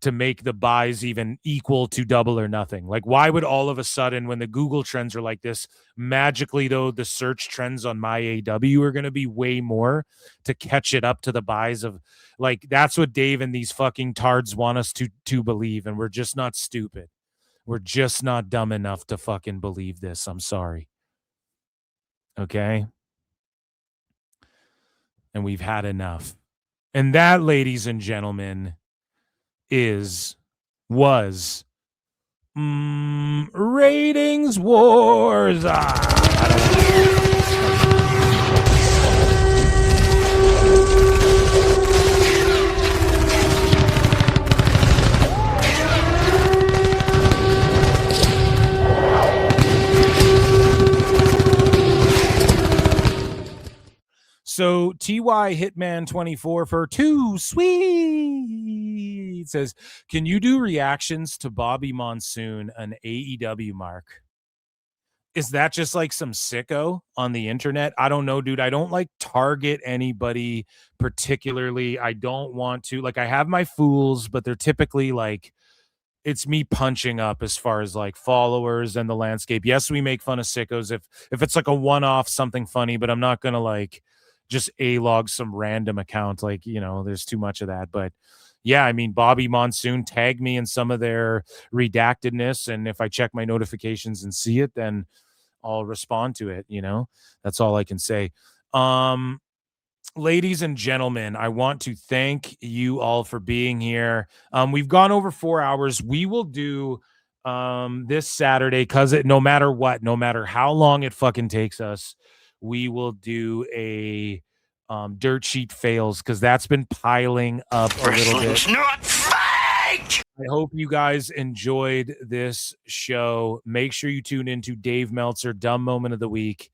to make the buys even equal to Double or Nothing. Like, why would all of a sudden, when the Google trends are like this, magically though the search trends on my AEW are going to be way more to catch it up to the buys of, like, that's what Dave and these fucking tards want us to believe, and we're just not stupid. We're just not dumb enough to fucking believe this. I'm sorry. Okay? And we've had enough. And that, ladies and gentlemen, was ratings wars. So TY Hitman 24 for 2 sweet says, can you do reactions to Bobby Monsoon, an AEW mark? Is that just like some sicko on the internet? I don't know, dude. I don't like target anybody particularly. I don't want to. Like, I have my fools, but they're typically like, it's me punching up as far as like followers and the landscape. Yes, we make fun of sickos if it's like a one-off something funny, but I'm not going to like just A-log some random account. Like, you know, there's too much of that. But yeah, I mean, Bobby Monsoon tagged me in some of their redactedness. And if I check my notifications and see it, then I'll respond to it. You know, that's all I can say. Ladies and gentlemen, I want to thank you all for being here. We've gone over 4 hours. We will do this Saturday, because no matter what, no matter how long it fucking takes us, we will do a dirt sheet fails, because that's been piling up a little bit. Not fake! I hope you guys enjoyed this show. Make sure you tune into Dave Meltzer, Dumb Moment of the Week.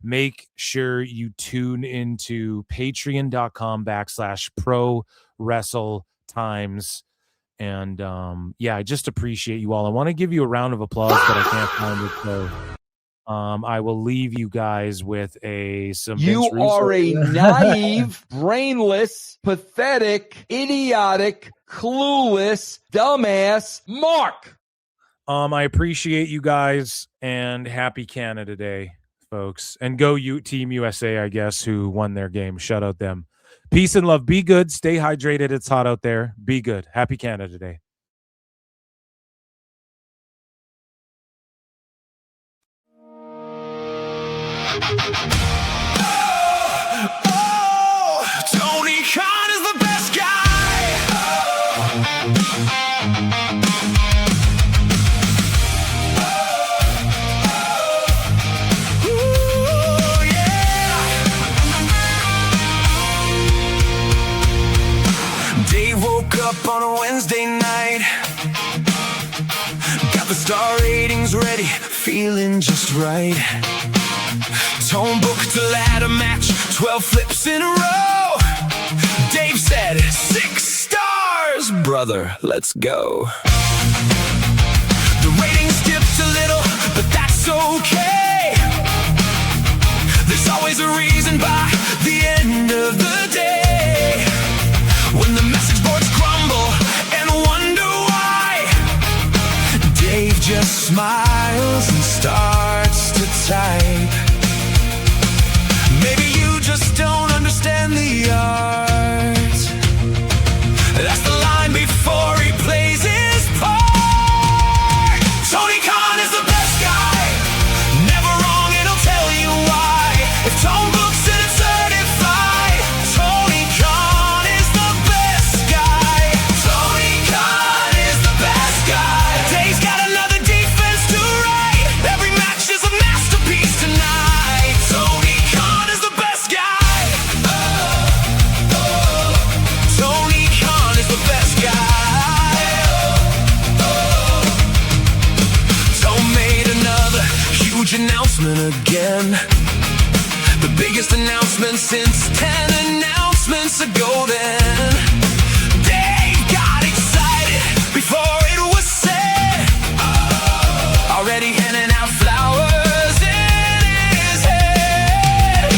Make sure you tune into patreon.com/pro wrestle times. And yeah, I just appreciate you all. I want to give you a round of applause, but I can't find it. So I will leave you guys with some
You
Vince Russo.
are a naive, brainless, pathetic, idiotic, clueless, dumbass Mark.
I appreciate you guys, and happy Canada Day, folks. And go Team USA, I guess, who won their game. Shout out them. Peace and love. Be good. Stay hydrated. It's hot out there. Be good. Happy Canada Day.
Tony Khan is the best guy. Ooh, yeah. Dave woke up on a Wednesday night, got the star ratings ready, feeling just right. Tone booked a ladder match, 12 flips in a row. Dave said, 6 stars, brother, let's go. The ratings dipped a little, but that's okay. There's always a reason by the end of the day. When the message boards crumble and wonder why, Dave just smiles and starts to type. Maybe you just don't understand the art. That's the line before he plays his part. Tony Khan is the best guy, never wrong, and I'll tell you why. If Tone books it, it's certified. Tony Khan is the best guy. Tony Khan is the best guy. Dave's got another defense to write. Every match is a masterpiece tonight. Tony Khan is the best guy. Tony Khan is the best guy. Tone made another huge announcement again. The biggest announcement since 10 announcements ago then. Dave got excited before it was said. Already handing out flowers in his head.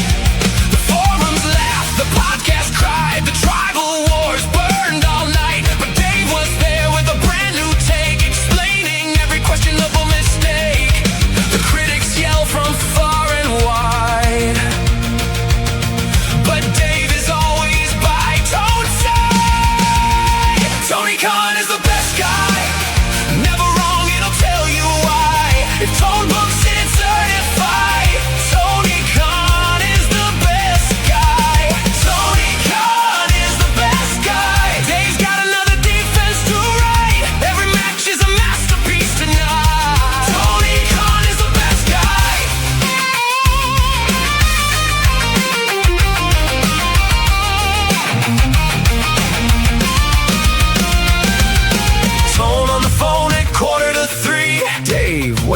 The forums laugh, the podcast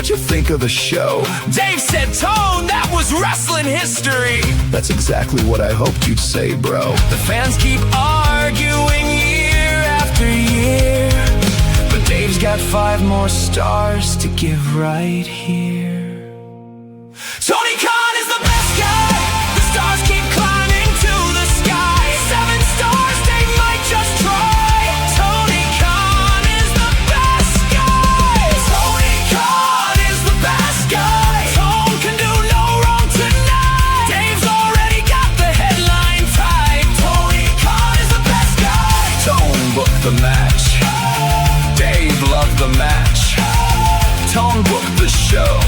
what you think of the show.
Dave said, Tone, that was wrestling history.
That's exactly what I hoped you'd say, bro.
The fans keep arguing year after year, but Dave's got 5 more stars to give right here. Tony Khan is the best guy. The stars keep climbing to the sky. 7 stars, Dave might just try. Tony Khan is the best guy. Tony Khan is the best guy. Tone can do no wrong tonight. Dave's already got the headline tied. Tony Khan is the best guy.
Tone booked the match.
Dave loved the match.
Tone booked the show.